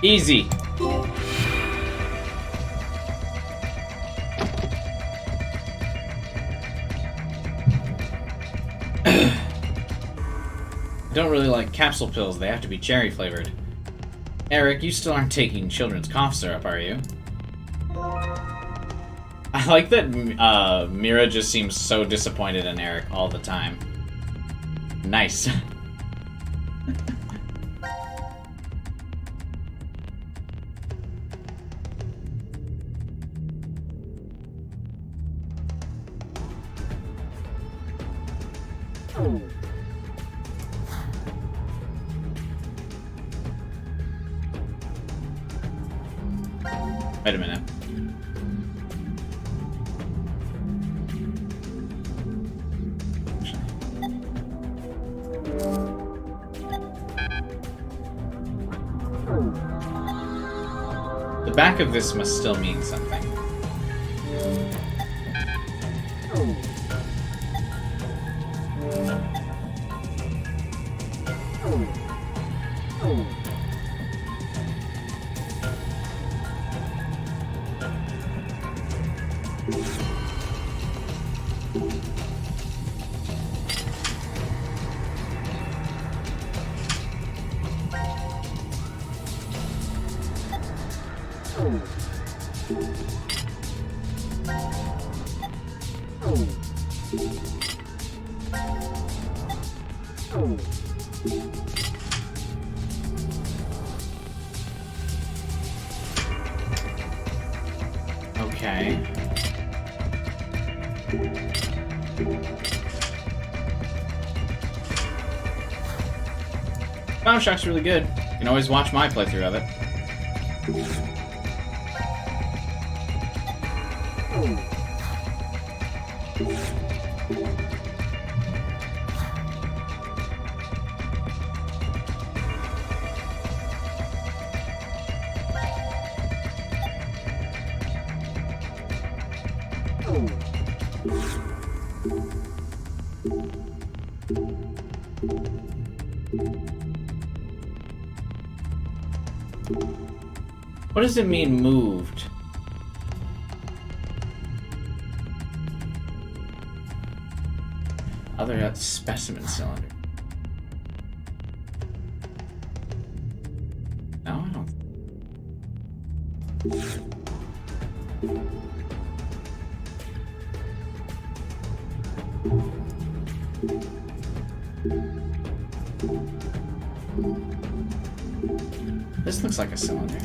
Easy. I don't really like capsule pills. They have to be cherry flavored. Eric, you still aren't taking children's cough syrup, are you? I like that Mira just seems so disappointed in Eric all the time. Nice. Wait a minute. The back of this must still mean something. Okay. Bioshock's really good. You can always watch my playthrough of it. What does it mean, moved? Other specimen cylinder. No, I don't. This looks like a cylinder.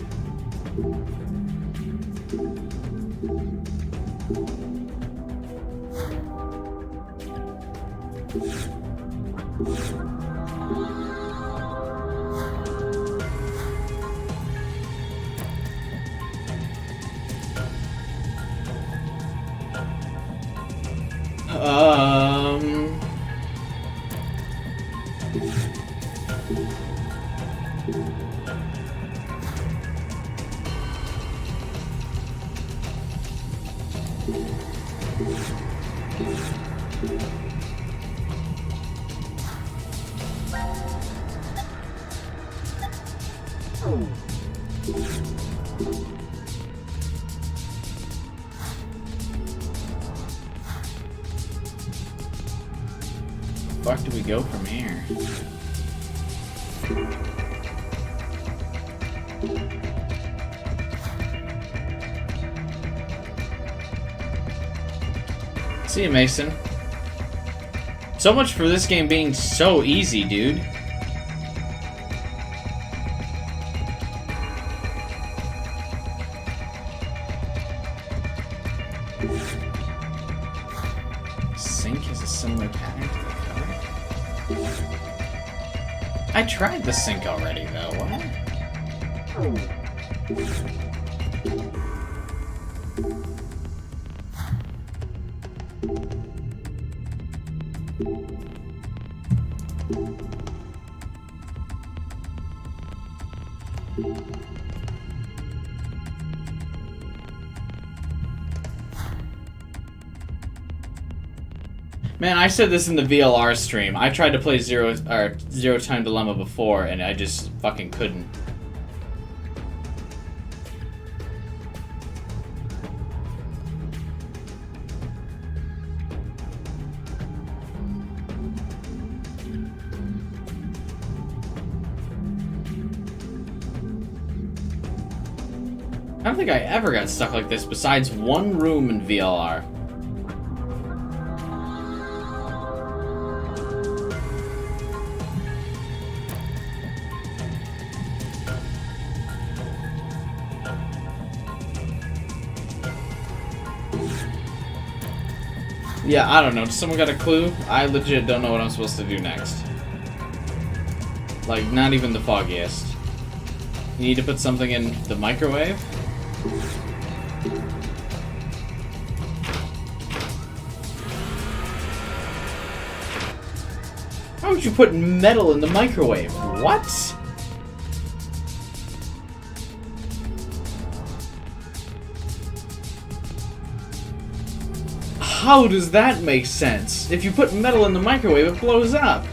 Fuck do we go from here? See you, Mason. So much for this game being so easy, dude. Sink has a similar pattern to the cover. I tried the sink already, though. What? Man, I said this in the VLR stream. I tried to play Zero Time Dilemma before, and I just fucking couldn't. I don't think I ever got stuck like this besides one room in VLR. Yeah, I don't know. Someone got a clue? I legit don't know what I'm supposed to do next. Like, not even the foggiest. You need to put something in the microwave? How would you put metal in the microwave? What? How does that make sense? If you put metal in the microwave, it blows up.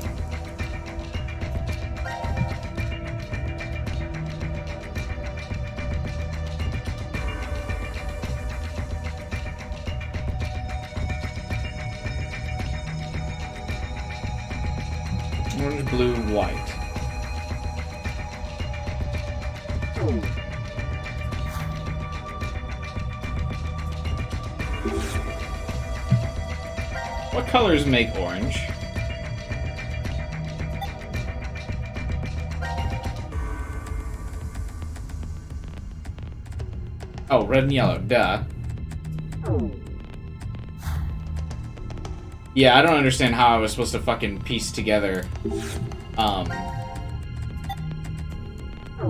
Orange, blue, white. What colors make orange? Oh, red and yellow, duh. Yeah, I don't understand how I was supposed to fucking piece together,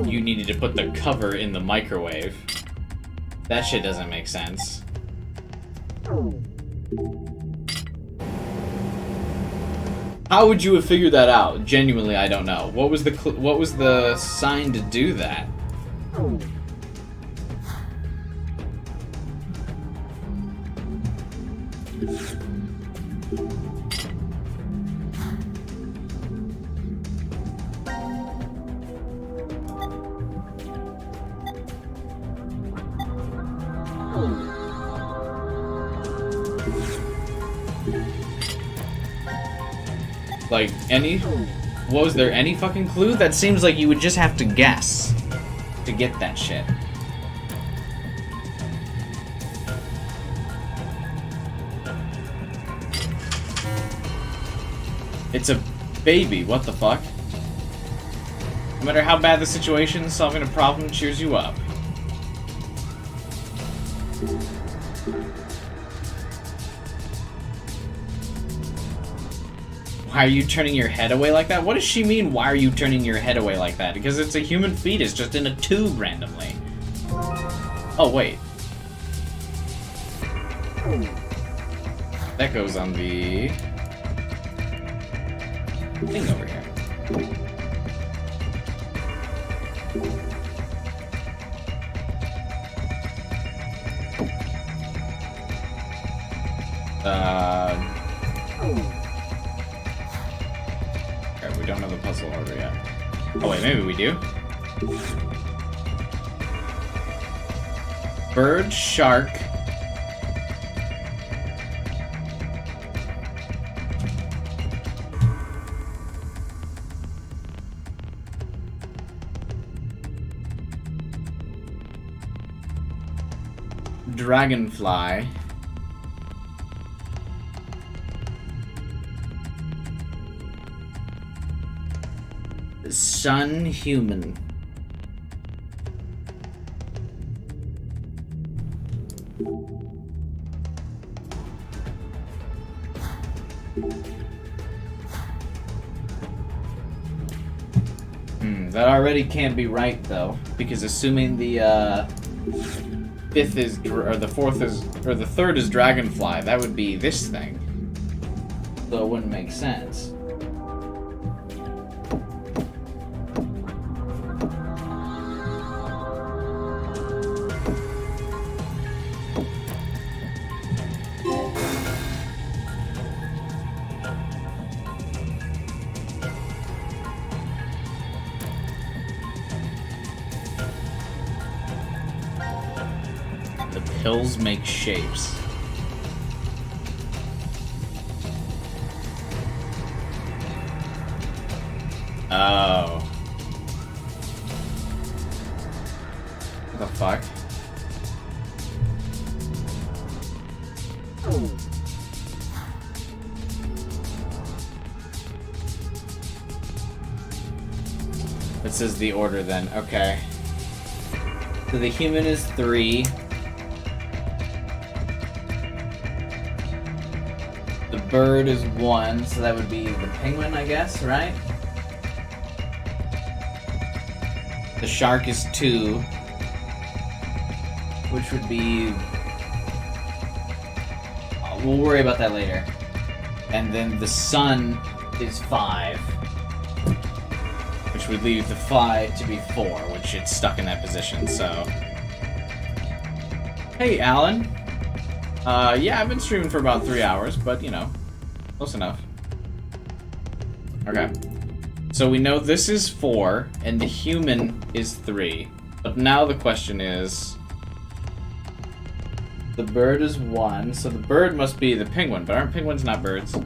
you needed to put the cover in the microwave. That shit doesn't make sense. How would you have figured that out? Genuinely, I don't know. What was the sign to do that? Like, was there any fucking clue? That seems like you would just have to guess to get that shit. It's a baby, what the fuck? No matter how bad the situation, solving a problem cheers you up. Why are you turning your head away like that? What does she mean, why are you turning your head away like that? Because it's a human fetus just in a tube randomly. Oh, wait. That goes on the thing over here. Alright, we don't know the puzzle order yet. Oh wait, maybe we do? Bird, shark. Dragonfly. Sun human. That already can't be right though, because assuming the fifth is, or the fourth is, or the third is dragonfly, that would be this thing. So it wouldn't make sense. Pills make shapes. Oh. What the fuck? This is the order then. Okay. So the human is 3. bird is 1, so that would be the penguin, I guess, right? The shark is 2, which would be... we'll worry about that later. And then the sun is 5, which would leave the fly to be 4, which it's stuck in that position, so... Hey, Alan. Yeah, I've been streaming for about 3 hours, but, you know, close enough. Okay. So we know this is 4, and the human is 3. But now the question is... The bird is 1, so the bird must be the penguin, but aren't penguins not birds?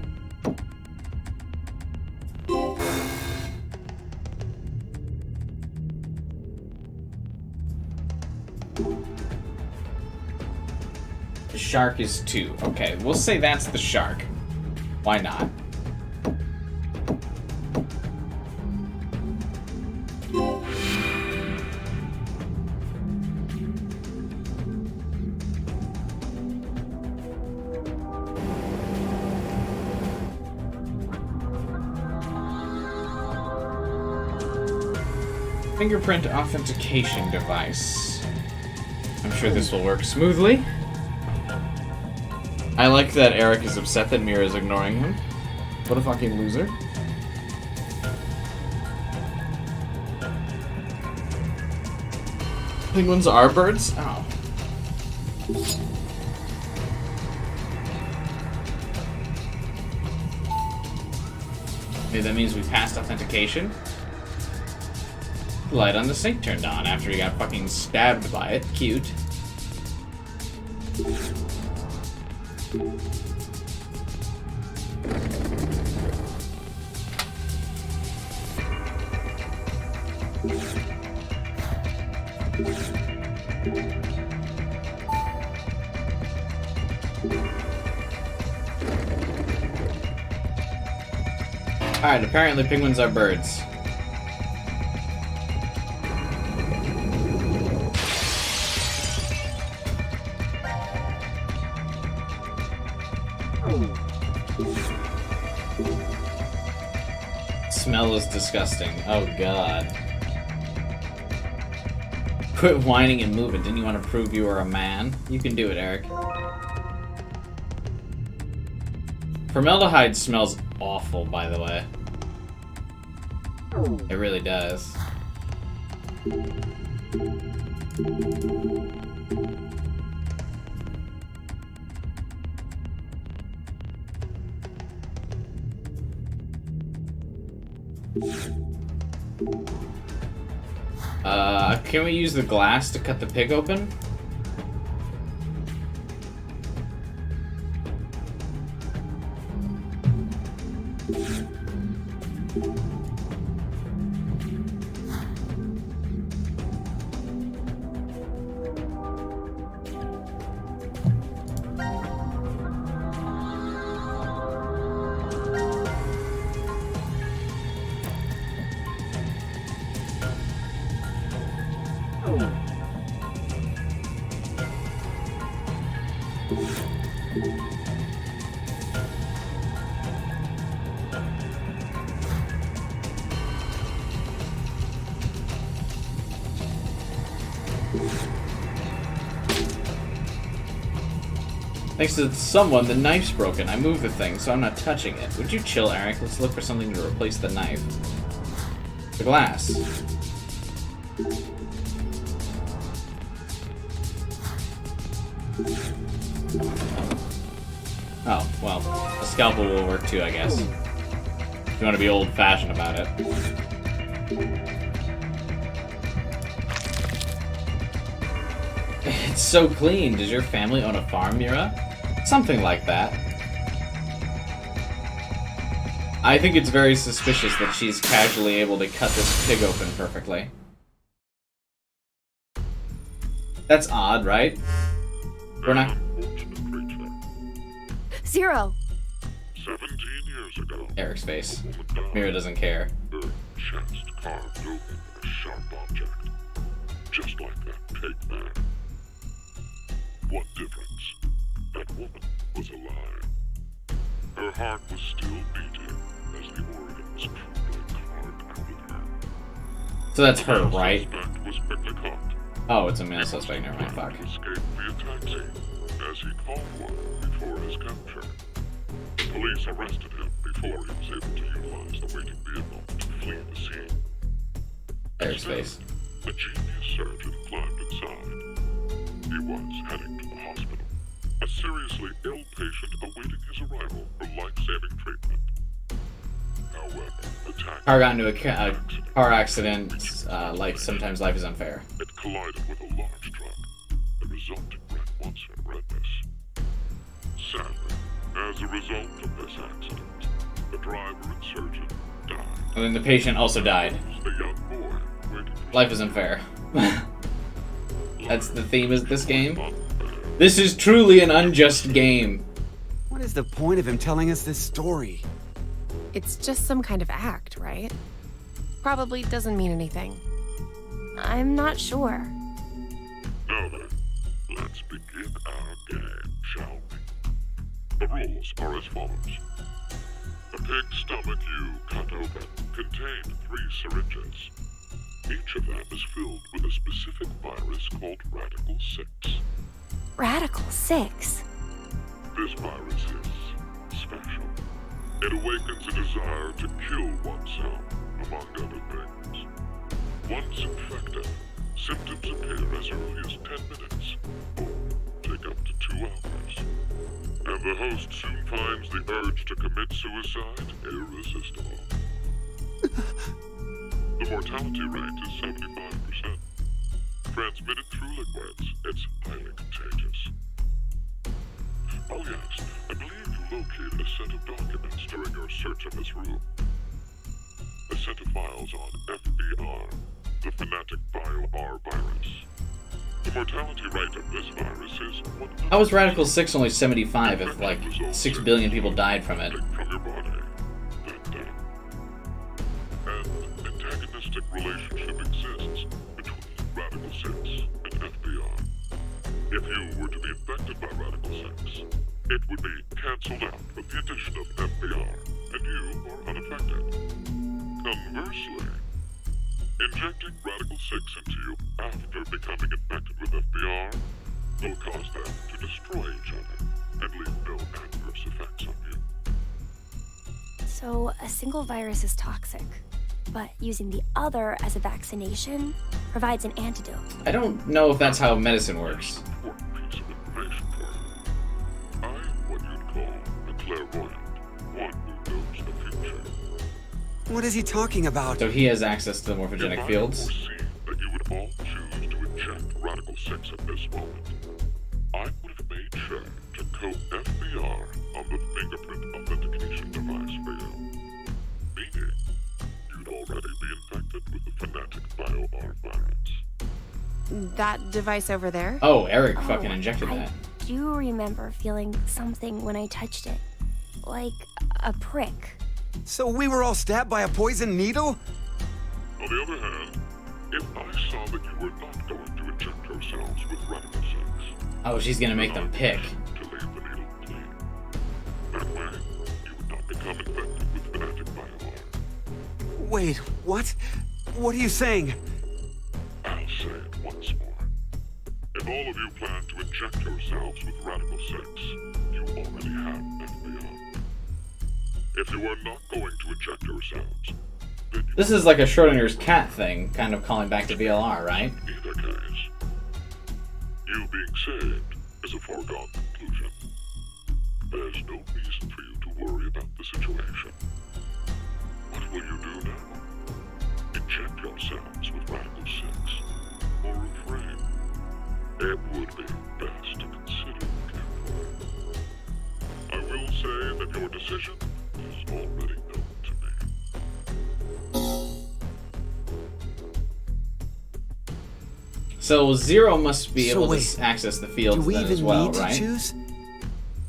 The shark is 2. Okay, we'll say that's the shark. Why not? Fingerprint authentication device. I'm sure this will work smoothly. I like that Eric is upset that Mira is ignoring him. What a fucking loser. Penguins are birds? Oh. Okay, that means we passed authentication. The light on the sink turned on after he got fucking stabbed by it. Cute. Alright, apparently penguins are birds. Smell is disgusting. Oh god. Quit whining and move it. Didn't you want to prove you were a man? You can do it, Eric. Formaldehyde smells awful, by the way. It really does. Can we use the glass to cut the pig open? Thanks to someone, the knife's broken. I moved the thing, so I'm not touching it. Would you chill, Eric? Let's look for something to replace the knife. The glass. Oh, well, a scalpel will work too, I guess. If you want to be old-fashioned about it. It's so clean. Does your family own a farm, Mira? Something like that. I think it's very suspicious that she's casually able to cut this pig open perfectly. That's odd, right? We're not... Zero. 17 years ago, Eric's face. Mira doesn't care. her chest carved open with a sharp object, just like that pig man. What difference? That woman was alive. Her heart was still beating as the organs trembling carved out of her. So that's her, right? Suspect was quickly caught. Oh, it's a male suspect. Never mind. Fuck. Escaped via taxi, as he called one before his capture. Police arrested him before he was able to utilize the waiting vehicle to flee the scene. There's face. A genius surgeon climbed inside. He was heading to the hospital. A seriously ill patient awaiting his arrival for life-saving treatment. However, the taxi Car got into a car accident. Like sometimes life is unfair. it collided with a large truck. The resulting wreck once horrendous. Sadly, as a result of this accident, the driver and surgeon died. And then the patient also died. The young boy waiting for Life is unfair. That's the theme of this game. This is truly an unjust game. What is the point of him telling us this story? It's just some kind of act, right? Probably doesn't mean anything. I'm not sure. Now then, let's begin our game, shall we? The rules are as follows. The pig's stomach you cut open contained 3 syringes. Each of them is filled with a specific virus called Radical-6. Radical-6? This virus is special. It awakens a desire to kill oneself, among other things. Once infected, symptoms appear as early as 10 minutes, or take up to 2 hours. And the host soon finds the urge to commit suicide irresistible. The mortality rate is 75%. Transmitted through liquids, it's highly contagious. Oh yes, I believe you located a set of documents during your search of this room. A set of files on FBR, the Fanatic Bio-R virus. The mortality rate of this virus is 100. How was Radical-6 only 75 if, like, 6 billion people died from it? From your body, then death. An antagonistic relationship exists between Radical-6 and FBR. If you were to be infected by Radical-6, it would be cancelled out with the addition of FBR, and you are unaffected. Conversely, injecting Radical-6 into you after becoming infected with FBR will cause them to destroy each other and leave no adverse effects on you. So, a single virus is toxic, but using the other as a vaccination provides an antidote. I don't know if that's how medicine works. Important piece of information for you. I am what you'd call a clairvoyant, one who knows the future. What is he talking about? So he has access to the morphogenic If I fields. foreseen that you would all choose to inject Radical-6 at this moment, I would have made sure to coat FBR on the fingerprint authentication device for you. Meaning, you'd already be infected with the Fanatic Bio-R virus. That device over there? Oh, Eric fucking injected that. I do remember feeling something when I touched it. Like a prick. So we were all stabbed by a poison needle? On the other hand, if I saw that you were not going to inject yourselves with Radical-6, Oh, she's gonna make them pick. to leave the needle clean. That way, you would not become infected with Fanatic Bio-R. Wait, what? What are you saying? I'll say it once more. If all of you plan to inject yourselves with Radical-6, you already have FBR. If you are not going to inject yourselves, then you This is like a Schrodinger's cat thing, kind of calling back to VLR, right? in either case. You being saved is a foregone conclusion. There's no reason for you to worry about the situation. What will you do now? Inject yourselves with Radical-6, or refrain? It would be best to consider carefully. I will say that your decision is already known to me. So Zero must be So able wait, to access the Do fields we then even as well, need to right? choose?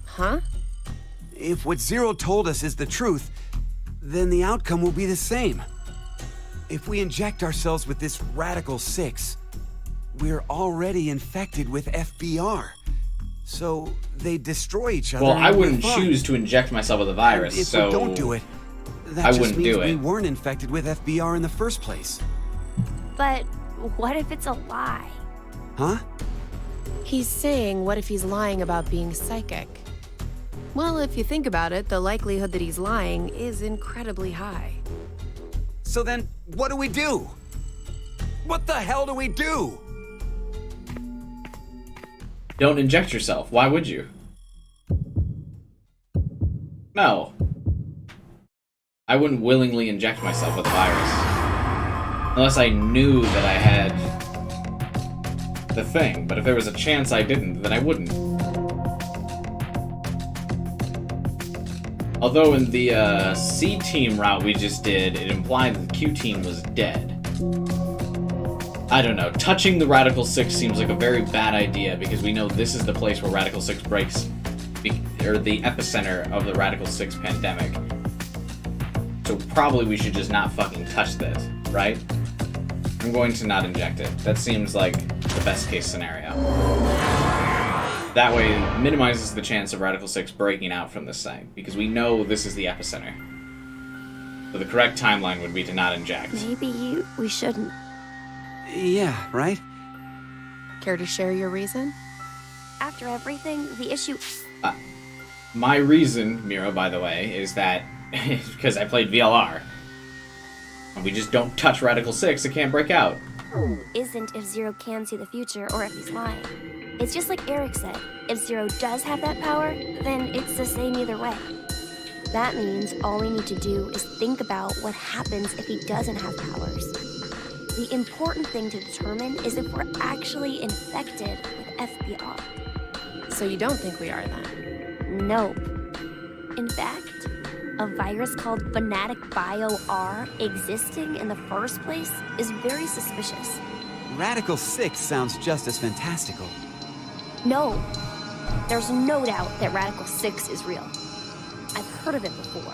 Huh? If what Zero told us is the truth, then the outcome will be the same. If we inject ourselves with this Radical-6, we're already infected with FBR. So they destroy each other. Well, I and we're wouldn't fine. choose to inject myself with a virus, And if so we don't do it, that I just wouldn't means do we it. weren't infected with FBR in the first place. But what if it's a lie? Huh? He's saying, what if he's lying about being psychic? Well, if you think about it, the likelihood that he's lying is incredibly high. So then, what do we do? What the hell do we do? don't inject yourself. Why would you? No. I wouldn't willingly inject myself with a virus. Unless I knew that I had the thing. But if there was a chance I didn't, then I wouldn't. Although in the C-Team route we just did, it implied that the Q-Team was dead. I don't know. Touching the Radical-6 seems like a very bad idea because we know this is the place where Radical-6 breaks, or the epicenter of the Radical-6 pandemic. So probably we should just not fucking touch this, right? I'm going to not inject it. That seems like the best case scenario. That way it minimizes the chance of Radical-6 breaking out from this thing, because we know this is the epicenter. So the correct timeline would be to not inject. Maybe we shouldn't. Yeah, right? Care to share your reason? After everything, the issue... My reason, Mira, by the way, is that because I played VLR. And we just don't touch Radical-6, it can't break out. isn't if Zero can see the future or if he's lying. It's just like Eric said. If Zero does have that power, then it's the same either way. That means all we need to do is think about what happens if he doesn't have powers. The important thing to determine is if we're actually infected with FBR. So you don't think we are then? Nope. In fact, a virus called Fanatic Bio R existing in the first place is very suspicious. Radical-6 sounds just as fantastical. No, there's no doubt that Radical-6 is real. I've heard of it before.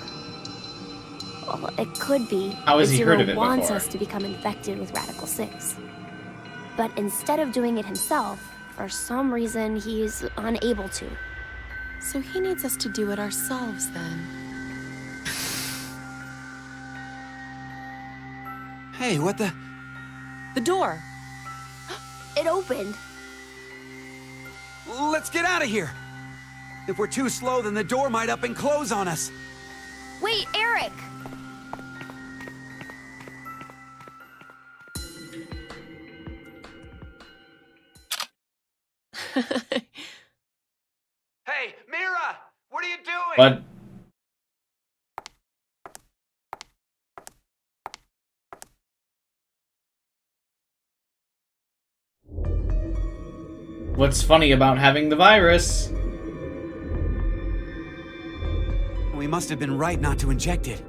Well, it could be How has that he heard of Zero it wants before? us to become infected with Radical-6. But instead of doing it himself, for some reason he's unable to. So he needs us to do it ourselves then. Hey, what the... The door! It opened! Let's get out of here! If we're too slow, then the door might up and close on us. Wait, Eric! Hey, Mira! What are you doing? But what's funny about having the virus? We must have been right not to inject it.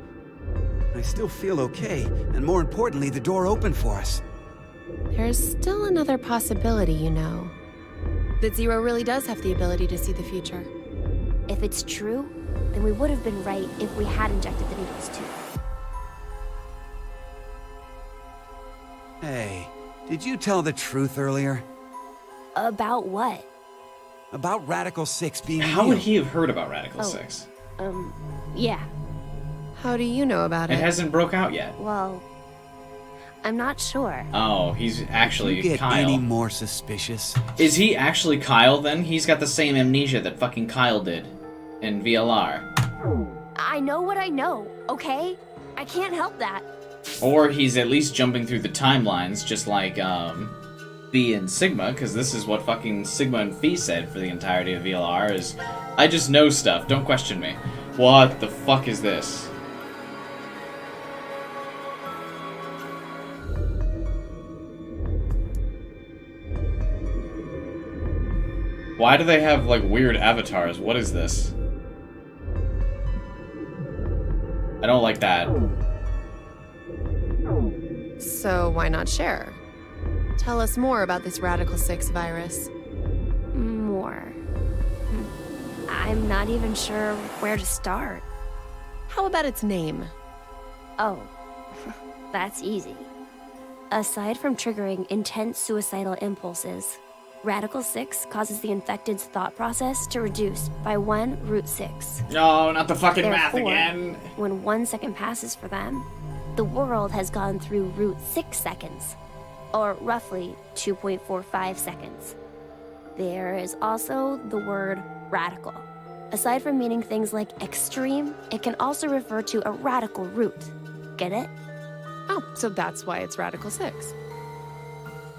I still feel okay, and more importantly, the door opened for us. There's still another possibility, you know. That Zero really does have the ability to see the future. If it's true, then we would have been right if we had injected the needles too. Hey, did you tell the truth earlier? About what? About Radical-6 being How real. would he have heard about Radical-6? Yeah. How do you know about It it? hasn't broke out yet. Well, I'm not sure. Oh, he's actually You get Kyle. any more suspicious? Is he actually Kyle then? He's got the same amnesia that fucking Kyle did in VLR. I know what I know, okay? I can't help that. Or he's at least jumping through the timelines, just like, Phi and Sigma, because this is what fucking Sigma and Phi said for the entirety of VLR, is, I just know stuff, don't question me. What the fuck is this? Why do they have, like, weird avatars? What is this? I don't like that. So why not share? Tell us more about this Radical-6 virus. More. I'm not even sure where to start. How about its name? Oh, that's easy. Aside from triggering intense suicidal impulses, Radical-6 causes the infected's thought process to reduce by 1√6. No, not the fucking math Therefore, again. when 1 second passes for them, the world has gone through √6 seconds, or roughly 2.45 seconds. There is also the word radical. Aside from meaning things like extreme, it can also refer to a radical root. Get it? Oh, so that's why it's Radical-6.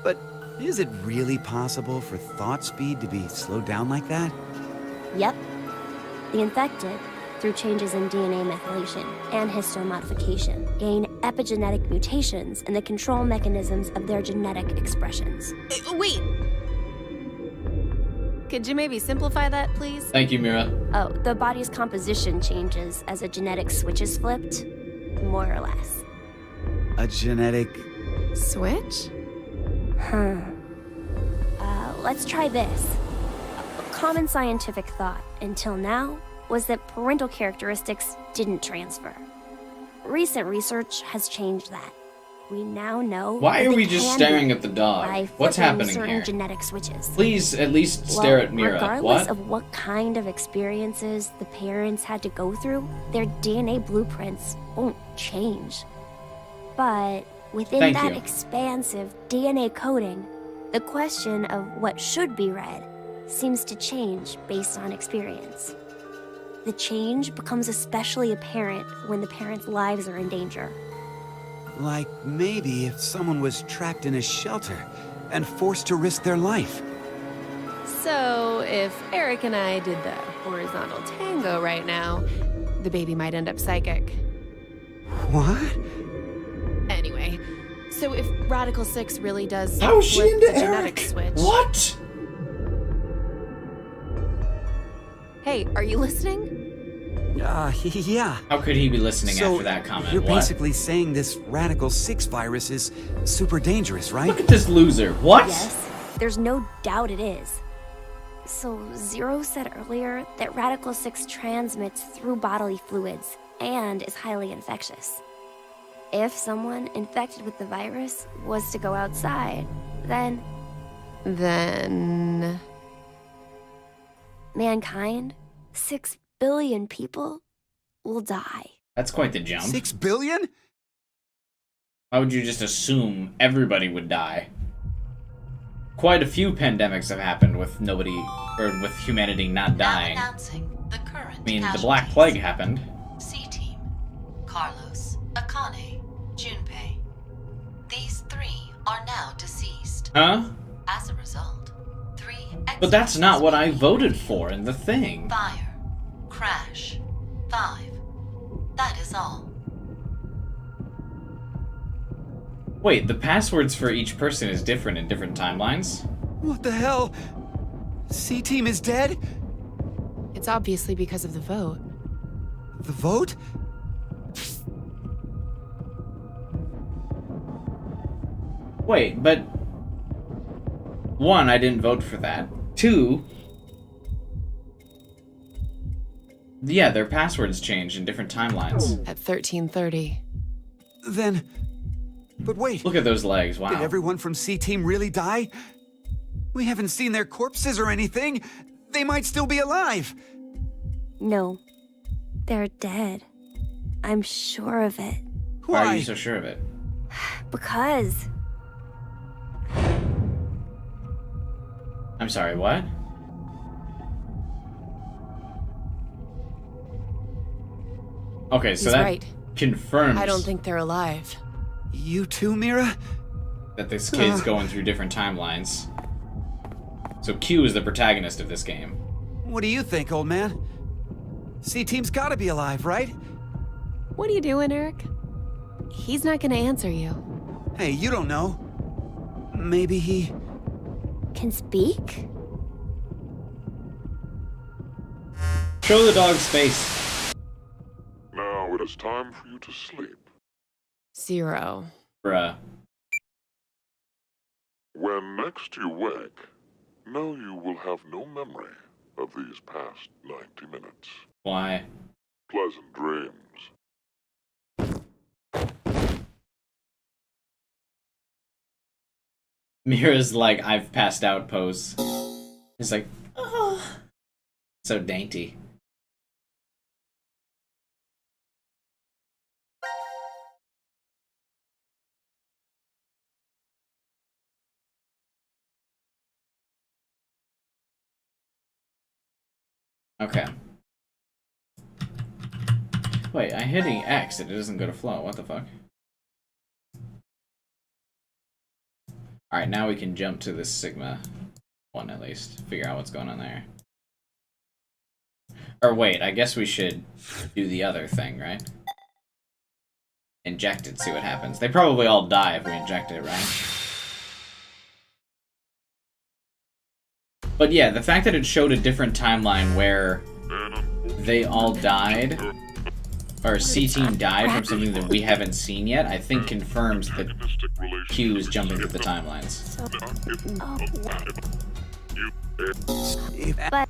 But is it really possible for thought speed to be slowed down like that? Yep. The infected, through changes in DNA methylation and histone modification, gain epigenetic mutations in the control mechanisms of their genetic expressions. Wait! Could you maybe simplify that, please? Thank you, Mira. Oh, the body's composition changes as a genetic switch is flipped, more or less. A genetic... Switch? Let's try this. A common scientific thought until now was that parental characteristics didn't transfer. Recent research has changed that. We now know. Why that are they we just can staring be at the dog? by What's flipping happening certain here? genetic switches. Please at least stare at Mira. Regardless What? of what kind of experiences the parents had to go through, their DNA blueprints won't change. But within Thank that you. expansive DNA coding, the question of what should be read seems to change based on experience. The change becomes especially apparent when the parents' lives are in danger. Like maybe if someone was trapped in a shelter and forced to risk their life. So, if Eric and I did the horizontal tango right now, the baby might end up psychic. What? Anyway, so if Radical-6 really does How is she flip into the genetic Eric? switch... What? Hey, are you listening? Yeah. How could he be listening So, after that comment? you're What? basically saying this Radical-6 virus is super dangerous, right? Look at this loser. What? Yes, there's no doubt it is. So, Zero said earlier that Radical-6 transmits through bodily fluids and is highly infectious. If someone infected with the virus was to go outside, then mankind, 6 billion people, will die. That's quite the jump. 6 billion? Why would you just assume everybody would die? Quite a few pandemics have happened with nobody, or with humanity not dying. Now announcing the current I mean, the casualties. Black Plague happened. C-Team, Carlos, Akane, Junpei. These 3 are now deceased. Huh? As a result, 3 But that's not what I experts voted for in the thing. Fire, crash, 5. That is all. Wait, the passwords for each person is different in different timelines? What the hell? C-Team is dead? it's obviously because of the vote. The vote? Wait, but... 1, I didn't vote for that. 2... Yeah, their passwords changed in different timelines. At 13:30. Then... But wait. Look at those legs, wow. Did everyone from C-Team really die? We haven't seen their corpses or anything. They might still be alive. No, they're dead. I'm sure of it. Why are you so sure of it? Because I'm sorry, what? Okay, so He's that right. confirms I don't think they're alive. You too, Mira? that this kid's going through different timelines. So Q is the protagonist of this game. What do you think, old man? C-Team's gotta be alive, right? What are you doing, Eric? He's not gonna answer you. Hey, you don't know. Maybe he... can speak? Show the dog's face. Now it is time for you to sleep. 0. Bruh. When next you wake, know you will have no memory of these past 90 minutes. Why? Pleasant dreams. Mira's like, I've passed out pose. It's like, oh, so dainty. Okay. Wait, I'm hitting X and it doesn't go to flow. What the fuck? Alright, now we can jump to this Sigma one at least. Figure out what's going on there. Or wait, I guess we should do the other thing, right? Inject it, see what happens. They probably all die if we inject it, right? But yeah, the fact that it showed a different timeline where they all died, or C-Team died from something that we haven't seen yet, I think confirms that Q is jumping through the timelines. But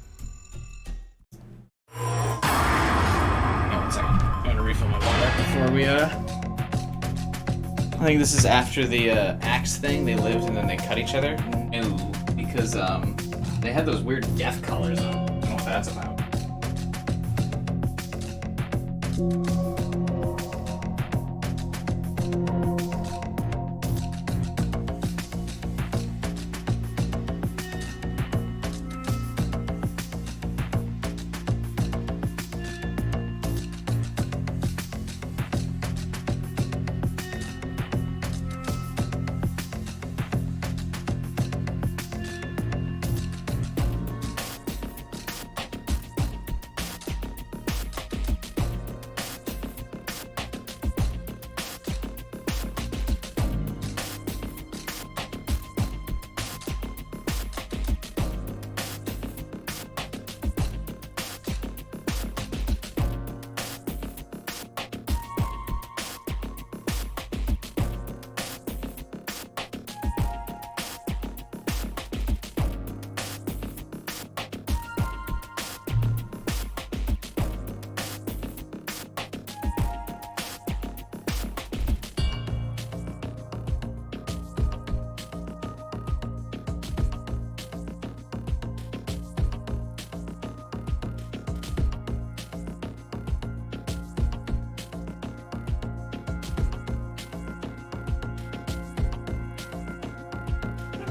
Hang on 1 second. I'm gonna refill my water before we, I think this is after the, axe thing. They lived and then they cut each other. And because, they had those weird death colors on. I don't know what that's about.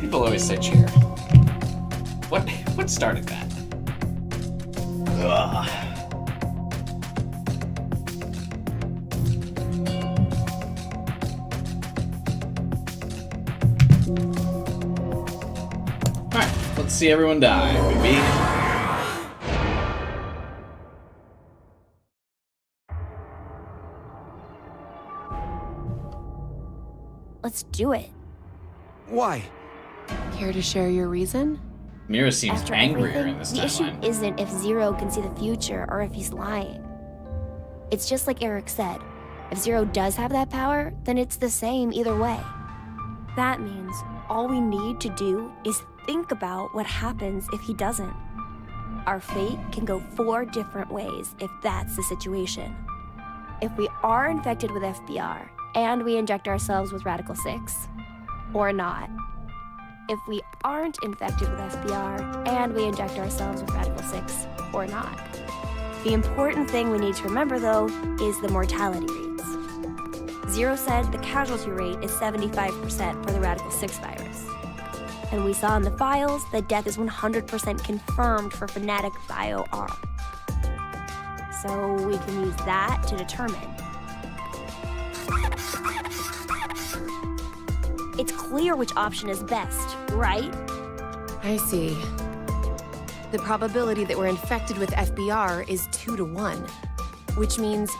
People always say cheer. What started that? Ugh. Alright, let's see everyone die, baby. let's do it. Why? Care to share your reason? Mira seems After angrier everything, in this the issue timeline. isn't if Zero can see the future or if he's lying. It's just like Eric said. If Zero does have that power, then it's the same either way. That means all we need to do is think about what happens if he doesn't. Our fate can go 4 different ways if that's the situation. If we are infected with FBR and we inject ourselves with Radical-6, or not. If we aren't infected with FBR and we inject ourselves with Radical-6, or not. The important thing we need to remember, though, is the mortality rates. Zero said the casualty rate is 75% for the Radical-6 virus. And we saw in the files that death is 100% confirmed for Fnatic Bio-R. So we can use that to determine. It's clear which option is best, right? I see. The probability that we're infected with FBR is 2 to 1, which means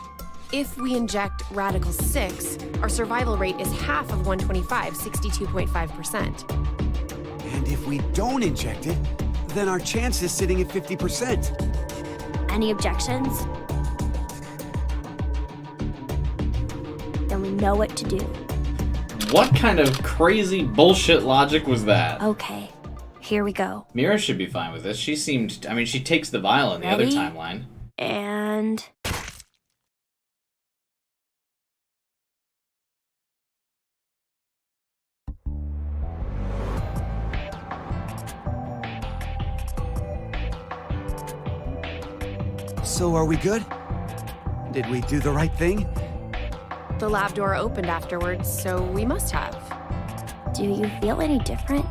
if we inject Radical-6, our survival rate is half of 125, 62.5%. And if we don't inject it, then our chance is sitting at 50%. Any objections? Then we know what to do. What kind of crazy bullshit logic was that? Okay, here we go. Mira should be fine with this. She seemed... I mean, she takes the vial in the other Ready? timeline. And... So are we good? Did we do the right thing? The lab door opened afterwards, so we must have. Do you feel any different?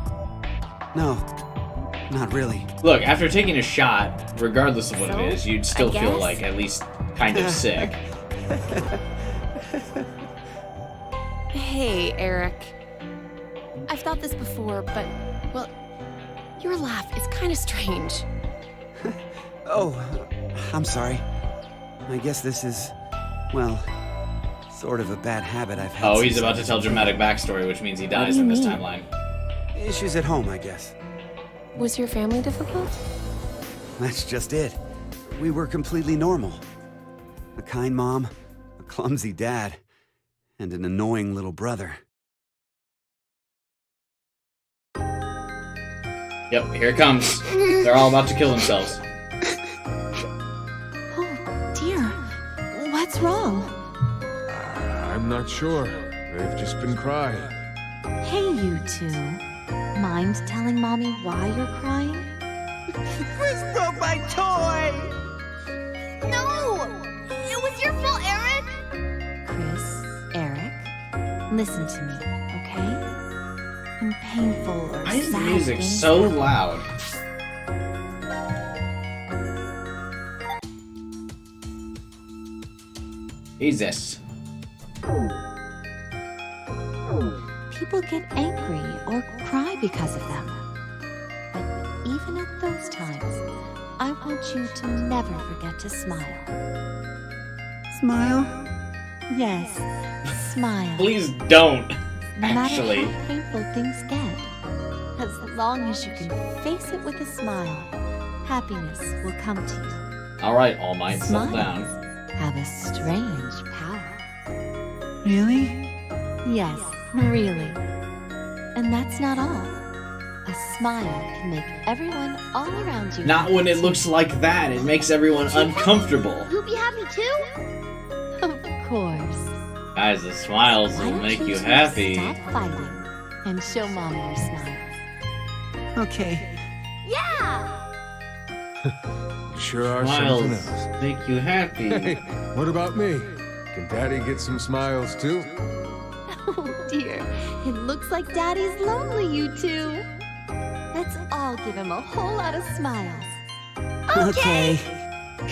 No, not really. Look, after taking a shot, regardless of what So, it is, you'd still I feel guess? like at least kind of sick. Hey, Eric. I've thought this before, but, well, your laugh is kind of strange. Oh, I'm sorry. I guess this is, well, sort of a bad habit I've had. Oh, he's since about I to was tell a kid. dramatic backstory, which means he do dies you in this mean? timeline. Issues at home, I guess. Was your family difficult? That's just it. We were completely normal. A kind mom, a clumsy dad, and an annoying little brother. Yep, here it comes. They're all about to kill themselves. Oh, dear. What's wrong? I'm not sure. They've just been crying. Hey, you two. Mind telling Mommy why you're crying? Chris broke my toy! No! It was your fault, Aaron! Chris, Eric, listen to me, okay? When painful or Why is the sad music things so happen- loud? Jesus. People get angry or cry because of them. But even at those times, I want you to never forget to smile. Smile? Yes, smile. Please don't, No actually. matter how painful things get, as long as you can face it with a smile, happiness will come to you. Alright, All Might, settle down. Smiles have a strange power. Really? Yes, really. And that's not all. A smile can make everyone all around you Not when it happy, looks like that. It makes everyone uncomfortable. You'll be happy too? too. Of course. Guys, the smiles Why will don't make you two happy. Stop fighting and show Mommy your smile. Okay. Yeah! You sure are something Smiles else. make you happy. Hey, what about me? Can Daddy get some smiles too? Oh dear, it looks like Daddy's lonely, you two. Let's all give him a whole lot of smiles. Okay.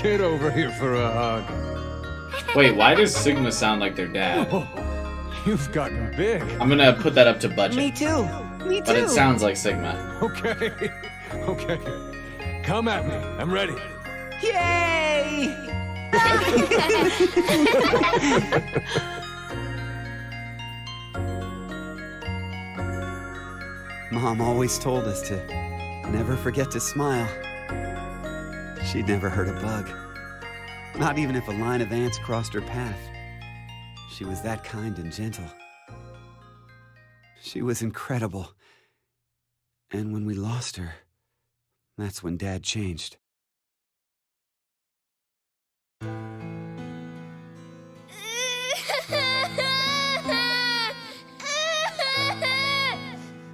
Get over here for a hug. Wait, why does Sigma sound like their dad? Oh, you've gotten big. I'm gonna put that up to budget. Me too. Me too. But it sounds like Sigma. Okay, okay. Come at me. I'm ready. Yay! Mom always told us to never forget to smile. She'd never hurt a bug. Not even if a line of ants crossed her path. She was that kind and gentle. She was incredible. And when we lost her, that's when Dad changed.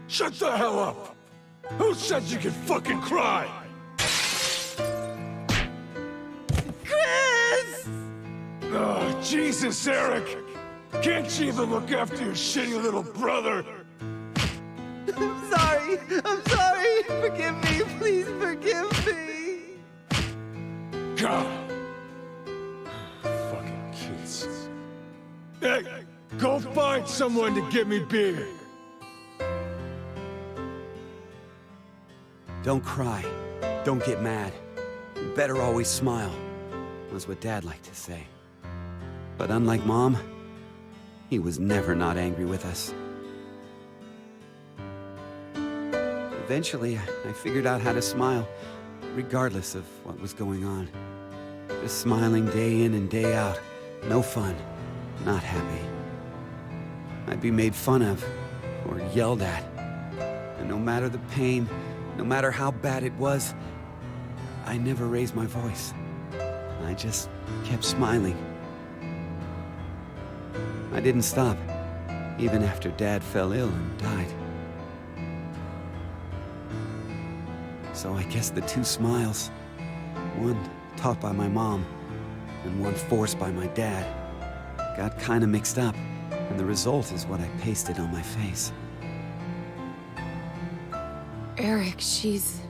Shut the hell up! Who said you could fucking cry? Chris! Oh, Jesus, Eric! Can't you even look after your shitty little brother? I'm sorry. I'm sorry. Forgive me. Please forgive me. God. Fucking kids. Hey, go find someone to get me beer. Don't cry. Don't get mad. You better always smile, was what Dad liked to say. But unlike Mom, he was never not angry with us. Eventually, I figured out how to smile, regardless of what was going on. Just smiling day in and day out. No fun. Not happy. I'd be made fun of, or yelled at. And no matter the pain, no matter how bad it was, I never raised my voice. I just kept smiling. I didn't stop, even after Dad fell ill and died. So I guess the two smiles, one taught by my mom, and one forced by my dad, got kinda mixed up, and the result is what I pasted on my face. Eric, she's...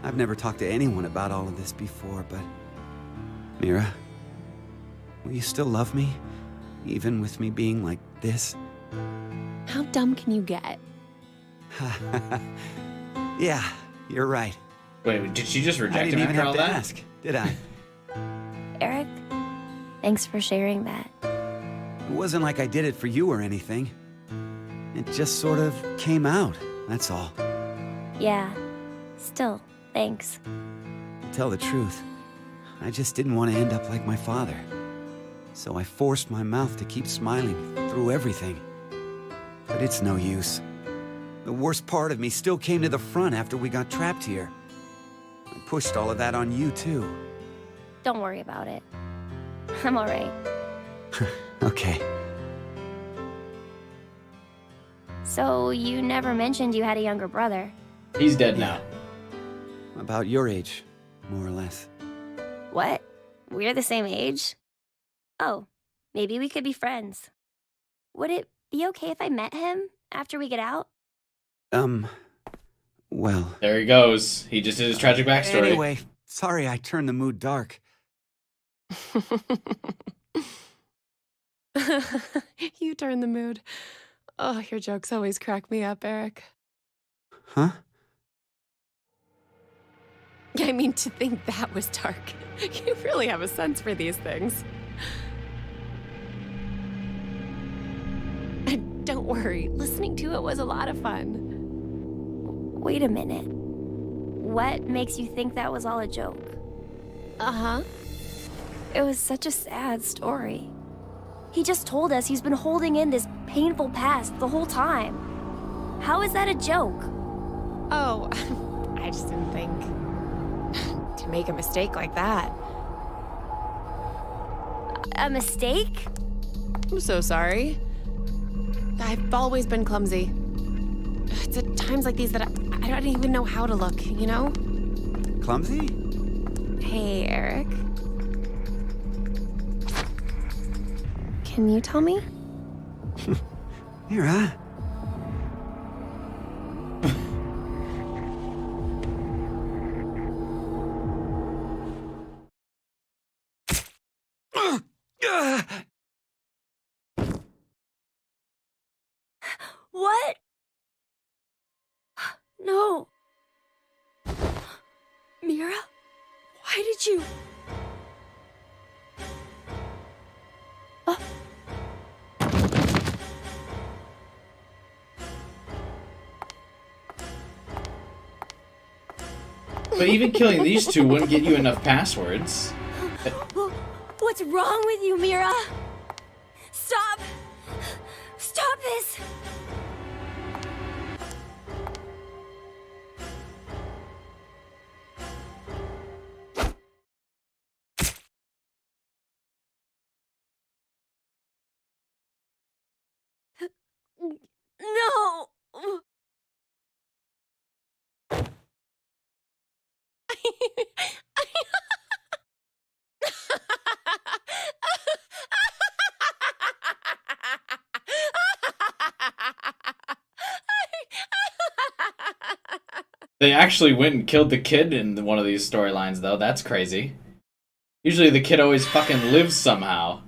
I've never talked to anyone about all of this before, but... Mira, will you still love me? Even with me being like this? How dumb can you get? Yeah, you're right. Wait, did she just reject I him didn't even after have all to that? ask, did I? Eric, thanks for sharing that. It wasn't like I did it for you or anything. It just sort of came out, that's all. Yeah, still, thanks. To tell the truth, I just didn't want to end up like my father. So I forced my mouth to keep smiling through everything. But it's no use. The worst part of me still came to the front after we got trapped here. I pushed all of that on you, too. Don't worry about it. I'm alright. Okay. So, you never mentioned you had a younger brother. He's dead now. About your age, more or less. What? We're the same age? Oh, maybe we could be friends. Would it be okay if I met him after we get out? Well... There he goes. He just did his tragic backstory. Anyway, sorry I turned the mood dark. You turn the mood. Oh, your jokes always crack me up, Eric. Huh? I mean, to think that was dark. You really have a sense for these things. Don't worry, listening to it was a lot of fun. Wait a minute. What makes you think that was all a joke? Uh-huh. It was such a sad story. He just told us he's been holding in this painful past the whole time. How is that a joke? Oh, I just didn't think to make a mistake like that. A mistake? I'm so sorry. I've always been clumsy. It's at times like these that I don't even know how to look, you know? Clumsy? Hey, Eric. Can you tell me? Mira? What? No. Mira? Why did you... But even killing these two wouldn't get you enough passwords. What's wrong with you, Mira? Stop! Stop this! No! They actually went and killed the kid in one of these storylines, though. That's crazy. Usually the kid always fucking lives somehow.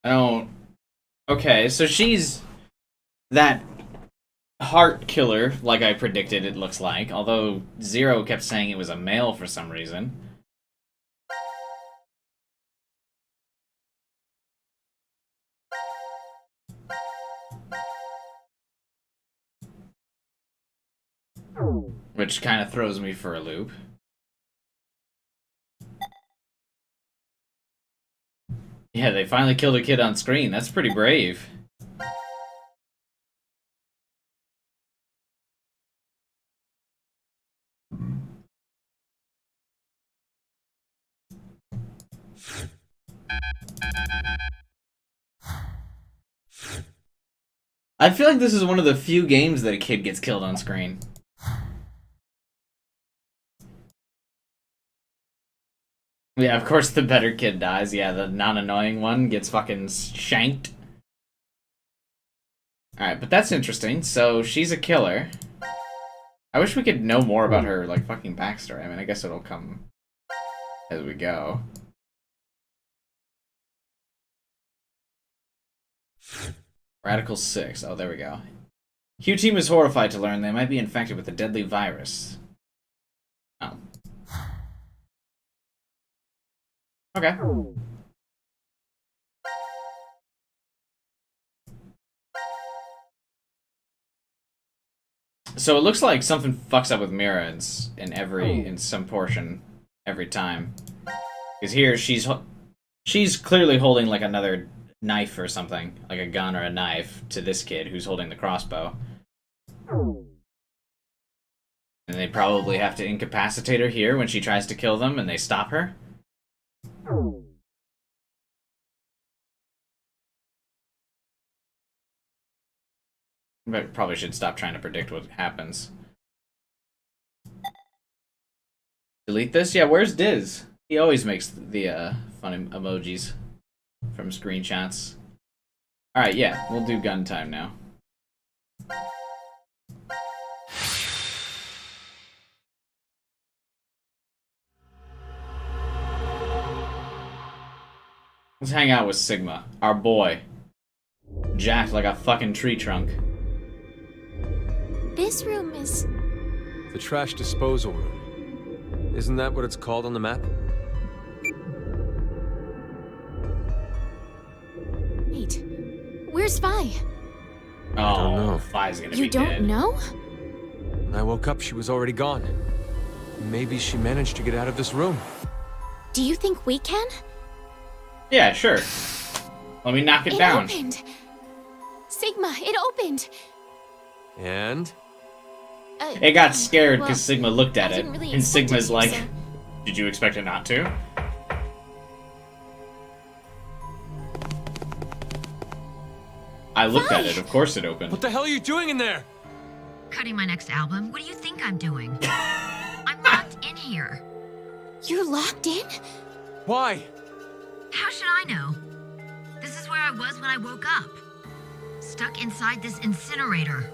I don't... Okay, so she's that heart killer, like I predicted it looks like. Although Zero kept saying it was a male for some reason. Which kind of throws me for a loop. Yeah, they finally killed a kid on screen. That's pretty brave. I feel like this is one of the few games that a kid gets killed on screen. Yeah, of course the better kid dies. Yeah, the non-annoying one gets fucking shanked. Alright, but that's interesting. So, she's a killer. I wish we could know more about her, like, fucking backstory. I mean, I guess it'll come as we go. Radical-6. Oh, there we go. Q Team is horrified to learn they might be infected with a deadly virus. Oh. Okay. So it looks like something fucks up with Mira in some portion every time. Because here she's clearly holding like another knife or something, like a gun or a knife, to this kid who's holding the crossbow. And they probably have to incapacitate her here when she tries to kill them and they stop her. But probably should stop trying to predict what happens. Delete this? Yeah, where's Diz? He always makes the funny emojis from screenshots. Alright, yeah, we'll do gun time now. Let's hang out with Sigma, our boy. Jacked like a fucking tree trunk. This room is... The trash disposal room. Isn't that what it's called on the map? Wait, where's Vi? Oh, I don't know. Fi's gonna You be don't dead. know? When I woke up, she was already gone. Maybe she managed to get out of this room. Do you think we can? Yeah, sure. Let me knock it down. It opened! Sigma, it opened! And? It got scared because well, Sigma looked at I it, didn't really and expect Sigma's it to, like, so- did you expect it not to? I looked at it, of course it opened. What the hell are you doing in there? Cutting my next album? What do you think I'm doing? I'm locked in here. You're locked in? Why? How should I know? This is where I was when I woke up. Stuck inside this incinerator.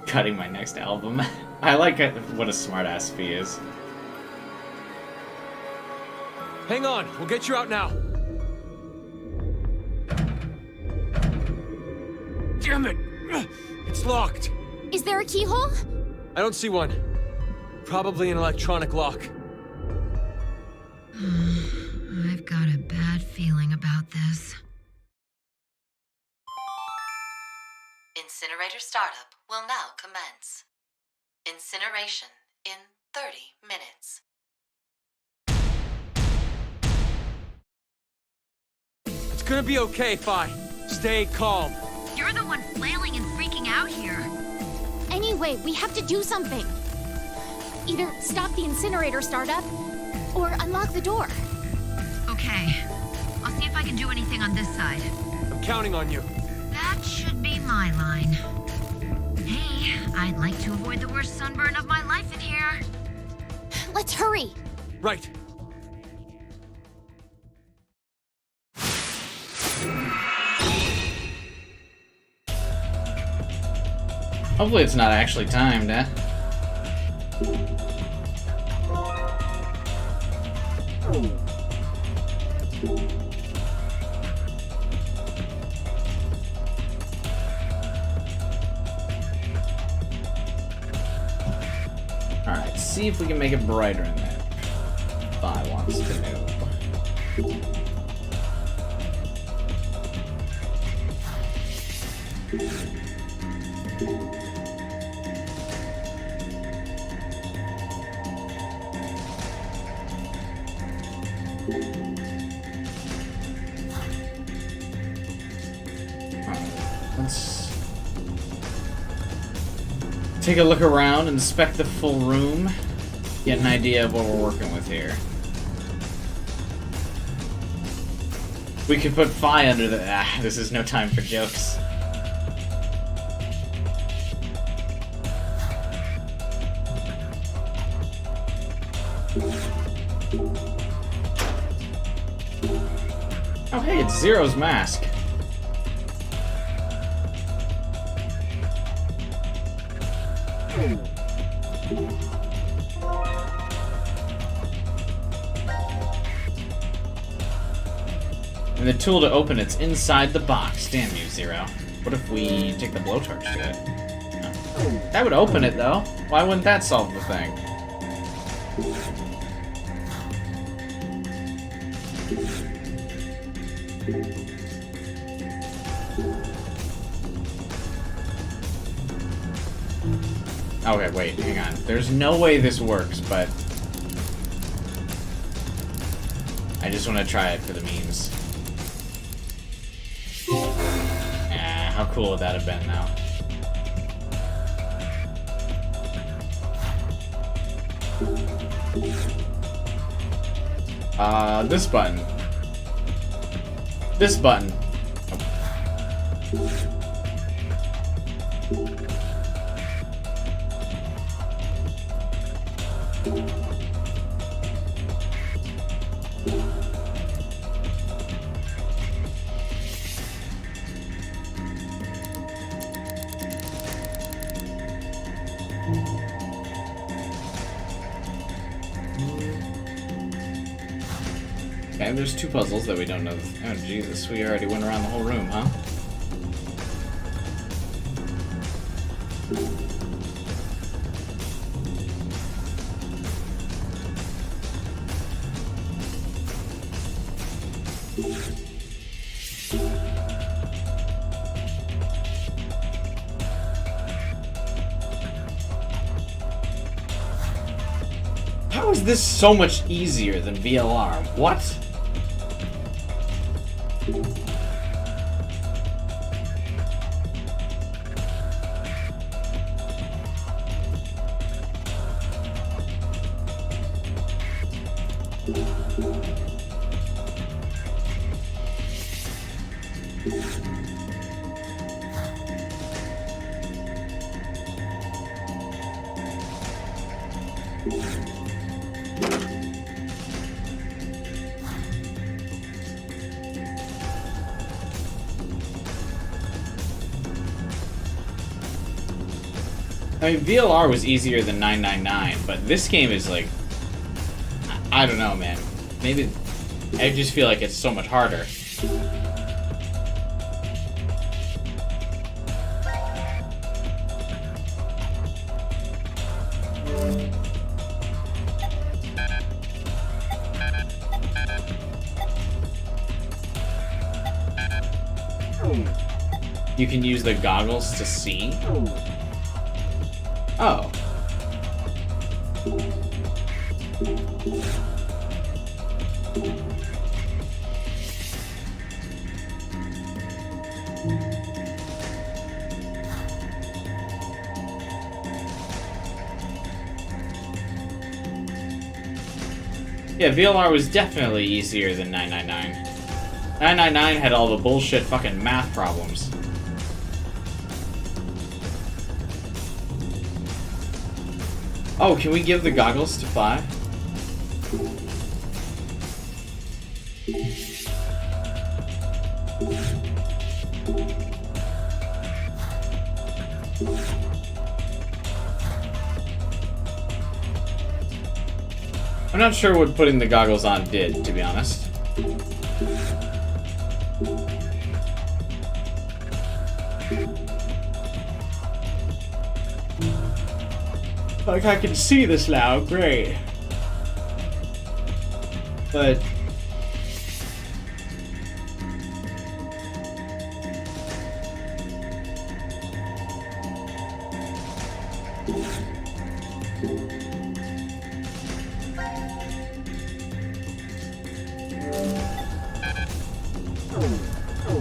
Cutting my next album. I like it, what a smartass Fee is. Hang on, we'll get you out now. Damn it! It's locked. Is there a keyhole? I don't see one. Probably an electronic lock. I've got a bad feeling about this. Incinerator startup will now commence. Incineration in 30 minutes. It's gonna be okay, Fi. Stay calm. You're the one flailing and freaking out here. Anyway, we have to do something. Either stop the incinerator startup, or unlock the door. Okay. I'll see if I can do anything on this side. I'm counting on you. That should be my line. Hey, I'd like to avoid the worst sunburn of my life in here. Let's hurry. Right. Hopefully it's not actually timed, eh? Alright, see if we can make it brighter in there. Fi wants to know. Let's take a look around and inspect the full room. Get an idea of what we're working with here. We could put Fi under the... this is no time for jokes. Oh, hey, it's Zero's mask. And the tool to open it's inside the box. Damn you, Zero. What if we take the blowtorch to it? No. That would open it, though. Why wouldn't that solve the thing? Okay, wait, hang on. There's no way this works, but I just want to try it for the memes. How cool would that have been now? This button. This button. Oh. Okay, there's two puzzles that we don't know. Oh, Jesus, we already went around the whole room, huh? How is this so much easier than VLR? What? I mean, VLR was easier than 999, but this game is like, I don't know, man. Maybe, I just feel like it's so much harder. You can use the goggles to see? Oh. Yeah, VLR was definitely easier than 999. 999 had all the bullshit fucking math problems. Oh, can we give the goggles to 5? I'm not sure what putting the goggles on did, to be honest. Like, I can see this now, great. But...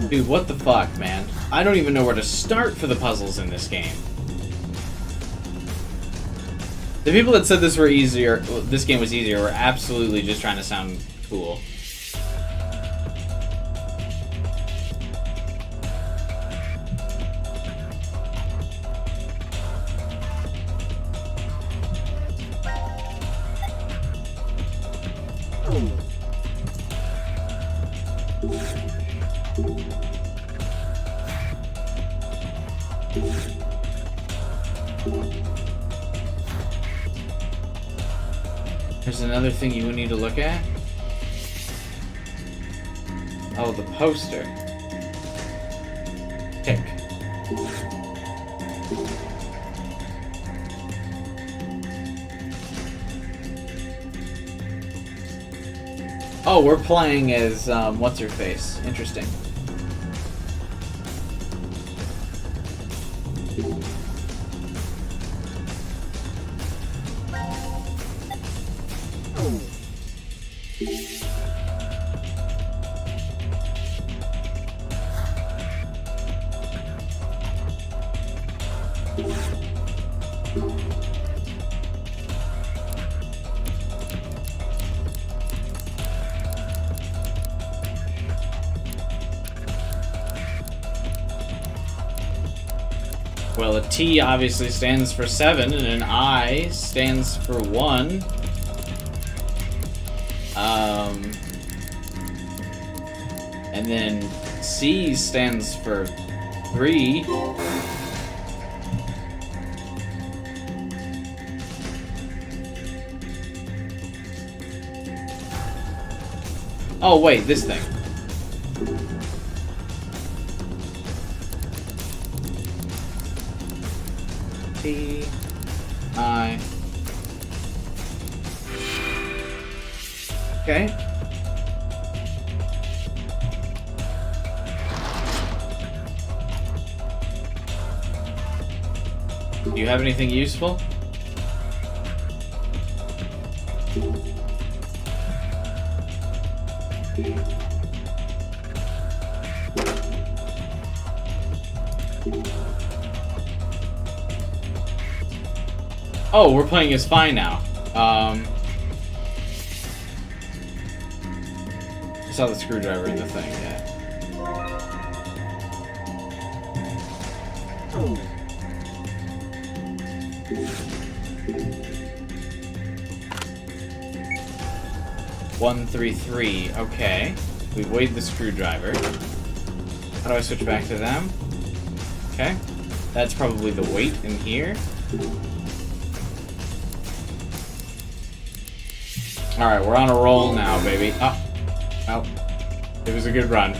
dude, what the fuck, man? I don't even know where to start for the puzzles in this game. The people that said this were easier, this game was easier, were absolutely just trying to sound cool. another thing you need to look at. Oh, the poster. Tick. Oh, we're playing as, what's-her-face. Interesting. Well, a T obviously stands for 7, and an I stands for 1. And then C stands for 3. Oh, wait, this thing. T, I. Okay. Do you have anything useful? Oh, we're playing as Fine now. I saw the screwdriver in the thing, yeah. One, 3, 3. Okay. We've weighed the screwdriver. How do I switch back to them? Okay. That's probably the weight in here. Alright, we're on a roll now, baby. Oh. Oh. It was a good run.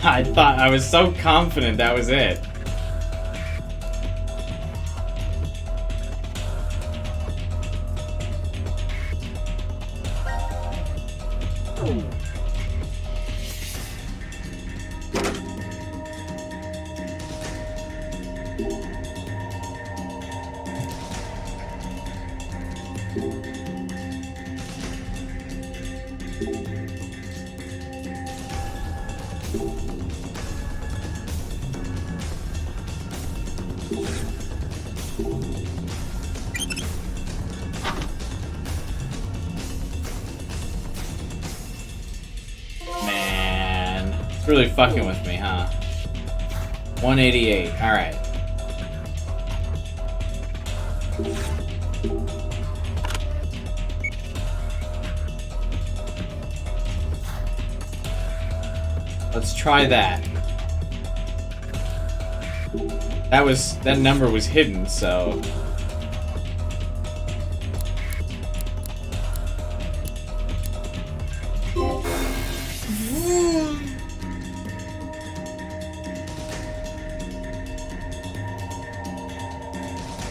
I thought I was so confident that was it. Man, it's really fucking with me, huh? 188. All right. Let's try that. That number was hidden, so.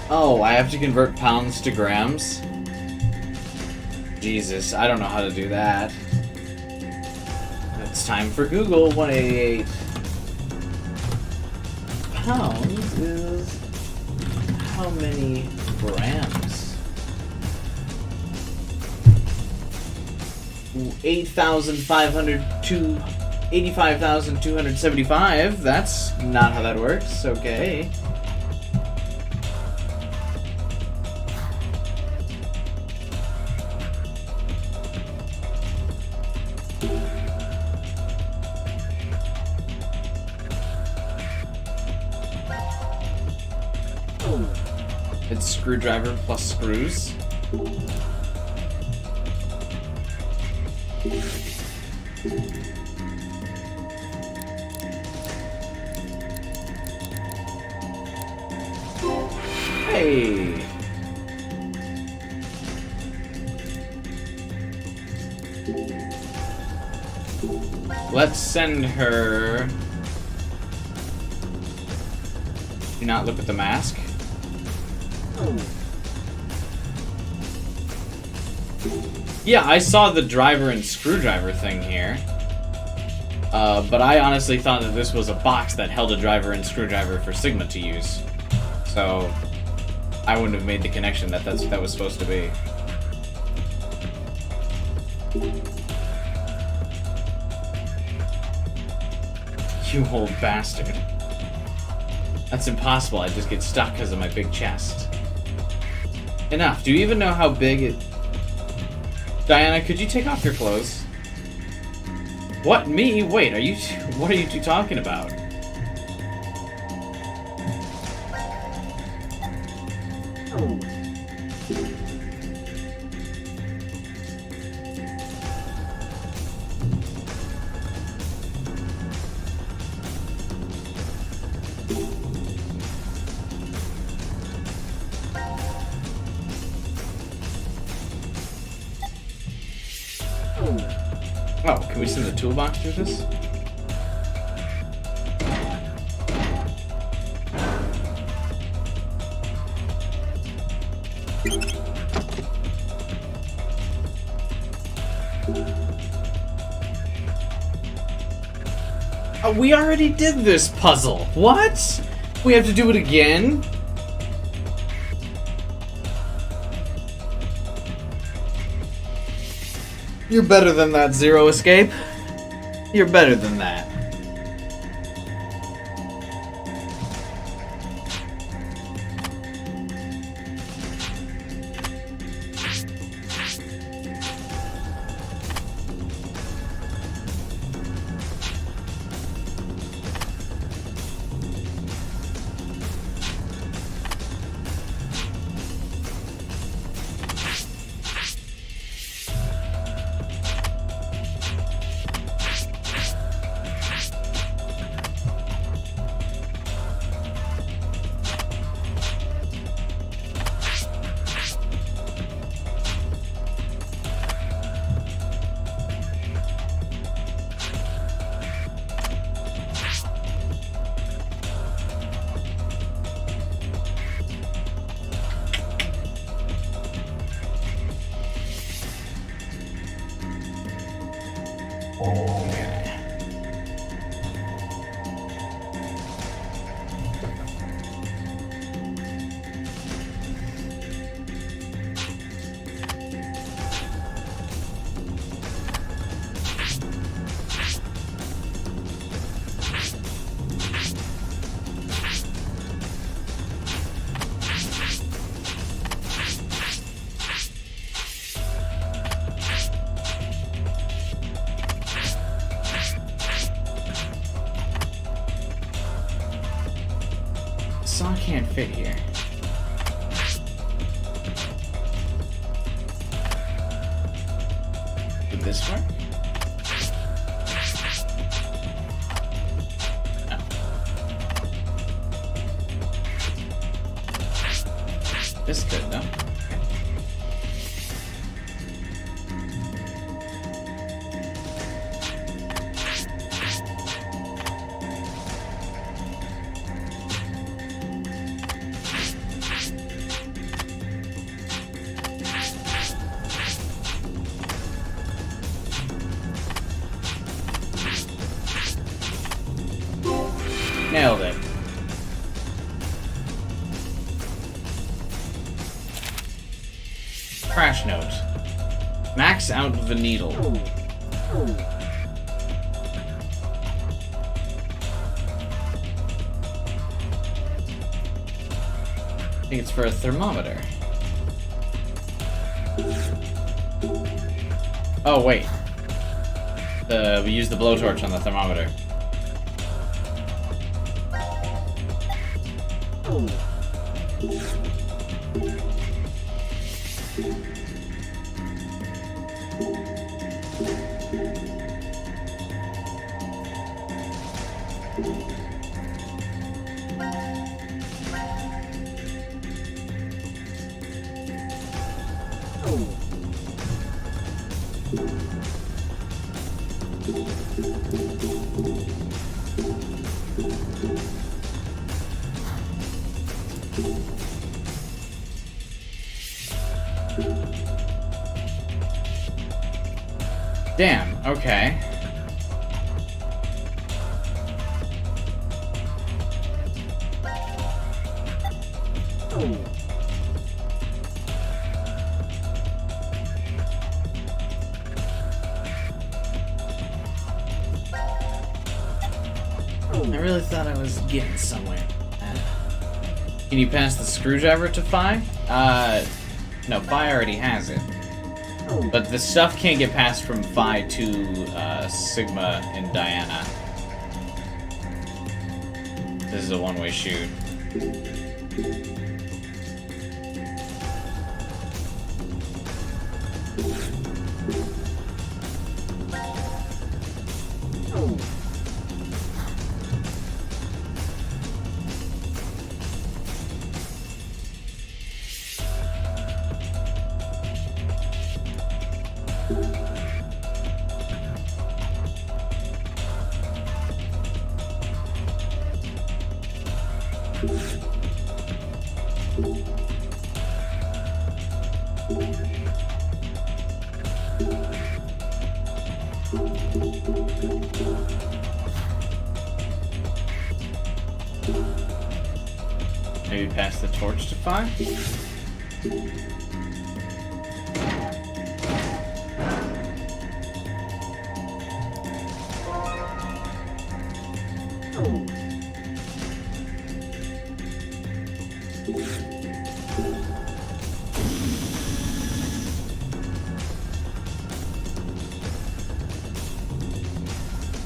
Oh, I have to convert pounds to grams? Jesus, I don't know how to do that. It's time for Google. 188 pounds is how many grams? 85,275. That's not how that works. Okay. It's screwdriver plus screws. Hey! Let's send her... Do not look at the mask. Yeah, I saw the driver and screwdriver thing here. But I honestly thought that this was a box that held a driver and screwdriver for Sigma to use. So, I wouldn't have made the connection that that's what that was supposed to be. You old bastard. That's impossible, I just get stuck because of my big chest. Enough, do you even know how big it... Diana, could you take off your clothes? What, me? Wait, are you... What are you two talking about? Oh, can we send the toolbox through this? Oh, we already did this puzzle. What? We have to do it again? You're better than that, Zero Escape. You're better than that. Saw can't fit here. Would this work? No. This could, though. Nailed it. Crash note. Max out the needle. I think it's for a thermometer. Oh, wait. We use the blowtorch on the thermometer. Damn, okay. I really thought I was getting somewhere. Can you pass the screwdriver to Phi? No, Phi already has it. But the stuff can't get passed from Phi to Sigma and Diana. This is a one-way shoot. Maybe pass the torch to Phi?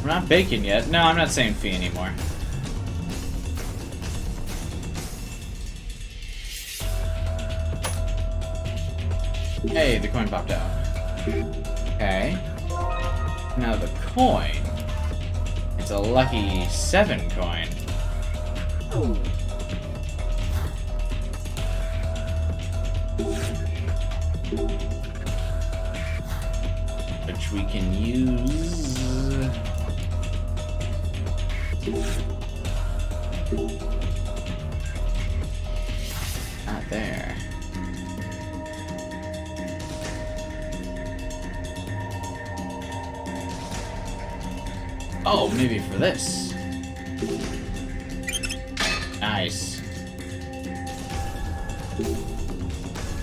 We're not baking yet. No, I'm not saying Phi anymore. Hey, the coin popped out. Okay. Now the coin. It's a lucky 7 coin. Which we can use. Not there. Oh, maybe for this. Nice.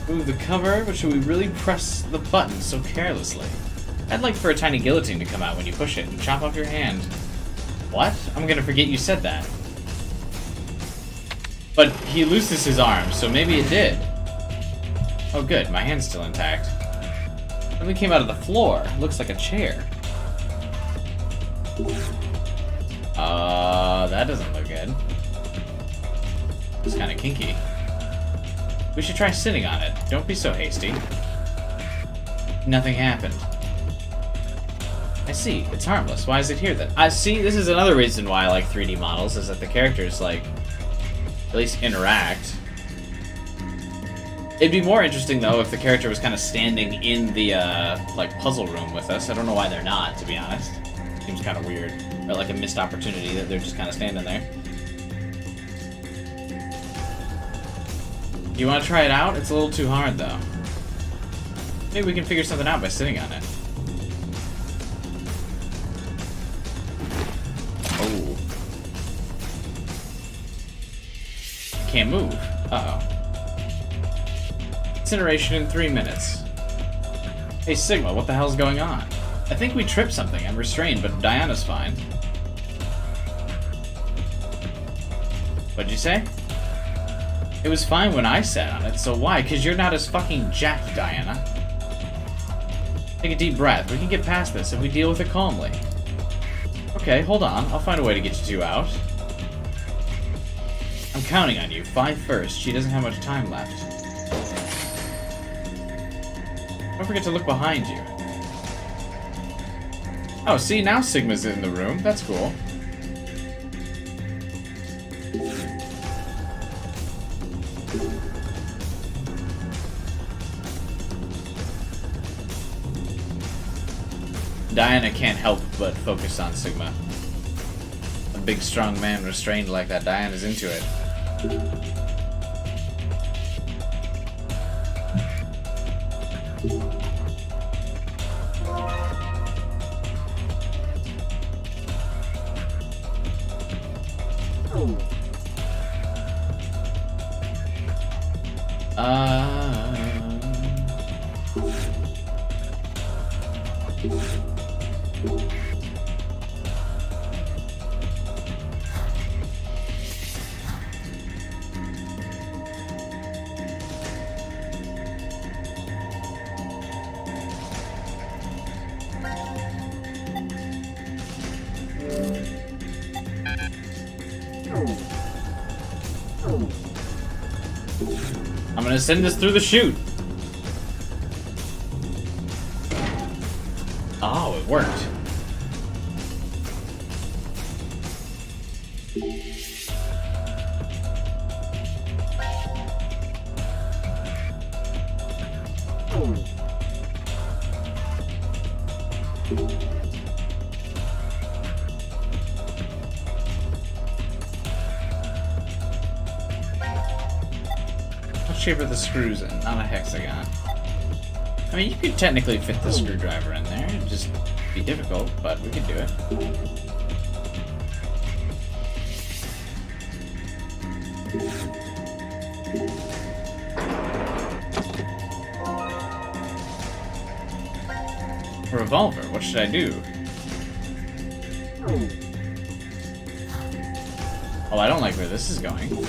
Move the cover, but should we really press the button so carelessly? I'd like for a tiny guillotine to come out when you push it and chop off your hand. What? I'm gonna forget you said that. But he looses his arm, so maybe it did. Oh good, my hand's still intact. Something came out of the floor. Looks like a chair. That doesn't look good. It's kind of kinky. We should try sitting on it. Don't be so hasty. Nothing happened. I see. It's harmless. Why is it here then? I see. This is another reason why I like 3D models, is that the characters, like, at least interact. It'd be more interesting, though, if the character was kind of standing in the, like, puzzle room with us. I don't know why they're not, to be honest. Seems kind of weird. Or like a missed opportunity that they're just kind of standing there. You want to try it out? It's a little too hard, though. Maybe we can figure something out by sitting on it. Oh. Can't move. Uh-oh. Incineration in 3 minutes. Hey, Sigma, what the hell's going on? I think we tripped something. I'm restrained, but Diana's fine. What'd you say? It was fine when I sat on it, so why? Because you're not as fucking jacked, Diana. Take a deep breath. We can get past this if we deal with it calmly. Okay, hold on. I'll find a way to get you two out. I'm counting on you. 5 first. She doesn't have much time left. Don't forget to look behind you. Oh, see, now Sigma's in the room. That's cool. Diana can't help but focus on Sigma. A big, strong man restrained like that, Diana's into it. I'm gonna send this through the chute. Oh, it worked. What shape are the screws in? Not a hexagon. I mean, you could technically fit the screwdriver in there. It'd just be difficult, but we could do it. A revolver. What should I do? Oh, I don't like where this is going.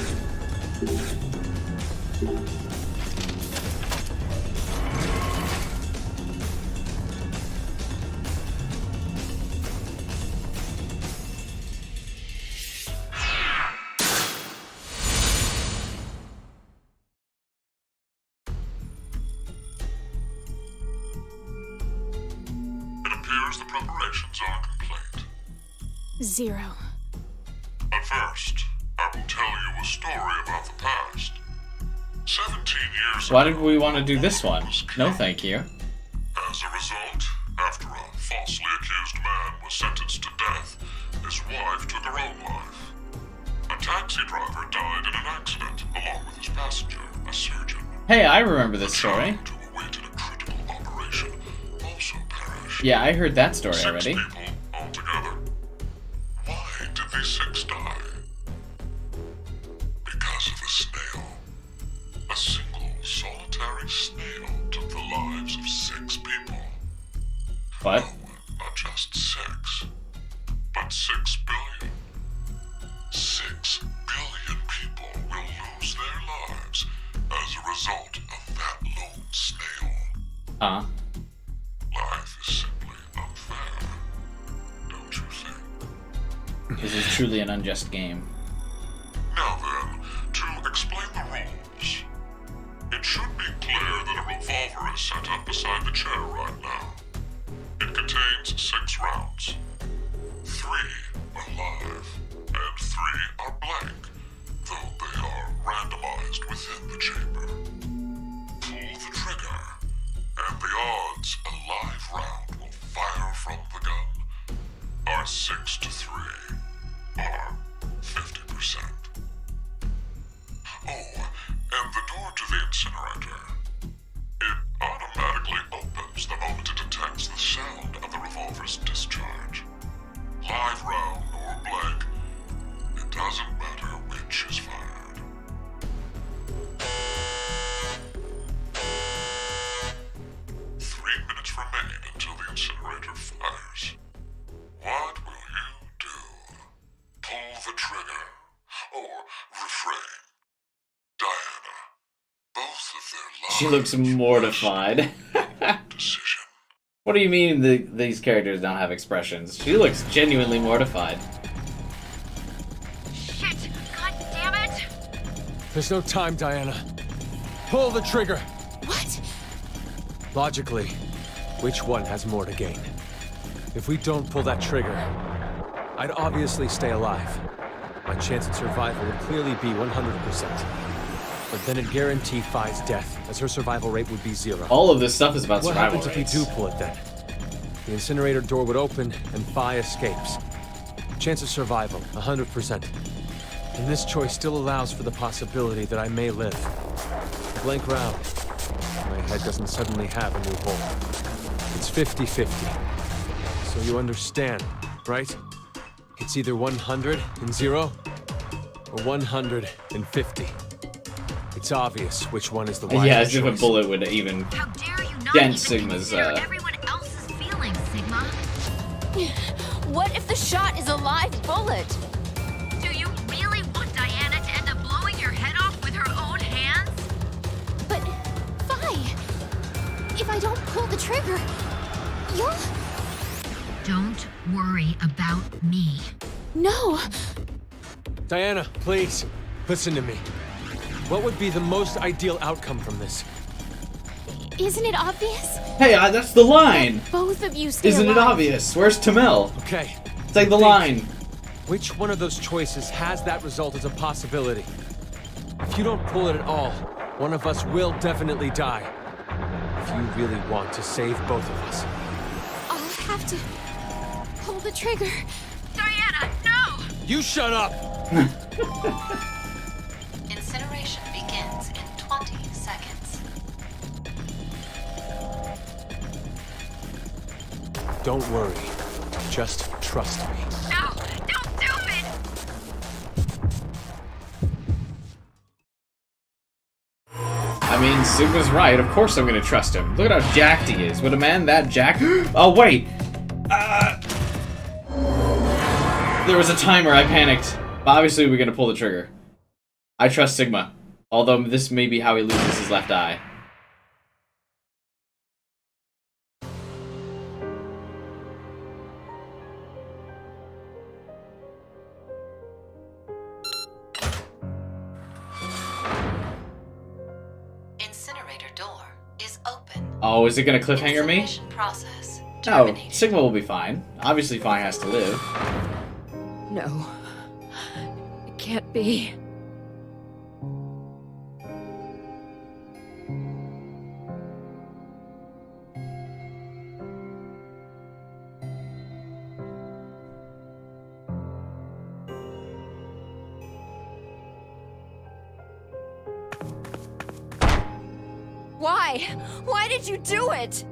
The preparations are complete. 0. But first, I will tell you a story about the past. 17 years Why ago, did we want to do this one? No, thank you. as a result, after a falsely accused man was sentenced to death, his wife took her own life. A taxi driver died in an accident, along with his passenger, a surgeon. Hey, I remember this story. Who awaited a critical operation also perished. Yeah, I heard that story 6 already. people altogether. Why did these 6 die? Because of a snail. A single, solitary snail took the lives of 6 people. What? No, not just 6, but 6 billion. 6 billion people will lose their lives as a result of that lone snail. Life is simply unfair, don't you think? This is truly an unjust game. Now then, to explain the rules. It should be clear that a revolver is set up beside the chair right now. It contains 6 rounds. 3 are live, and 3 are blank, though they are randomized within the chamber. Pull the trigger, and the odds a live round will fire from the gun are 6 to 3, or 50%. Oh, and the door to the incinerator. It automatically opens the moment it detects the sound of the revolver's discharge. Live round or blank, it doesn't matter which is fired. 3 minutes remain until the incinerator fires. What will you do? Pull the trigger, or refrain? Diana, both of their lives. She looks mortified. Decision. What do you mean these characters don't have expressions? She looks genuinely mortified. Shit! God damn it! There's no time, Diana. Pull the trigger. What? Logically, which one has more to gain? If we don't pull that trigger, I'd obviously stay alive. My chance at survival would clearly be 100%. But then it guaranteed Phi's death, as her survival rate would be 0. All of this stuff is about What survival happens rates. if we do pull it then? The incinerator door would open, and Phi escapes. Chance of survival, 100%. And this choice still allows for the possibility that I may live. Blank round. My head doesn't suddenly have a new hole. It's 50-50. So you understand, right? It's either 100 and 0, or 150. It's obvious which one is the wiser Yeah, as if a choice. bullet would even dent Sigma's, Everyone else's feelings, Sigma. What if the shot is a live bullet? Do you really want Diana to end up blowing your head off with her own hands? But, Vi, if I don't pull the trigger, you'll... Don't worry about me. No. Diana, please, listen to me. What would be the most ideal outcome from this? Isn't it obvious? Hey, that's the line! Both of you stay Isn't it alive. obvious? Where's Tamel? Okay. Say the line. Which one of those choices has that result as a possibility? If you don't pull it at all, one of us will definitely die. If you really want to save both of us. I'll have to pull the trigger. Diana, no! You shut up! Incineration begins in 20 seconds. Don't worry. Just trust me. No, don't do it! I mean, Sigma's right. Of course I'm gonna trust him. Look at how jacked he is. Would a man that jacked... Oh, wait! There was a timer. I panicked. But obviously we're gonna pull the trigger. I trust Sigma. Although this may be how he loses his left eye. Incinerator door is open. Oh, is it gonna cliffhanger me? Incineration process No, terminated. Sigma will be fine. Obviously, Fi has to live. No. It can't be. Why? Why did you do it?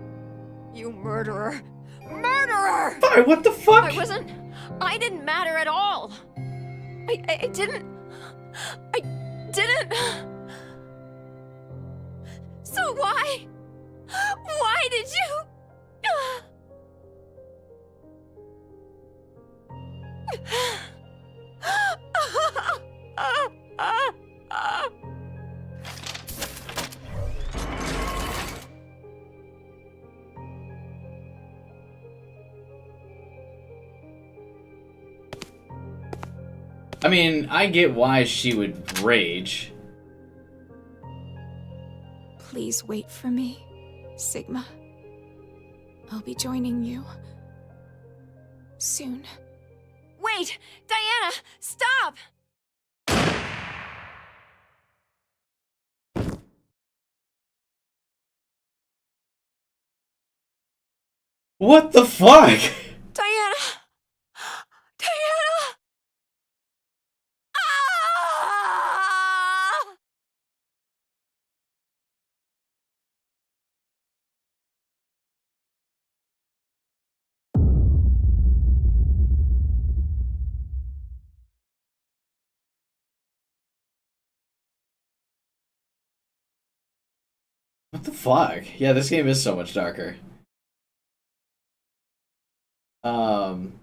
You murderer. Murderer! Fi, what the fuck? I didn't matter at all. I didn't. So why? Why did you? I mean, I get why she would rage. Please wait for me, Sigma. I'll be joining you soon. Wait! Diana! Stop! What the fuck? Diana! Diana! Ah! What the fuck? Yeah, this game is so much darker.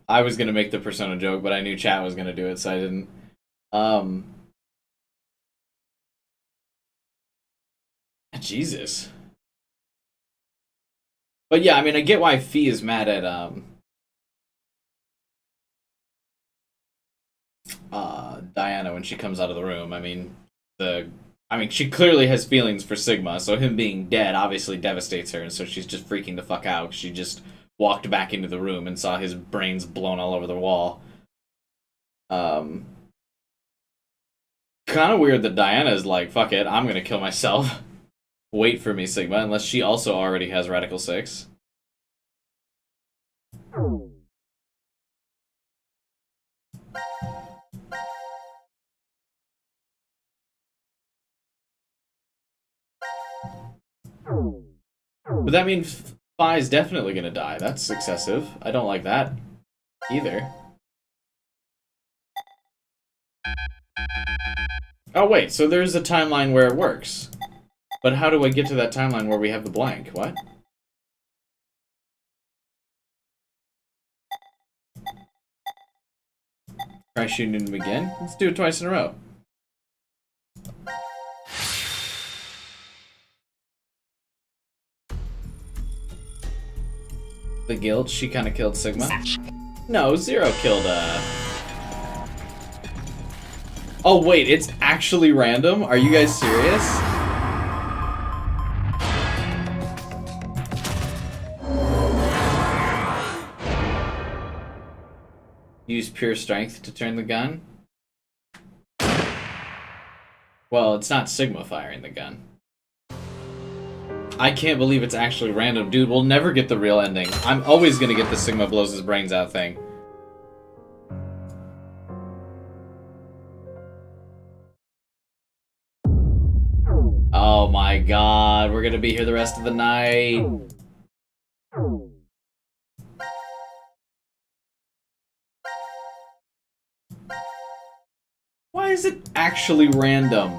I was gonna make the Persona joke, but I knew chat was gonna do it, so I didn't. Jesus. But yeah, I mean, I get why Fee is mad at, Diana when she comes out of the room. I mean, she clearly has feelings for Sigma, so him being dead obviously devastates her, and so she's just freaking the fuck out. She just walked back into the room and saw his brains blown all over the wall. Kind of weird that Diana's like, fuck it, I'm gonna kill myself. Wait for me, Sigma, unless she also already has Radical-6. But that means Fi's definitely gonna die. That's excessive. I don't like that either. Oh wait, so there's a timeline where it works. But how do I get to that timeline where we have the blank? What? Try shooting him again? Let's do it twice in a row. The guild, she kind of killed Sigma. No, Zero killed, Oh wait, it's actually random? Are you guys serious? Use pure strength to turn the gun? Well, it's not Sigma firing the gun. I can't believe it's actually random. Dude, we'll never get the real ending. I'm always gonna get the Sigma blows his brains out thing. Oh my god, we're gonna be here the rest of the night. Why is it actually random?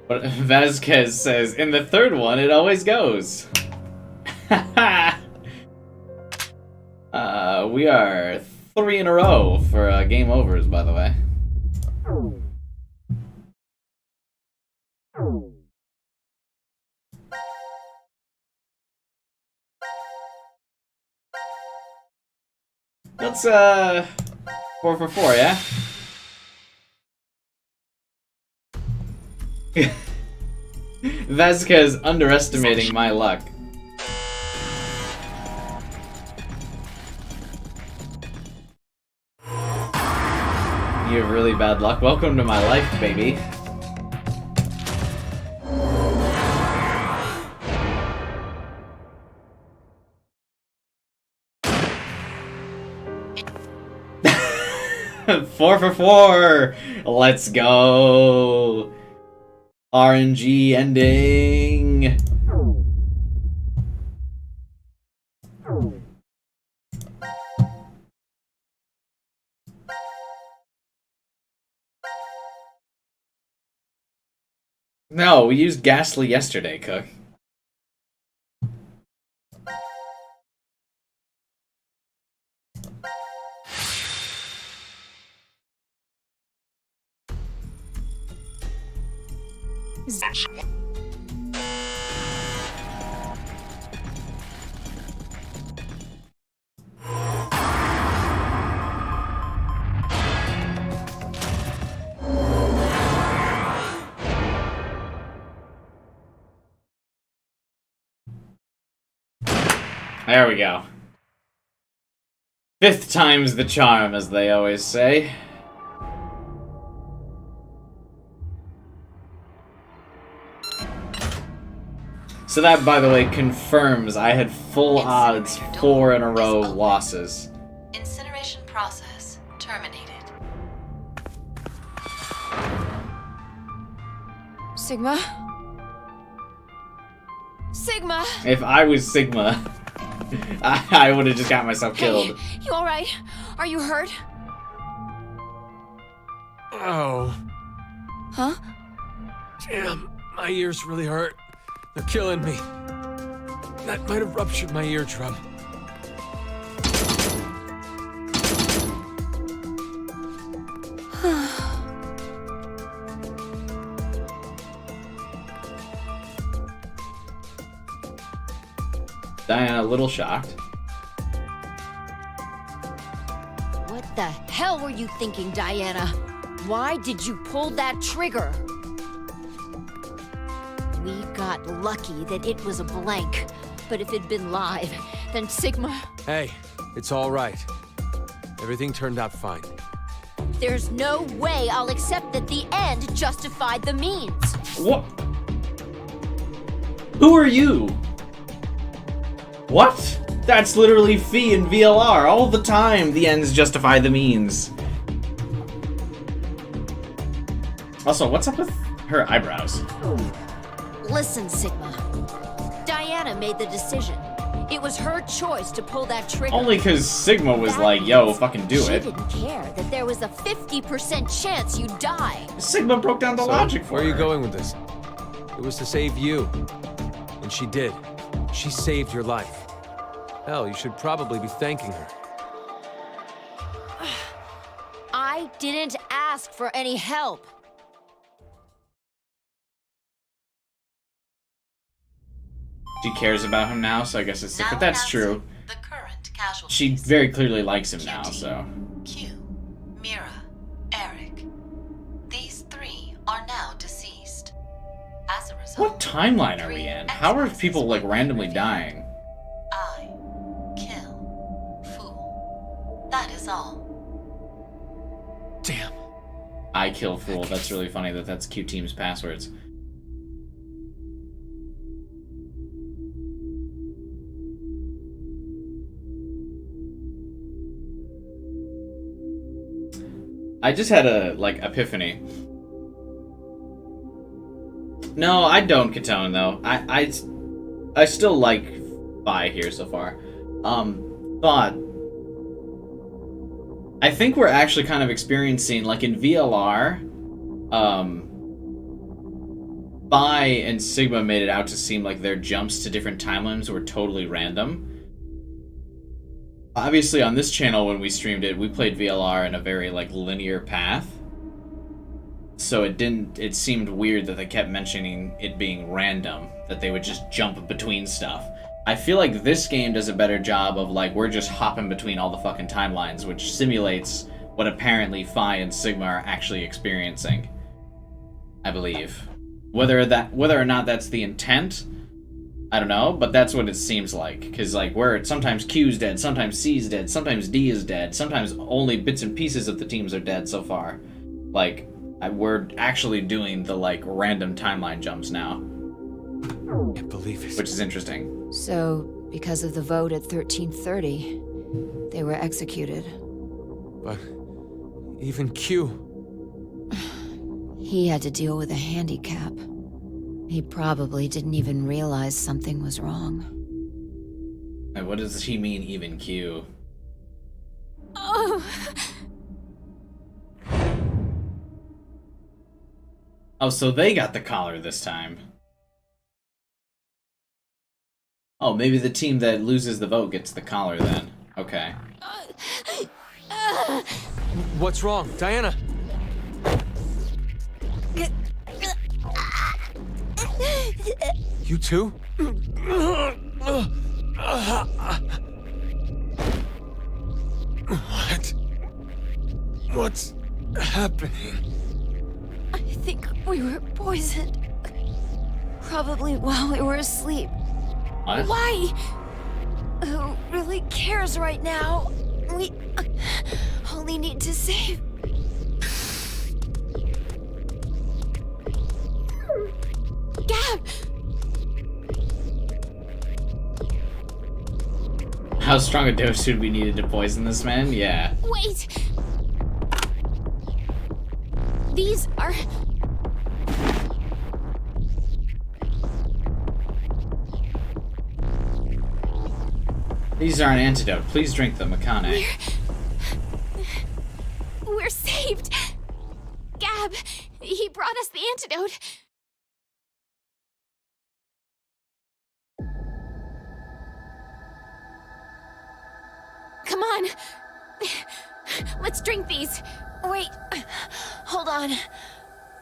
But Vasquez says, in the third one, it always goes. We are 3 in a row for game overs, by the way. Let's 4 for 4, yeah? Vasquez underestimating my luck. You have really bad luck. Welcome to my life, baby. Four for 4. Let's go. RNG ending. No, we used Ghastly yesterday, Cook. There we go. 5th time's the charm, as they always say. So that, by the way, confirms I had full odds 4 in a row losses. Incineration process terminated. Sigma? Sigma! If I was Sigma, I would have just got myself killed. Hey, you alright? Are you hurt? Oh. Huh? Damn, my ears really hurt. They're killing me. That might have ruptured my eardrum. Diana, a little shocked. What the hell were you thinking, Diana? Why did you pull that trigger? We got lucky that it was a blank, but if it'd been live, then Sigma... Hey, it's all right. Everything turned out fine. There's no way I'll accept that the end justified the means. What? Who are you? What? That's literally Fee in VLR all the time. The ends justify the means. Also, what's up with her eyebrows? Listen, Sigma. Diana made the decision. It was her choice to pull that trigger. Only because Sigma was like, yo, fucking do She it. didn't care that there was a 50% chance you'd die. Sigma broke down the logic for Where are you her. going with this? It was to save you. And she did. She saved your life. Hell, you should probably be thanking her. I didn't ask for any help. She cares about him now, so I guess it's... Now But that's true. The current casualties. She very clearly likes him now, so... Q, Mira, Eric. These 3 are now deceased. As a result, What timeline are we in? How are people, like, randomly dying? I kill Fool. That is all. Damn. I kill fool. That's really funny that that's Q Team's passwords. I just had a, like, epiphany. No, I don't Katone, though. I still like Fi here so far. But I think we're actually kind of experiencing, like in VLR, Fi and Sigma made it out to seem like their jumps to different timelines were totally random. Obviously, on this channel, when we streamed it, we played VLR in a very, like, linear path. So it seemed weird that they kept mentioning it being random, that they would just jump between stuff. I feel like this game does a better job of, like, we're just hopping between all the fucking timelines, which simulates what apparently Fi and Sigma are actually experiencing. I believe. Whether or not that's the intent, I don't know, but that's what it seems like. Because, like, where sometimes Q's dead, sometimes C's dead, sometimes D is dead, sometimes only bits and pieces of the teams are dead so far. Like, we're actually doing the, like, random timeline jumps now. Can't believe it. Which is interesting. So, because of the vote at 1330, they were executed. But even Q... He had to deal with a handicap. He probably didn't even realize something was wrong. And what does he mean, even Q? Oh. Oh, so they got the collar this time. Oh, maybe the team that loses the vote gets the collar then. Okay. What's wrong? Diana! You too? What? What's happening? I think we were poisoned. Probably while we were asleep. What? Why? Who really cares right now? We only need to save... Gab! How strong a dose should we needed to poison this man? Yeah. Wait! These are... These are an antidote. Please drink them, Akane. We're saved! Gab, he brought us the antidote. Come on. Let's drink these. Wait. Hold on.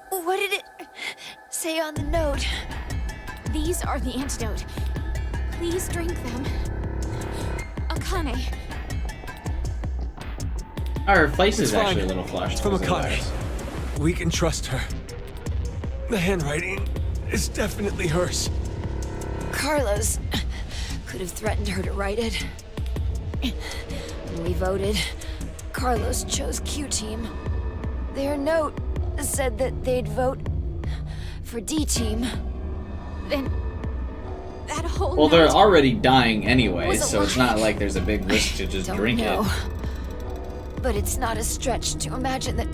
What did it say on the note? These are the antidote. Please drink them. Akane. Her face is It's fine. actually a little flushed. It's from What was Akane. that? We can trust her. The handwriting is definitely hers. Carlos could have threatened her to write it. When we voted, Carlos chose Q Team. Their note said that they'd vote for D-Team. Then that whole Well, they're night already dying anyway, was a so it's lie. not like there's a big risk to just drink it. But it's not a stretch to imagine that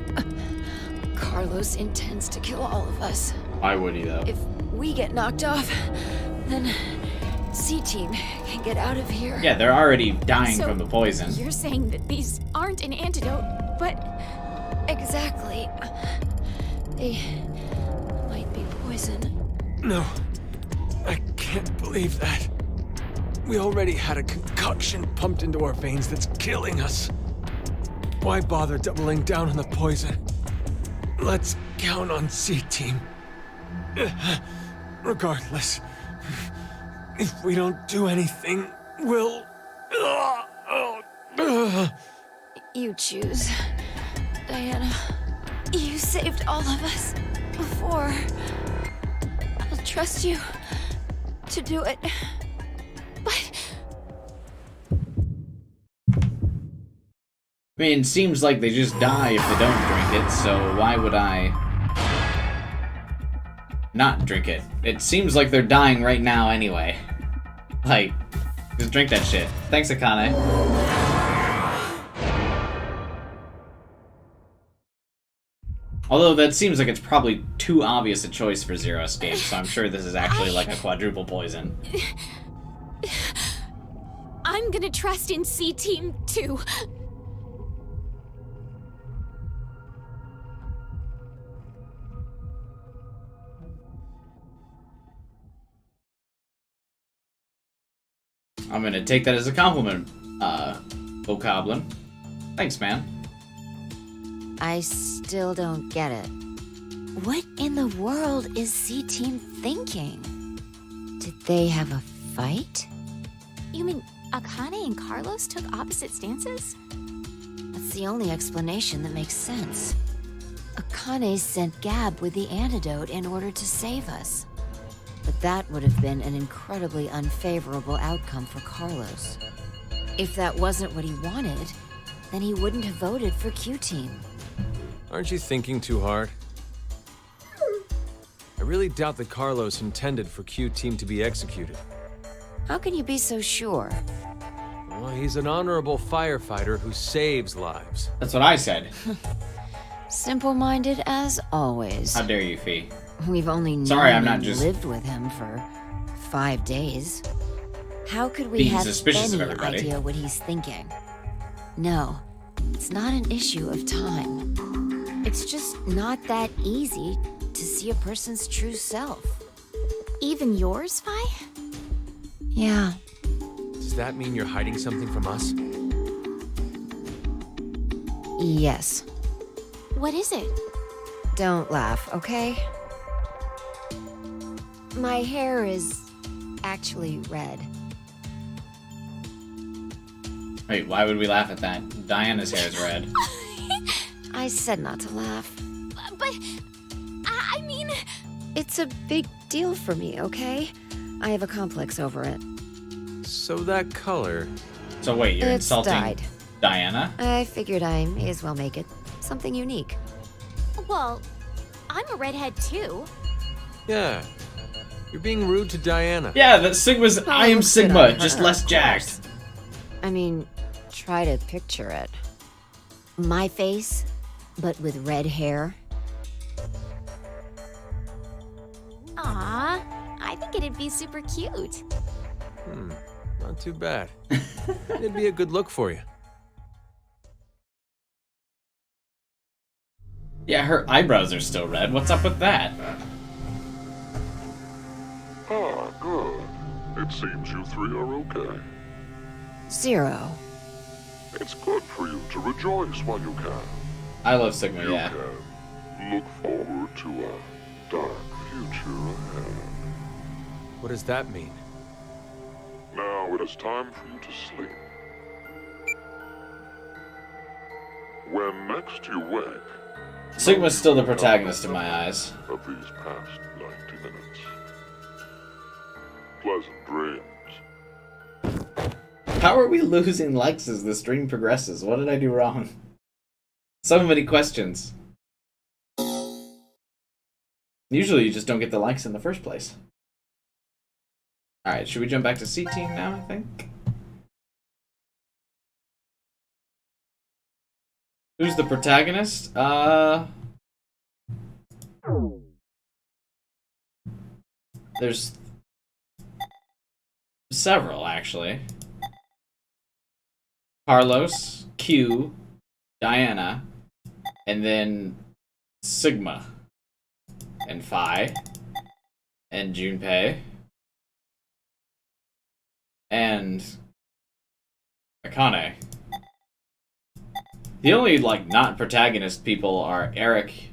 Carlos intends to kill all of us. Why would he, though? If we get knocked off, then C-Team can get out of here. Yeah, they're already dying So, from the poison. You're saying that these aren't an antidote, but Exactly. They might be poison. No. I can't believe that. We already had a concoction pumped into our veins that's killing us. Why bother doubling down on the poison? Let's count on C-Team. Regardless, if we don't do anything, we'll... You choose. Diana, you saved all of us before. I'll trust you to do it. But I mean, it seems like they just die if they don't drink it, so why would I not drink it? It seems like they're dying right now anyway. Like, just drink that shit. Thanks, Akane. Although that seems like it's probably too obvious a choice for Zero Escape, so I'm sure this is actually like a quadruple poison. I'm gonna trust in C-Team too. I'm gonna take that as a compliment, Bokoblin. Thanks, man. I still don't get it. What in the world is C-Team thinking? Did they have a fight? You mean Akane and Carlos took opposite stances? That's the only explanation that makes sense. Akane sent Gab with the antidote in order to save us. But that would have been an incredibly unfavorable outcome for Carlos. If that wasn't what he wanted, then he wouldn't have voted for Q-Team. Aren't you thinking too hard? I really doubt that Carlos intended for Q-Team to be executed. How can you be so sure? Well, he's an honorable firefighter who saves lives. That's what I said. Simple-minded as always. How dare you, Fee? We've only known Sorry, I'm not and just lived with him for 5 days. How could we being have suspicious of any everybody. idea what he's thinking? No, it's not an issue of time. It's just not that easy to see a person's true self. Even yours, Vi? Yeah. Does that mean you're hiding something from us? Yes. What is it? Don't laugh, okay? My hair is actually red. Wait, why would we laugh at that? Diana's hair is red. I said not to laugh. But, I mean... It's a big deal for me, okay? I have a complex over it. So that color... So wait, you're It's insulting dyed. Diana? I figured I may as well make it something unique. Well, I'm a redhead too. Yeah. You're being rude to Diana. Yeah, that Sigma's. Oh, I am good Sigma, on her, just of less course. jacked. I mean, try to picture it. My face, but with red hair. Aw, I think it'd be super cute. Not too bad. It'd be a good look for you. Yeah, her eyebrows are still red. What's up with that? Ah, good. It seems you three are okay. Zero. It's good for you to rejoice while you can. I love Sigma, You yeah. can look forward to a dark future ahead. What does that mean? Now it is time for you to sleep. When next you wake, Sigma's still the protagonist in my eyes. of these past 90 minutes. Pleasant dreams. How are we losing likes as the stream progresses? What did I do wrong? So many questions. Usually you just don't get the likes in the first place. Alright, should we jump back to C team now, I think? Who's the protagonist? There's several, actually. Carlos, Q, Diana, and then Sigma, and Phi, and Junpei, and Akane. The only, like, not protagonist people are Eric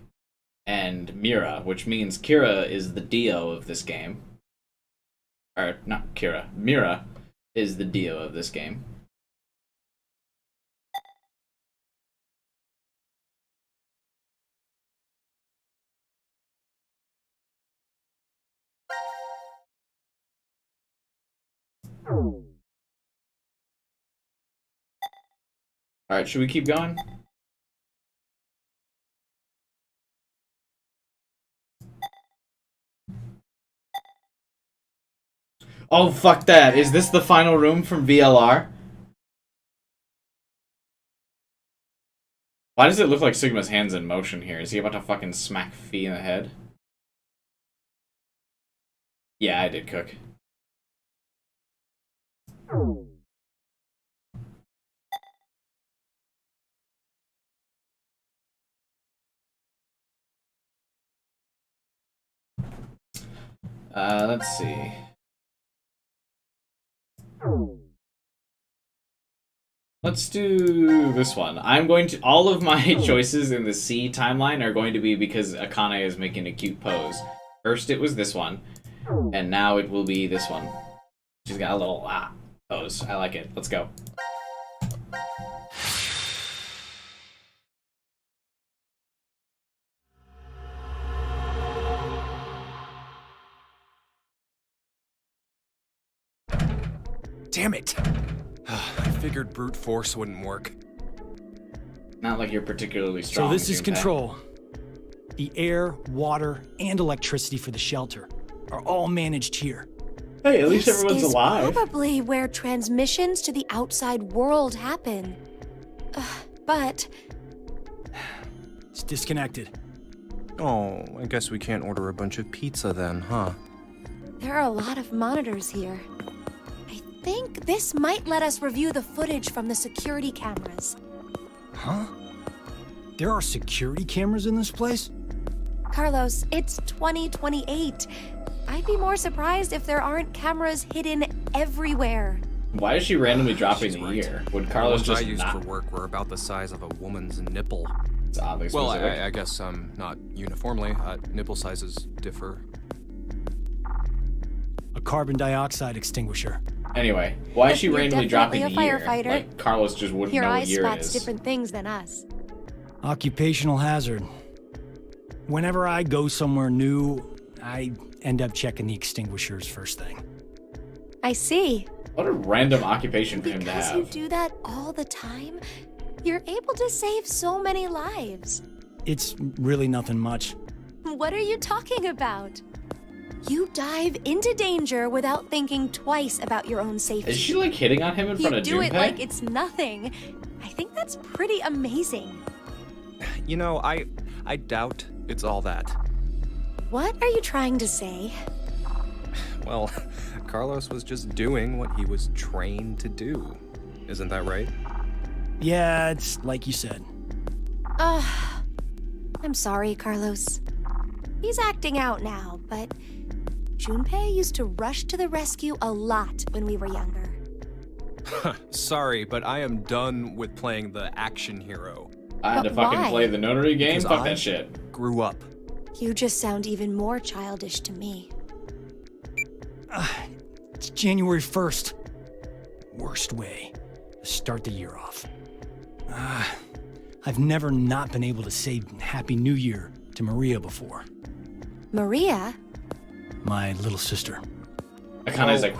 and Mira, which means Kira is the Dio of this game. Or, not Kira. Mira is the Dio of this game. Alright, should we keep going? Oh, fuck that. Is this the final room from VLR? Why does it look like Sigma's hand's in motion here? Is he about to fucking smack Fee in the head? Yeah, I did cook. Let's see. Let's do this one. I'm going to... All of my choices in the C timeline are going to be because Akane is making a cute pose. First it was this one, and now it will be this one. She's got a little pose. I like it. Let's go. Damn it! I figured brute force wouldn't work. Not like you're particularly strong. So this is Junpei. control. The air, water, and electricity for the shelter are all managed here. Hey, at least This everyone's is alive. Probably where transmissions to the outside world happen. But It's disconnected. Oh, I guess we can't order a bunch of pizza then, huh? there are a lot of monitors here. I think this might let us review the footage from the security cameras. Huh? There are security cameras in this place? Carlos, it's 2028. I'd be more surprised if there aren't cameras hidden everywhere. Why is she randomly dropping the year? Would Carlos the ones just I used not? for work were about the size of a woman's nipple. It's oddly Well, specific. I guess not uniformly. Nipple sizes differ. A carbon dioxide extinguisher. Anyway, why is she You're randomly dropping the definitely a year? firefighter. Like, Carlos just wouldn't Your know eye what year it spots is. different things than us. Occupational hazard. Whenever I go somewhere new, I end up checking the extinguishers first thing. I see. What a random occupation for him to Because you have. do that all the time, you're able to save so many lives. It's really nothing much. What are you talking about? You dive into danger without thinking twice about your own safety. Is she like hitting on him in front You of do it Junpei? like it's nothing. I think that's pretty amazing. You know, I doubt it's all that. What are you trying to say? Well, Carlos was just doing what he was trained to do. Isn't that right? Yeah, it's like you said. I'm sorry, Carlos. He's acting out now, but Junpei used to rush to the rescue a lot when we were younger. Sorry, but I am done with playing the action hero. I had to But fucking why? play the notary game? Because Fuck I that shit. Grew up. You just sound even more childish to me. It's January 1st. Worst way to start the year off. I've never not been able to say Happy New Year to Maria before. Maria? My little sister. Akane's like,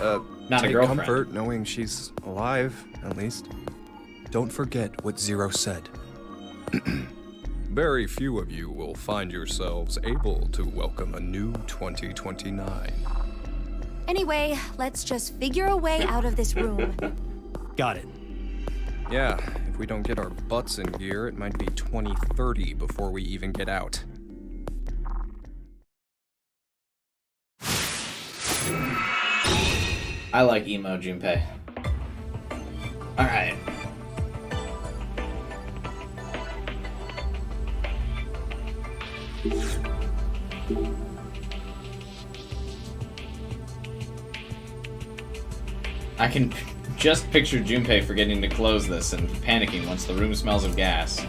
not a take girlfriend. comfort knowing she's alive, at least. Don't forget what Zero said. Very few of you will find yourselves able to welcome a new 2029. Anyway, let's just figure a way out of this room. Got it. Yeah, if we don't get our butts in gear, it might be 2030 before we even get out. I like emo Junpei. Alright. I can just picture Junpei forgetting to close this and panicking once the room smells of gas.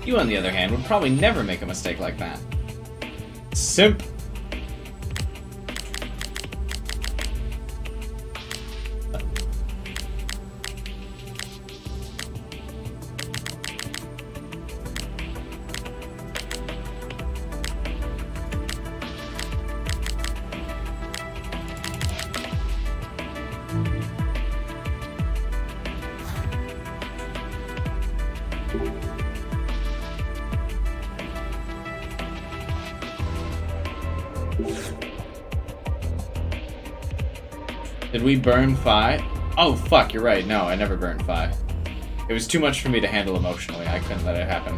You, on the other hand, would probably never make a mistake like that. Simp! Did we burn Phi? Oh, fuck, you're right. No, I never burned Phi. It was too much for me to handle emotionally. I couldn't let it happen.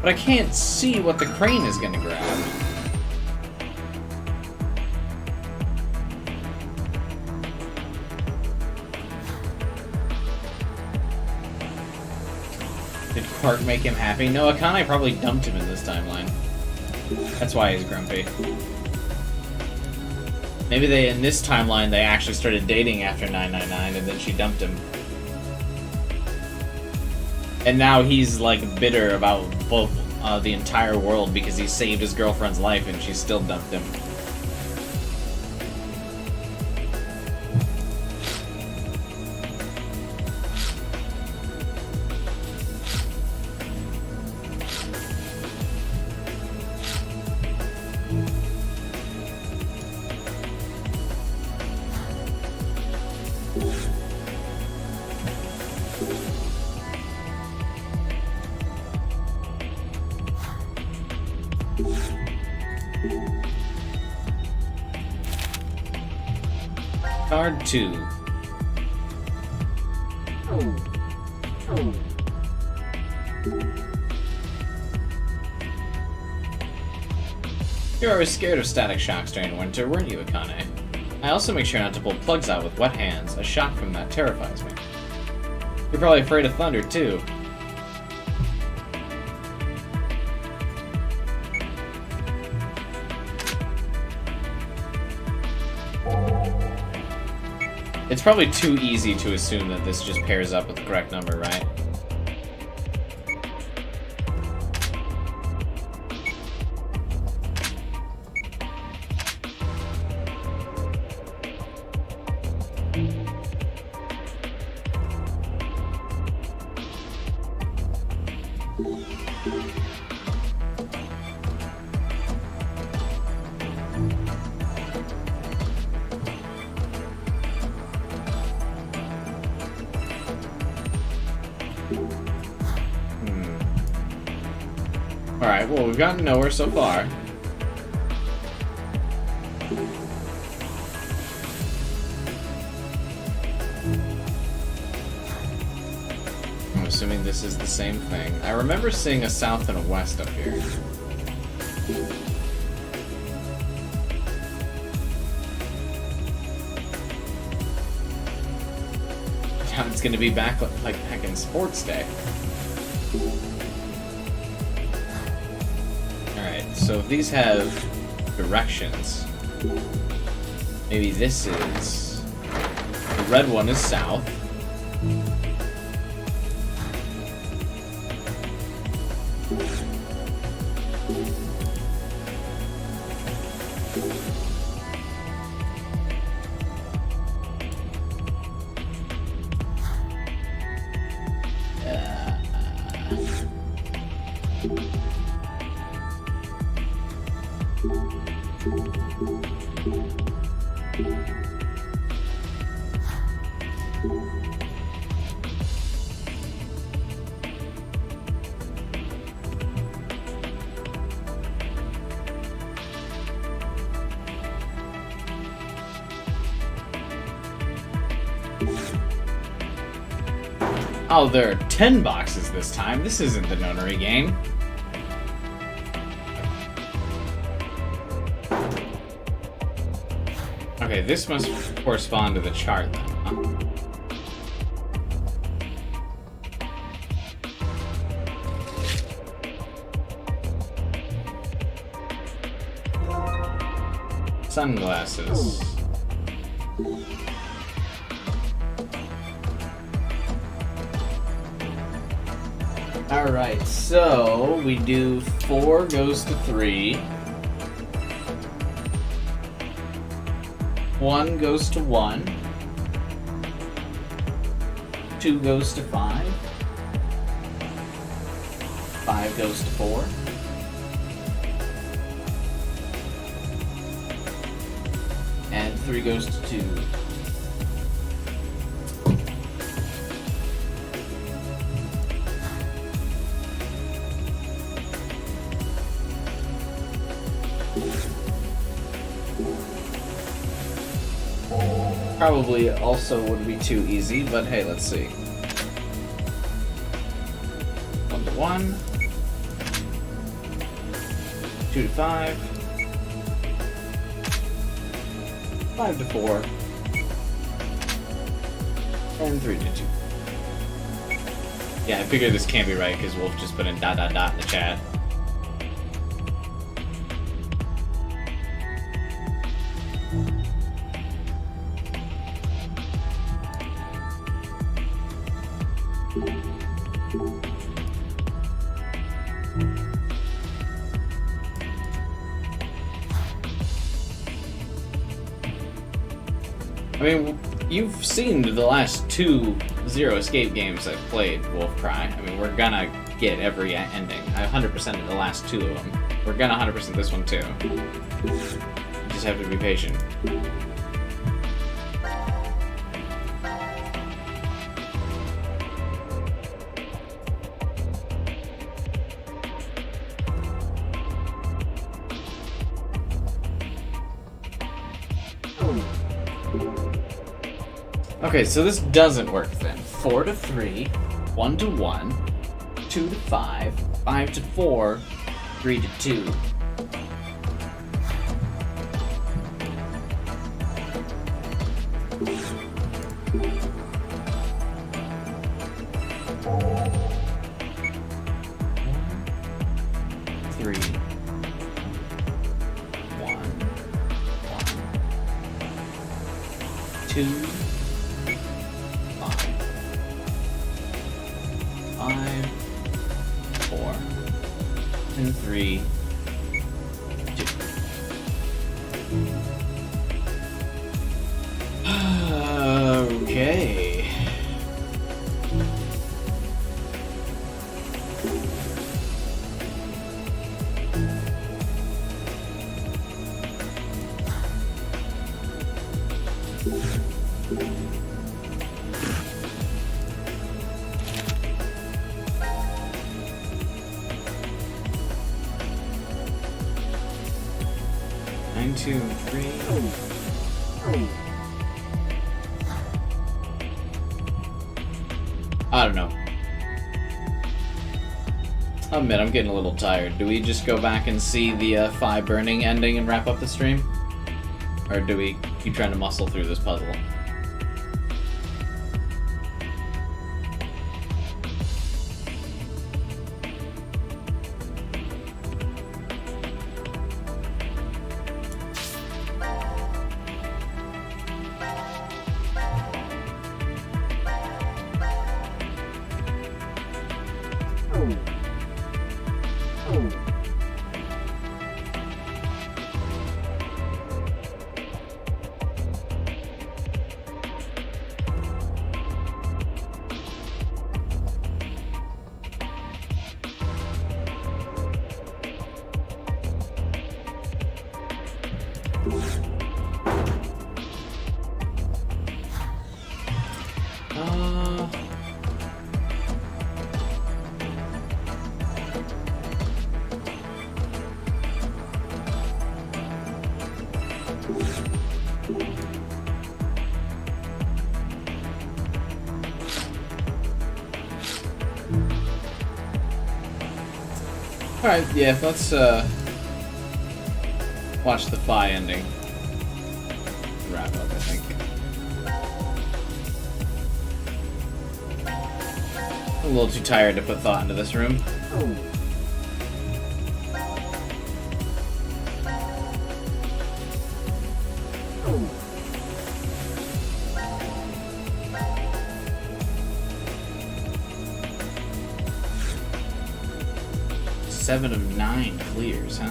But I can't see what the crane is gonna grab. Did Quark make him happy? No, Akane probably dumped him in this timeline. That's why he's grumpy. Maybe in this timeline, they actually started dating after 999 and then she dumped him. And now he's, like, bitter about both the entire world because he saved his girlfriend's life and she still dumped him. Card 2. You were always scared of static shocks during winter, weren't you, Akane? I also make sure not to pull plugs out with wet hands. A shock from that terrifies me. You're probably afraid of thunder, too. It's probably too easy to assume that this just pairs up with the correct number, right? Alright, well, we've gotten nowhere so far. I'm assuming this is the same thing. I remember seeing a south and a west up here. Now it's gonna be back like back in sports day. So if these have directions, maybe this is... The red one is south. Oh, there are 10 boxes this time. This isn't the nunnery game. Okay, this must correspond to the chart then, huh? Sunglasses. Alright, so we do 4 goes to 3. 1 goes to 1. 2 goes to 5. 5 goes to 4. And 3 goes to 2. Probably also would be too easy, but hey, let's see. 1 to 1. 2 to 5. 5 to 4. And 3 to 2. Yeah, I figured this can't be right because Wolf just put in ... in the chat. I mean, you've seen the last 2 Zero Escape games I've played, Wolfcry. I mean, we're gonna get every ending. I 100%ed the last 2 of them. We're gonna 100% this one too. You just have to be patient. Okay, so this doesn't work then. 4 to 3, 1 to 1, 2 to 5, 5 to 4, 3 to 2. Okay. Nine, 2, 3. I don't know. I'll admit, I'm getting a little tired. Do we just go back and see the 5 burning ending and wrap up the stream? Or do we keep trying to muscle through this puzzle? Alright, yeah, let's watch the Phi ending. Wrap up, I think. I'm a little too tired to put thought into this room. Seven of 9 clears, huh?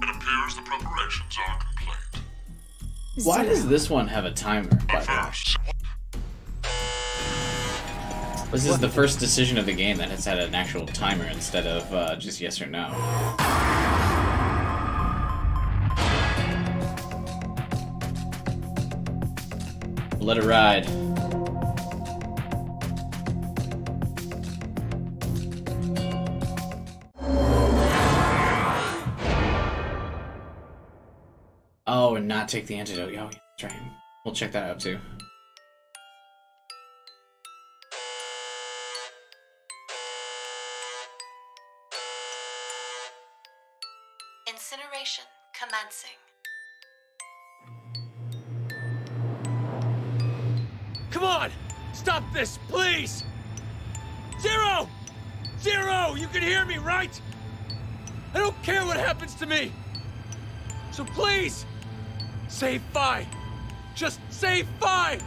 It appears the preparations are complete. Why does this one have a timer, by the way? This is the first decision of the game that has had an actual timer instead of just yes or no. Let it ride. Oh, and not take the antidote. Oh, yeah, that's right. We'll check that out too. Incineration commencing. Come on! Stop this, please! Zero! Zero! You can hear me, right? I don't care what happens to me! So please, save Phi! Just save Phi!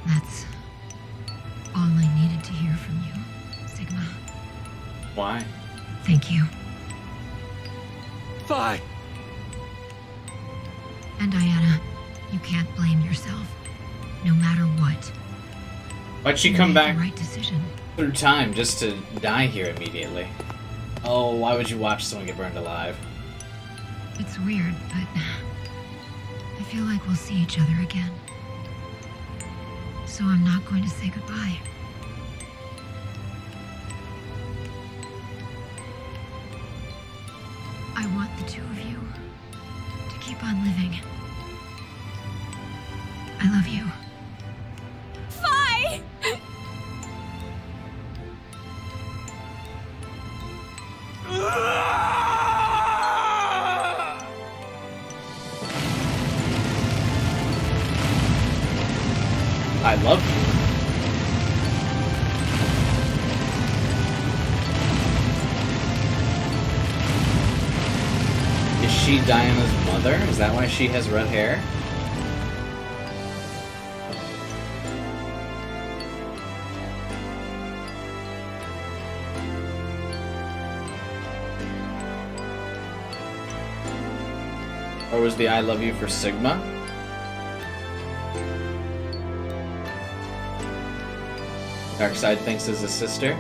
That's all I needed to hear from you, Sigma. Why? Thank you. Phi! And Diana, you can't blame yourself, no matter what. Why'd she You come made the back right decision. through time just to die here immediately? Oh, why would you watch someone get burned alive? It's weird, but I feel like we'll see each other again. So I'm not going to say goodbye. I want the two of you to keep on living. I love you. Phi! I love you. Is she Diana's mother? Is that why she has red hair? Or was the I love you for Sigma? Darkseid thinks is a sister.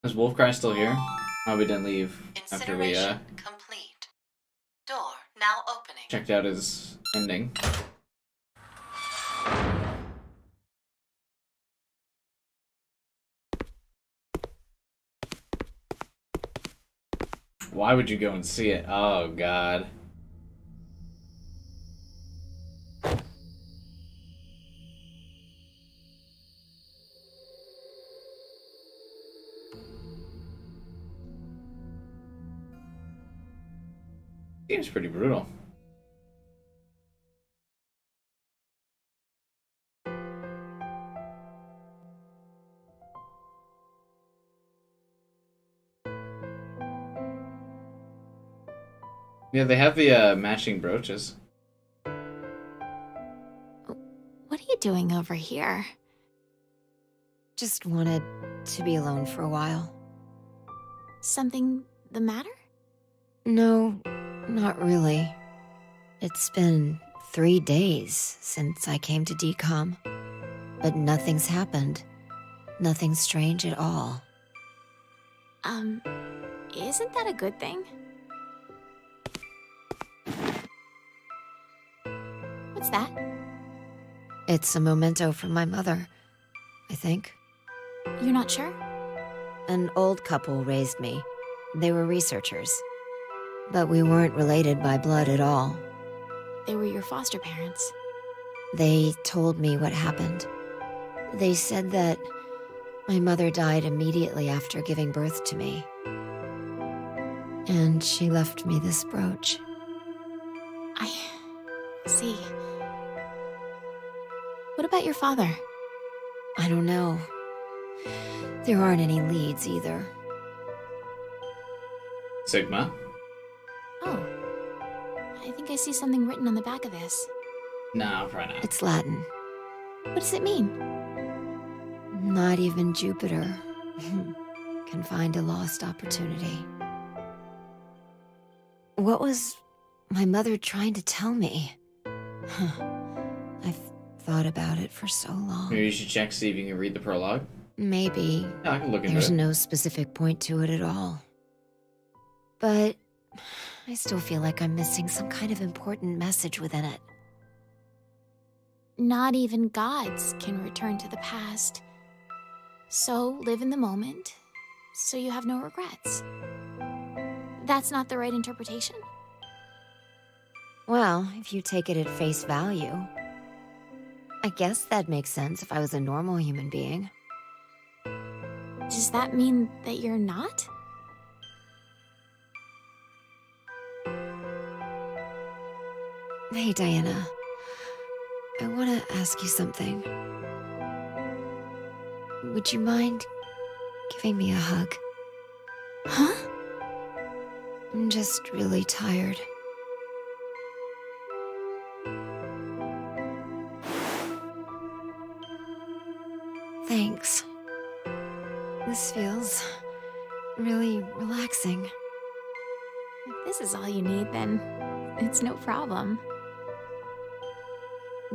Is Wolfcry still here? Oh, we didn't leave after we Incineration complete. Door now opening. checked out his ending. Why would you go and see it? Oh, God. Seems pretty brutal. Yeah, they have the matching brooches. What are you doing over here? Just wanted to be alone for a while. Something the matter? No, not really. It's been 3 days since I came to DCOM, but nothing's happened. Nothing strange at all. Isn't that a good thing? What's that? It's a memento from my mother, I think. You're not sure? An old couple raised me. They were researchers. But we weren't related by blood at all. They were your foster parents. They told me what happened. They said that my mother died immediately after giving birth to me. And she left me this brooch. I see. What about your father? I don't know. There aren't any leads either. Sigma? Oh. I think I see something written on the back of this. No, probably not. It's Latin. What does it mean? Not even Jupiter can find a lost opportunity. What was my mother trying to tell me? I've thought about it for so long. Maybe you should check, see if you can read the prologue. Maybe. Yeah, I can look into There's it. no specific point to it at all. But I still feel like I'm missing some kind of important message within it. Not even gods can return to the past. So live in the moment, so you have no regrets. That's not the right interpretation? Well, if you take it at face value, I guess that makes sense if I was a normal human being. Does that mean that you're not? Hey, Diana. I want to ask you something. Would you mind giving me a hug? Huh? I'm just really tired. Thanks. This feels really relaxing. If this is all you need, then it's no problem.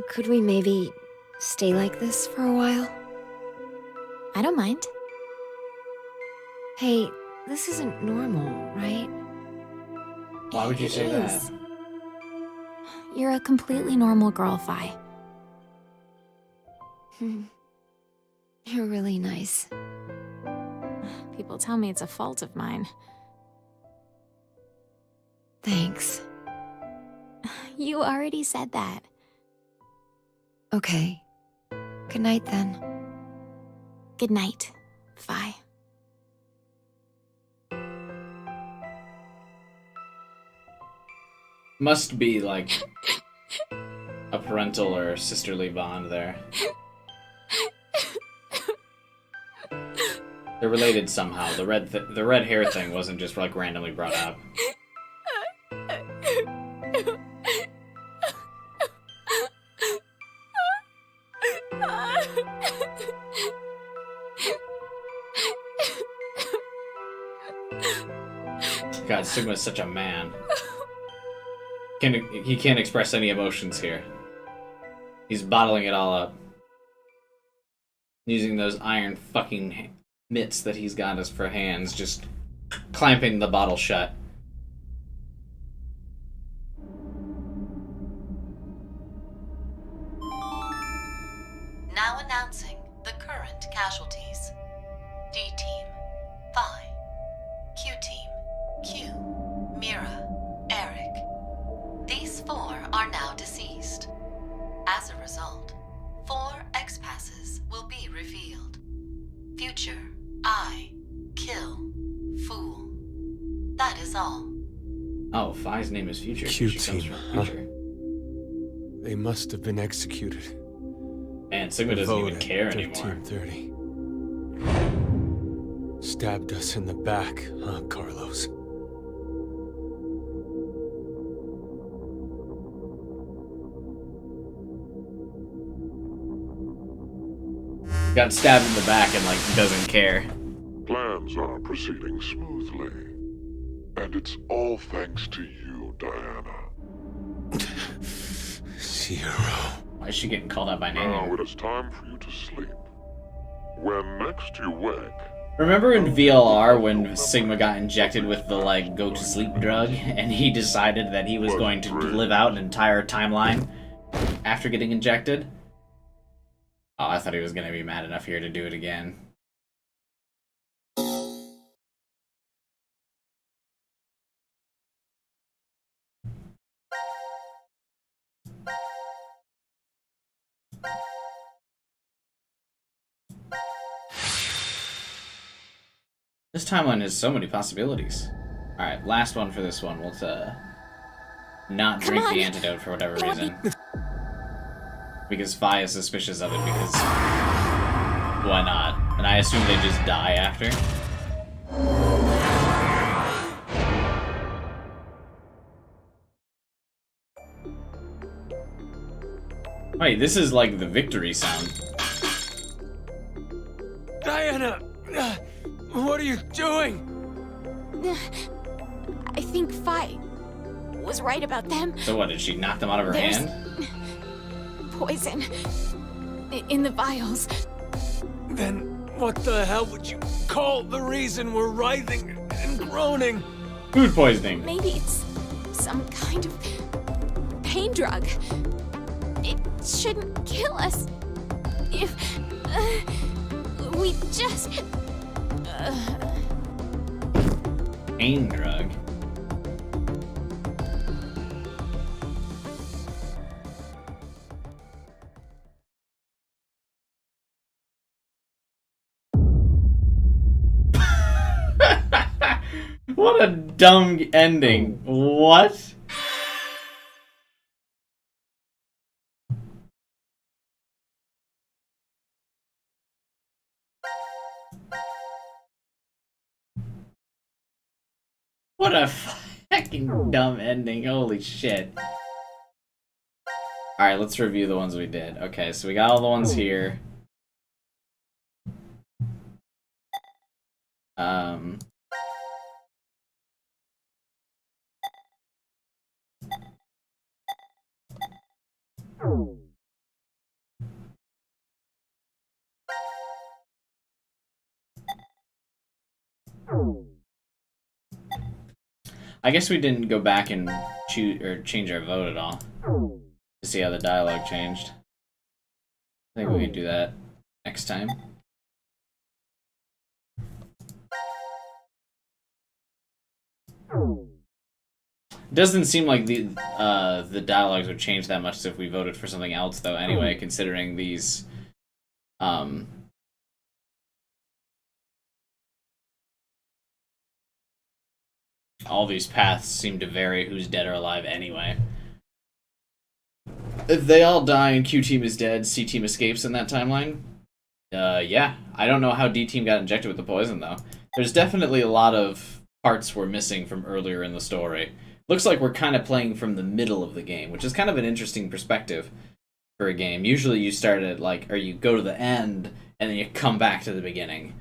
Could we maybe stay like this for a while? I don't mind. Hey, this isn't normal, right? Why would you It say is. that? You're a completely normal girl, Fi. You're really nice. People tell me it's a fault of mine. Thanks. You already said that. Okay. Good night then. Good night, Fi. Must be like a parental or sisterly bond there. They're related somehow. The red hair thing wasn't just like randomly brought up. God, Sigma's such a man. He can't express any emotions here. He's bottling it all up. Using those iron fucking mitts that he's got as for hands, just clamping the bottle shut. Now announcing the current casualties. D-Team, Phi. Q-Team, Q, Mira, Eric. These 4 are now deceased. As a result, 4 X-Passes will be revealed. Future, I, Kill, Fool. That is all. Oh, Phi's name is Future. Q She comes team, from huh? Future. They must have been executed. Man, Sigma doesn't even care anymore. 1330. Stabbed us in the back, huh, Carlos? Got stabbed in the back and, like, doesn't care. Plans are proceeding smoothly. And it's all thanks to you, Diana. Zero. Why is she getting called out by name? Now it is time for you to sleep. When next you wake... Remember in VLR when Sigma got injected with the, like, go-to-sleep drug, and he decided that he was going to live out an entire timeline after getting injected? Oh, I thought he was going to be mad enough here to do it again. This timeline has so many possibilities. Alright, last one for this one. Let's, not drink the antidote for whatever reason. Because Phi is suspicious of it, because... why not? And I assume they just die after. Wait, this is like the victory sound. Diana! What are you doing? I think Phi was right about them. So what, did she knock them out of her There's hand? poison in the vials. Then what the hell would you call the reason we're writhing and groaning? Food poisoning. Maybe it's some kind of pain drug. It shouldn't kill us if we just... Pain drug? What a dumb ending. What? What a fucking dumb ending. Holy shit. Alright, let's review the ones we did. Okay, so we got all the ones here. I guess we didn't go back and choose or change our vote at all to see how the dialogue changed. I think we can do that next time. Doesn't seem like the dialogues would change that much if we voted for something else, though. Anyway, considering these, all these paths seem to vary who's dead or alive anyway. If they all die and Q team is dead, C team escapes in that timeline. Yeah, I don't know how D team got injected with the poison though. There's definitely a lot of parts we're missing from earlier in the story. Looks like we're kind of playing from the middle of the game, which is kind of an interesting perspective for a game. Usually you start at, like, or you go to the end, and then you come back to the beginning.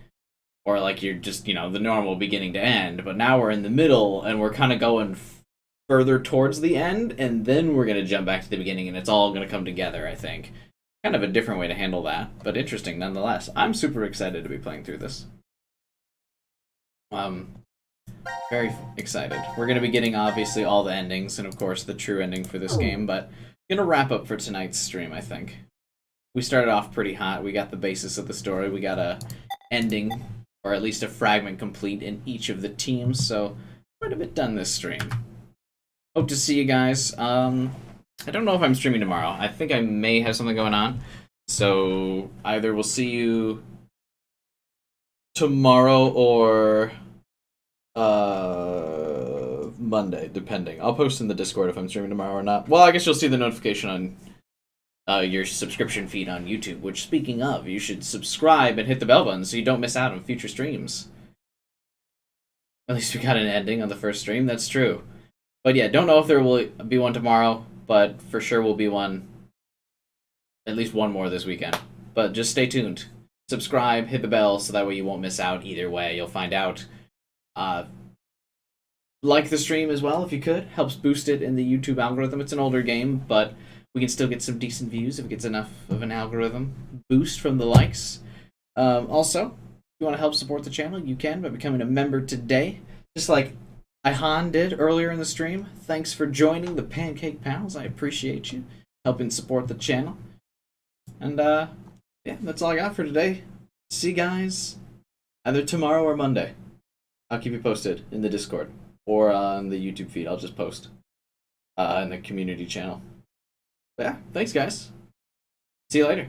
Or, like, you're just, you know, the normal beginning to end. But now we're in the middle, and we're kind of going further towards the end, and then we're going to jump back to the beginning, and it's all going to come together, I think. Kind of a different way to handle that, but interesting nonetheless. I'm super excited to be playing through this. Very excited. We're going to be getting, obviously, all the endings, and of course, the true ending for this game, but going to wrap up for tonight's stream, I think. We started off pretty hot. We got the basis of the story. We got a ending, or at least a fragment complete in each of the teams, so quite a bit done this stream. Hope to see you guys. I don't know if I'm streaming tomorrow. I think I may have something going on, so either we'll see you tomorrow or Monday, depending. I'll post in the Discord if I'm streaming tomorrow or not. Well, I guess you'll see the notification on your subscription feed on YouTube, which, speaking of, you should subscribe and hit the bell button so you don't miss out on future streams. At least we got an ending on the first stream, that's true. But yeah, don't know if there will be one tomorrow, but for sure will be one, at least one more this weekend. But just stay tuned. Subscribe, hit the bell, so that way you won't miss out either way. You'll find out. Like the stream as well, if you could. Helps boost it in the YouTube algorithm. It's an older game, but we can still get some decent views if it gets enough of an algorithm boost from the likes. Also, if you want to help support the channel, you can by becoming a member today. Just like Ihan did earlier in the stream. Thanks for joining the Pancake Pals. I appreciate you helping support the channel. And, yeah, that's all I got for today. See you guys either tomorrow or Monday. I'll keep you posted in the Discord or on the YouTube feed. I'll just post in the community channel. But yeah, thanks guys. See you later.